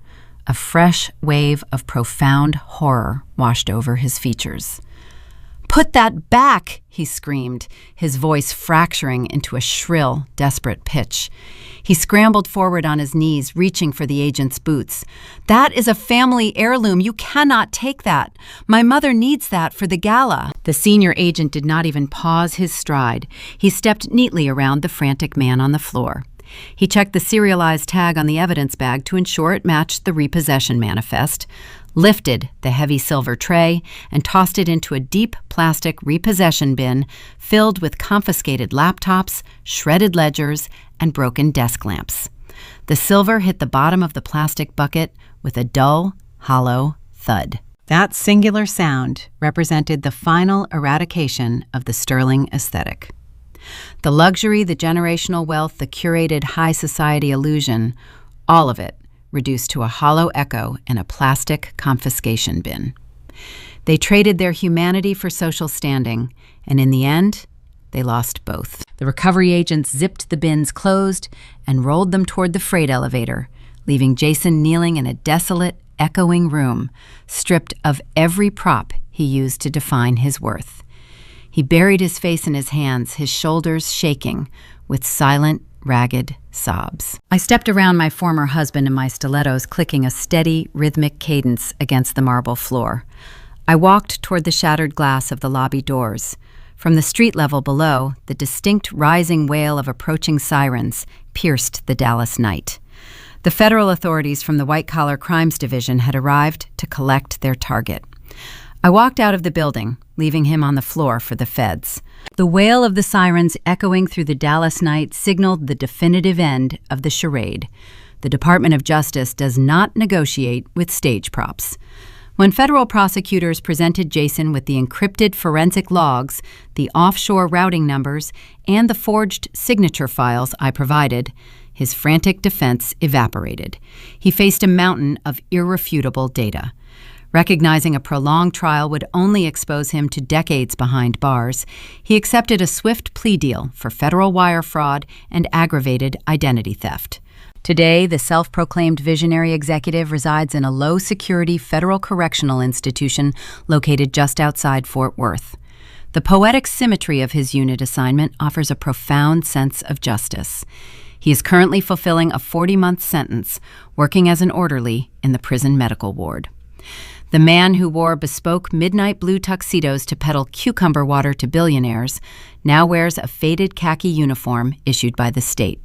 A fresh wave of profound horror washed over his features. "Put that back!" he screamed, his voice fracturing into a shrill, desperate pitch. He scrambled forward on his knees, reaching for the agent's boots. "That is a family heirloom. You cannot take that. My mother needs that for the gala." The senior agent did not even pause his stride. He stepped neatly around the frantic man on the floor. He checked the serialized tag on the evidence bag to ensure it matched the repossession manifest, lifted the heavy silver tray, and tossed it into a deep plastic repossession bin filled with confiscated laptops, shredded ledgers, and broken desk lamps. The silver hit the bottom of the plastic bucket with a dull, hollow thud. That singular sound represented the final eradication of the sterling aesthetic. The luxury, the generational wealth, the curated high society illusion, all of it reduced to a hollow echo in a plastic confiscation bin. They traded their humanity for social standing, and in the end, they lost both. The recovery agents zipped the bins closed and rolled them toward the freight elevator, leaving Jason kneeling in a desolate, echoing room, stripped of every prop he used to define his worth. He buried his face in his hands, his shoulders shaking, with silent, ragged sobs. I stepped around my former husband in my stilettos, clicking a steady, rhythmic cadence against the marble floor. I walked toward the shattered glass of the lobby doors. From the street level below, the distinct rising wail of approaching sirens pierced the Dallas night. The federal authorities from the White Collar Crimes Division had arrived to collect their target. I walked out of the building, leaving him on the floor for the feds. The wail of the sirens echoing through the Dallas night signaled the definitive end of the charade. The Department of Justice does not negotiate with stage props. When federal prosecutors presented Jason with the encrypted forensic logs, the offshore routing numbers, and the forged signature files I provided, his frantic defense evaporated. He faced a mountain of irrefutable data. Recognizing a prolonged trial would only expose him to decades behind bars, he accepted a swift plea deal for federal wire fraud and aggravated identity theft. Today, the self-proclaimed visionary executive resides in a low-security federal correctional institution located just outside Fort Worth. The poetic symmetry of his unit assignment offers a profound sense of justice. He is currently fulfilling a 40-month sentence, working as an orderly in the prison medical ward. The man who wore bespoke midnight blue tuxedos to peddle cucumber water to billionaires now wears a faded khaki uniform issued by the state.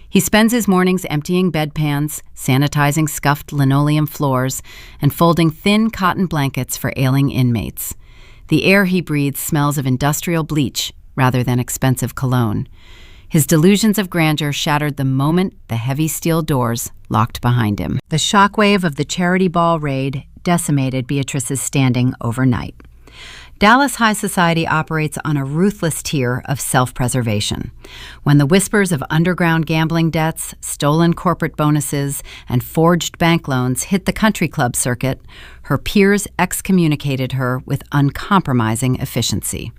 He spends his mornings emptying bedpans, sanitizing scuffed linoleum floors, and folding thin cotton blankets for ailing inmates. The air he breathes smells of industrial bleach rather than expensive cologne. His delusions of grandeur shattered the moment the heavy steel doors locked behind him. The shockwave of the charity ball raid decimated Beatrice's standing overnight. Dallas high society operates on a ruthless tier of self-preservation. When the whispers of underground gambling debts, stolen corporate bonuses, and forged bank loans hit the country club circuit, her peers excommunicated her with uncompromising efficiency.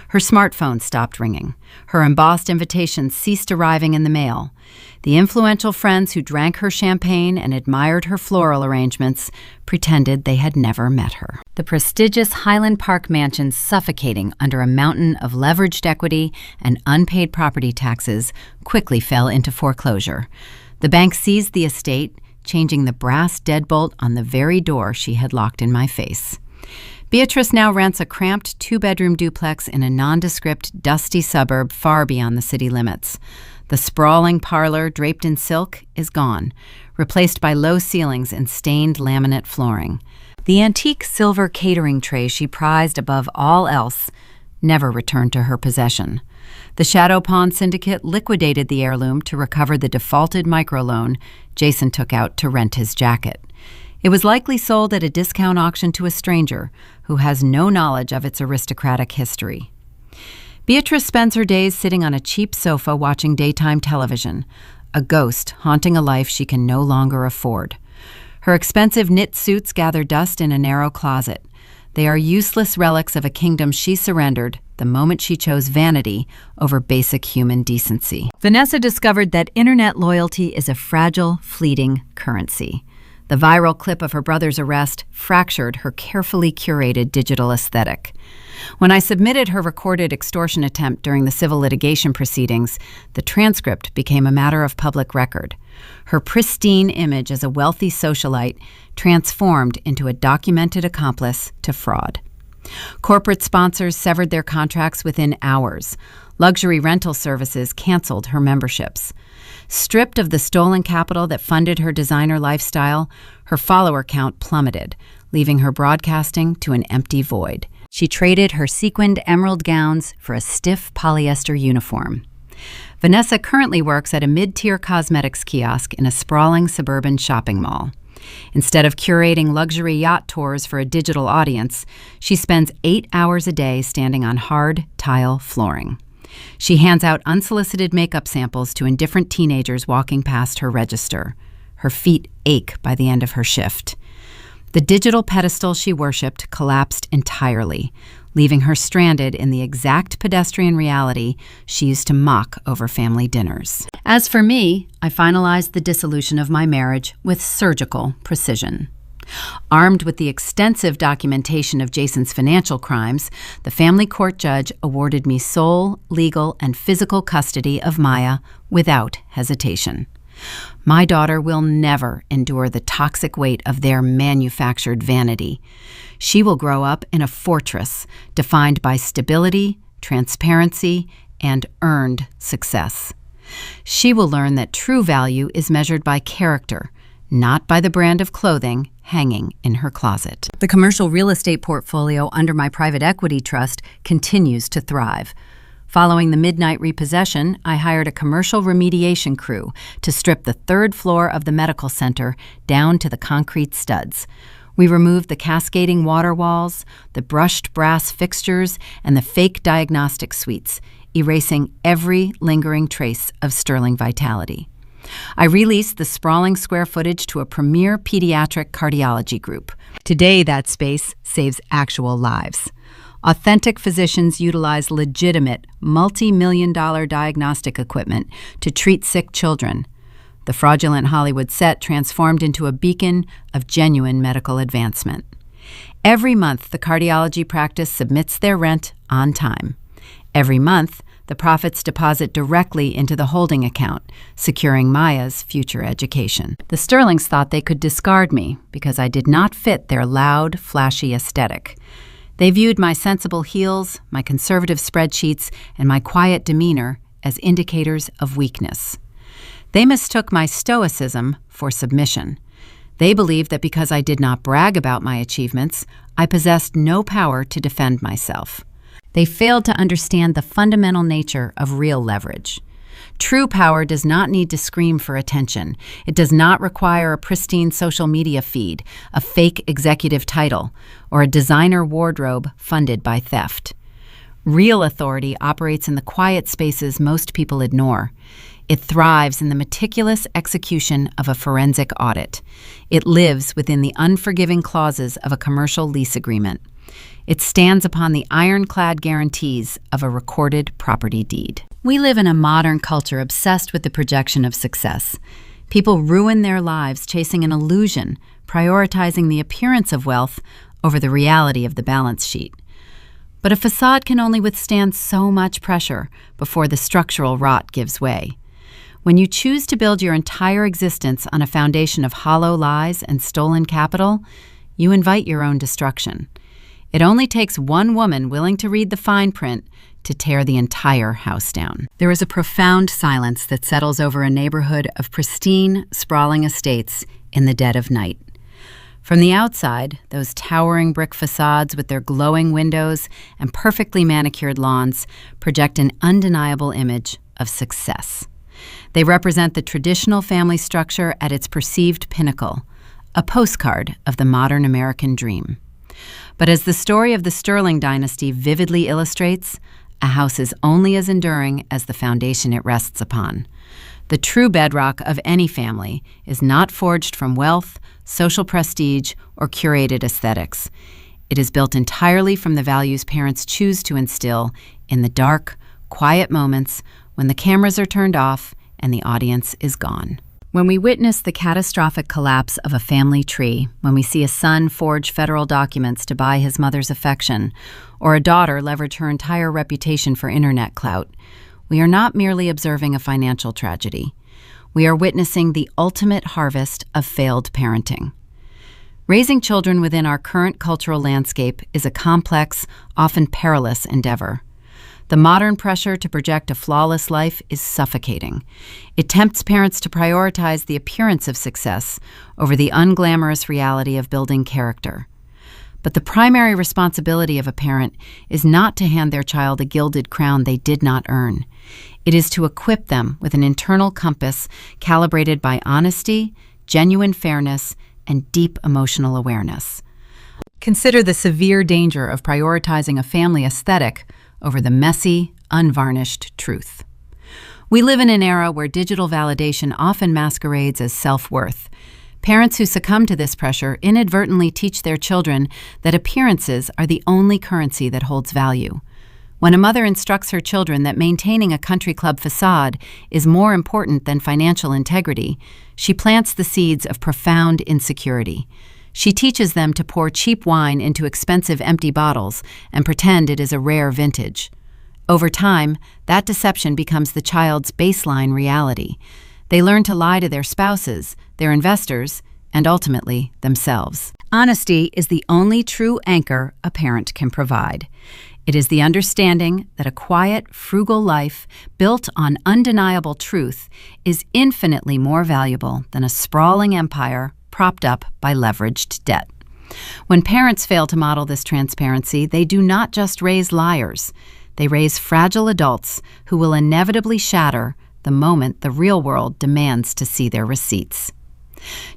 Her smartphone stopped ringing. Her embossed invitations ceased arriving in the mail. The influential friends who drank her champagne and admired her floral arrangements pretended they had never met her. The prestigious Highland Park mansion suffocating under a mountain of leveraged equity and unpaid property taxes quickly fell into foreclosure. The bank seized the estate, changing the brass deadbolt on the very door she had locked in my face. Beatrice now rents a cramped two-bedroom duplex in a nondescript, dusty suburb far beyond the city limits. The sprawling parlor, draped in silk, is gone, replaced by low ceilings and stained laminate flooring. The antique silver catering tray she prized above all else never returned to her possession. The Shadow Pawn Syndicate liquidated the heirloom to recover the defaulted microloan Jason took out to rent his jacket. It was likely sold at a discount auction to a stranger who has no knowledge of its aristocratic history. Beatrice spends her days sitting on a cheap sofa watching daytime television, a ghost haunting a life she can no longer afford. Her expensive knit suits gather dust in a narrow closet. They are useless relics of a kingdom she surrendered the moment she chose vanity over basic human decency. Vanessa discovered that internet loyalty is a fragile, fleeting currency. The viral clip of her brother's arrest fractured her carefully curated digital aesthetic. When I submitted her recorded extortion attempt during the civil litigation proceedings, the transcript became a matter of public record. Her pristine image as a wealthy socialite transformed into a documented accomplice to fraud. Corporate sponsors severed their contracts within hours. Luxury rental services canceled her memberships. Stripped of the stolen capital that funded her designer lifestyle, her follower count plummeted, leaving her broadcasting to an empty void. She traded her sequined emerald gowns for a stiff polyester uniform. Vanessa currently works at a mid-tier cosmetics kiosk in a sprawling suburban shopping mall. Instead of curating luxury yacht tours for a digital audience, she spends 8 hours a day standing on hard tile flooring. She hands out unsolicited makeup samples to indifferent teenagers walking past her register. Her feet ache by the end of her shift. The digital pedestal she worshipped collapsed entirely, leaving her stranded in the exact pedestrian reality she used to mock over family dinners. As for me, I finalized the dissolution of my marriage with surgical precision. Armed with the extensive documentation of Jason's financial crimes, the family court judge awarded me sole, legal, and physical custody of Maya without hesitation. My daughter will never endure the toxic weight of their manufactured vanity. She will grow up in a fortress defined by stability, transparency, and earned success. She will learn that true value is measured by character, not by the brand of clothing hanging in her closet. The commercial real estate portfolio under my private equity trust continues to thrive. Following the midnight repossession, I hired a commercial remediation crew to strip the third floor of the medical center down to the concrete studs. We removed the cascading water walls, the brushed brass fixtures, and the fake diagnostic suites, erasing every lingering trace of sterling vitality. I released the sprawling square footage to a premier pediatric cardiology group. Today, that space saves actual lives. Authentic physicians utilize legitimate, multi-million-dollar diagnostic equipment to treat sick children. The fraudulent Hollywood set transformed into a beacon of genuine medical advancement. Every month, the cardiology practice submits their rent on time. Every month, the profits deposit directly into the holding account, securing Maya's future education. The Sterlings thought they could discard me because I did not fit their loud, flashy aesthetic. They viewed my sensible heels, my conservative spreadsheets, and my quiet demeanor as indicators of weakness. They mistook my stoicism for submission. They believed that because I did not brag about my achievements, I possessed no power to defend myself. They failed to understand the fundamental nature of real leverage. True power does not need to scream for attention. It does not require a pristine social media feed, a fake executive title, or a designer wardrobe funded by theft. Real authority operates in the quiet spaces most people ignore. It thrives in the meticulous execution of a forensic audit. It lives within the unforgiving clauses of a commercial lease agreement. It stands upon the ironclad guarantees of a recorded property deed. We live in a modern culture obsessed with the projection of success. People ruin their lives chasing an illusion, prioritizing the appearance of wealth over the reality of the balance sheet. But a facade can only withstand so much pressure before the structural rot gives way. When you choose to build your entire existence on a foundation of hollow lies and stolen capital, you invite your own destruction. It only takes one woman willing to read the fine print to tear the entire house down. There is a profound silence that settles over a neighborhood of pristine, sprawling estates in the dead of night. From the outside, those towering brick facades with their glowing windows and perfectly manicured lawns project an undeniable image of success. They represent the traditional family structure at its perceived pinnacle, a postcard of the modern American dream. But as the story of the Sterling dynasty vividly illustrates, a house is only as enduring as the foundation it rests upon. The true bedrock of any family is not forged from wealth, social prestige, or curated aesthetics. It is built entirely from the values parents choose to instill in the dark, quiet moments when the cameras are turned off and the audience is gone. When we witness the catastrophic collapse of a family tree, when we see a son forge federal documents to buy his mother's affection, or a daughter leverage her entire reputation for internet clout, we are not merely observing a financial tragedy. We are witnessing the ultimate harvest of failed parenting. Raising children within our current cultural landscape is a complex, often perilous endeavor. The modern pressure to project a flawless life is suffocating. It tempts parents to prioritize the appearance of success over the unglamorous reality of building character. But the primary responsibility of a parent is not to hand their child a gilded crown they did not earn. It is to equip them with an internal compass calibrated by honesty, genuine fairness, and deep emotional awareness. Consider the severe danger of prioritizing a family aesthetic over the messy, unvarnished truth. We live in an era where digital validation often masquerades as self-worth. Parents who succumb to this pressure inadvertently teach their children that appearances are the only currency that holds value. When a mother instructs her children that maintaining a country club facade is more important than financial integrity, she plants the seeds of profound insecurity. She teaches them to pour cheap wine into expensive empty bottles and pretend it is a rare vintage. Over time, that deception becomes the child's baseline reality. They learn to lie to their spouses, their investors, and ultimately themselves. Honesty is the only true anchor a parent can provide. It is the understanding that a quiet, frugal life built on undeniable truth is infinitely more valuable than a sprawling empire propped up by leveraged debt. When parents fail to model this transparency, they do not just raise liars. They raise fragile adults who will inevitably shatter the moment the real world demands to see their receipts.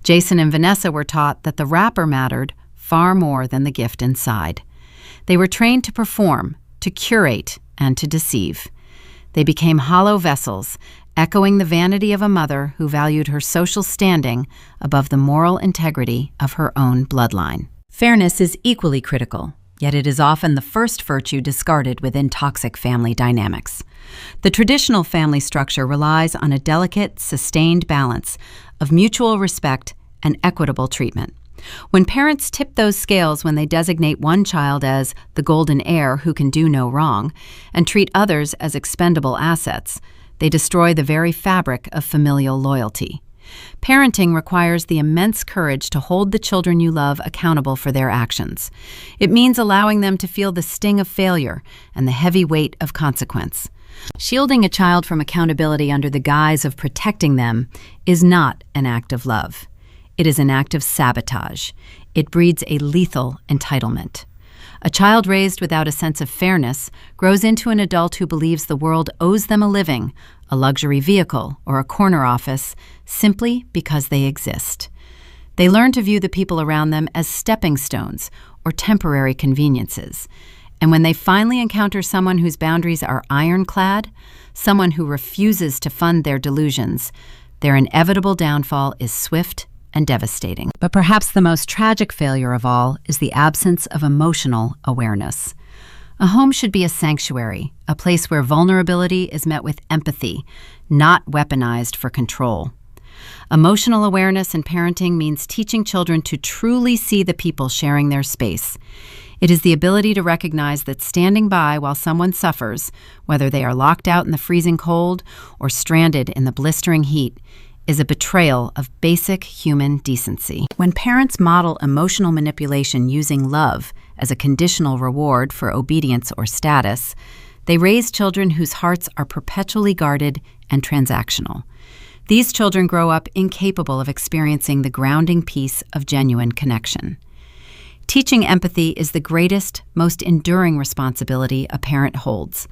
Jason and Vanessa were taught that the wrapper mattered far more than the gift inside. They were trained to perform, to curate, and to deceive. They became hollow vessels, echoing the vanity of a mother who valued her social standing above the moral integrity of her own bloodline. Fairness is equally critical, yet it is often the first virtue discarded within toxic family dynamics. The traditional family structure relies on a delicate, sustained balance of mutual respect and equitable treatment. When parents tip those scales when they designate one child as the golden heir who can do no wrong and treat others as expendable assets, they destroy the very fabric of familial loyalty. Parenting requires the immense courage to hold the children you love accountable for their actions. It means allowing them to feel the sting of failure and the heavy weight of consequence. Shielding a child from accountability under the guise of protecting them is not an act of love. It is an act of sabotage. It breeds a lethal entitlement. A child raised without a sense of fairness grows into an adult who believes the world owes them a living, a luxury vehicle, or a corner office simply because they exist. They learn to view the people around them as stepping stones or temporary conveniences. And when they finally encounter someone whose boundaries are ironclad, someone who refuses to fund their delusions, their inevitable downfall is swift and devastating. But perhaps the most tragic failure of all is the absence of emotional awareness. A home should be a sanctuary, a place where vulnerability is met with empathy, not weaponized for control. Emotional awareness in parenting means teaching children to truly see the people sharing their space. It is the ability to recognize that standing by while someone suffers, whether they are locked out in the freezing cold or stranded in the blistering heat, is a betrayal of basic human decency. When parents model emotional manipulation using love as a conditional reward for obedience or status, they raise children whose hearts are perpetually guarded and transactional. These children grow up incapable of experiencing the grounding peace of genuine connection. Teaching empathy is the greatest, most enduring responsibility a parent holds.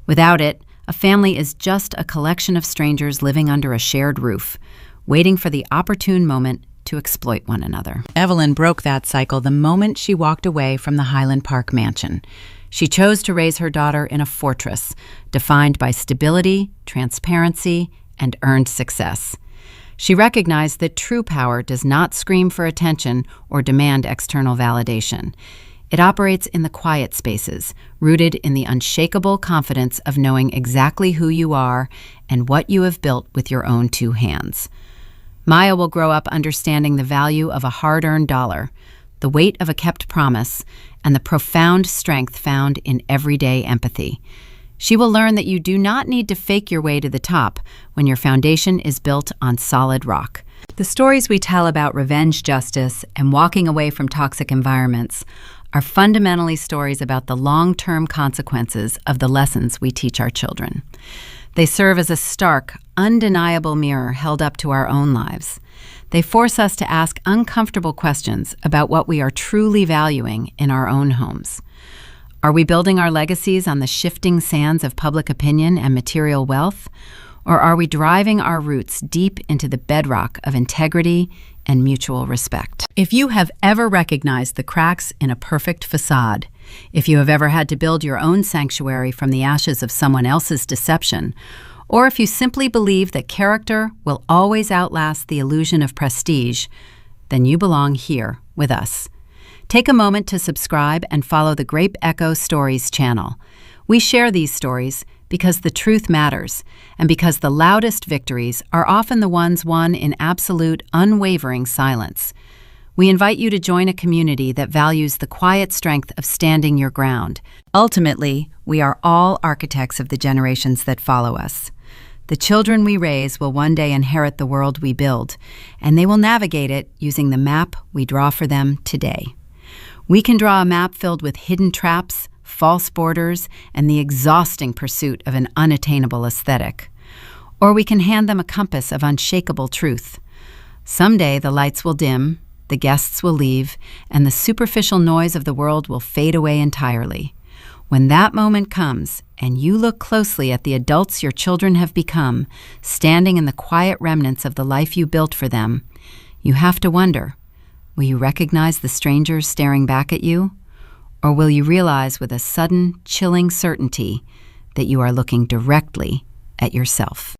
Without it, a family is just a collection of strangers living under a shared roof, waiting for the opportune moment to exploit one another. Evelyn broke that cycle the moment she walked away from the Highland Park mansion. She chose to raise her daughter in a fortress, defined by stability, transparency, and earned success. She recognized that true power does not scream for attention or demand external validation. It operates in the quiet spaces, rooted in the unshakable confidence of knowing exactly who you are and what you have built with your own two hands. Maya will grow up understanding the value of a hard-earned dollar, the weight of a kept promise, and the profound strength found in everyday empathy. She will learn that you do not need to fake your way to the top when your foundation is built on solid rock. The stories we tell about revenge justice and walking away from toxic environments are fundamentally stories about the long-term consequences of the lessons we teach our children. They serve as a stark, undeniable mirror held up to our own lives. They force us to ask uncomfortable questions about what we are truly valuing in our own homes. Are we building our legacies on the shifting sands of public opinion and material wealth? Or are we driving our roots deep into the bedrock of integrity and mutual respect? If you have ever recognized the cracks in a perfect facade, if you have ever had to build your own sanctuary from the ashes of someone else's deception, or if you simply believe that character will always outlast the illusion of prestige, then you belong here with us. Take a moment to subscribe and follow the Grape Echo Stories channel. We share these stories because the truth matters, and because the loudest victories are often the ones won in absolute, unwavering silence. We invite you to join a community that values the quiet strength of standing your ground. Ultimately, we are all architects of the generations that follow us. The children we raise will one day inherit the world we build, and they will navigate it using the map we draw for them today. We can draw a map filled with hidden traps, false borders, and the exhausting pursuit of an unattainable aesthetic. Or we can hand them a compass of unshakable truth. Someday the lights will dim, the guests will leave, and the superficial noise of the world will fade away entirely. When that moment comes, and you look closely at the adults your children have become, standing in the quiet remnants of the life you built for them, you have to wonder, will you recognize the strangers staring back at you? Or will you realize with a sudden, chilling certainty that you are looking directly at yourself?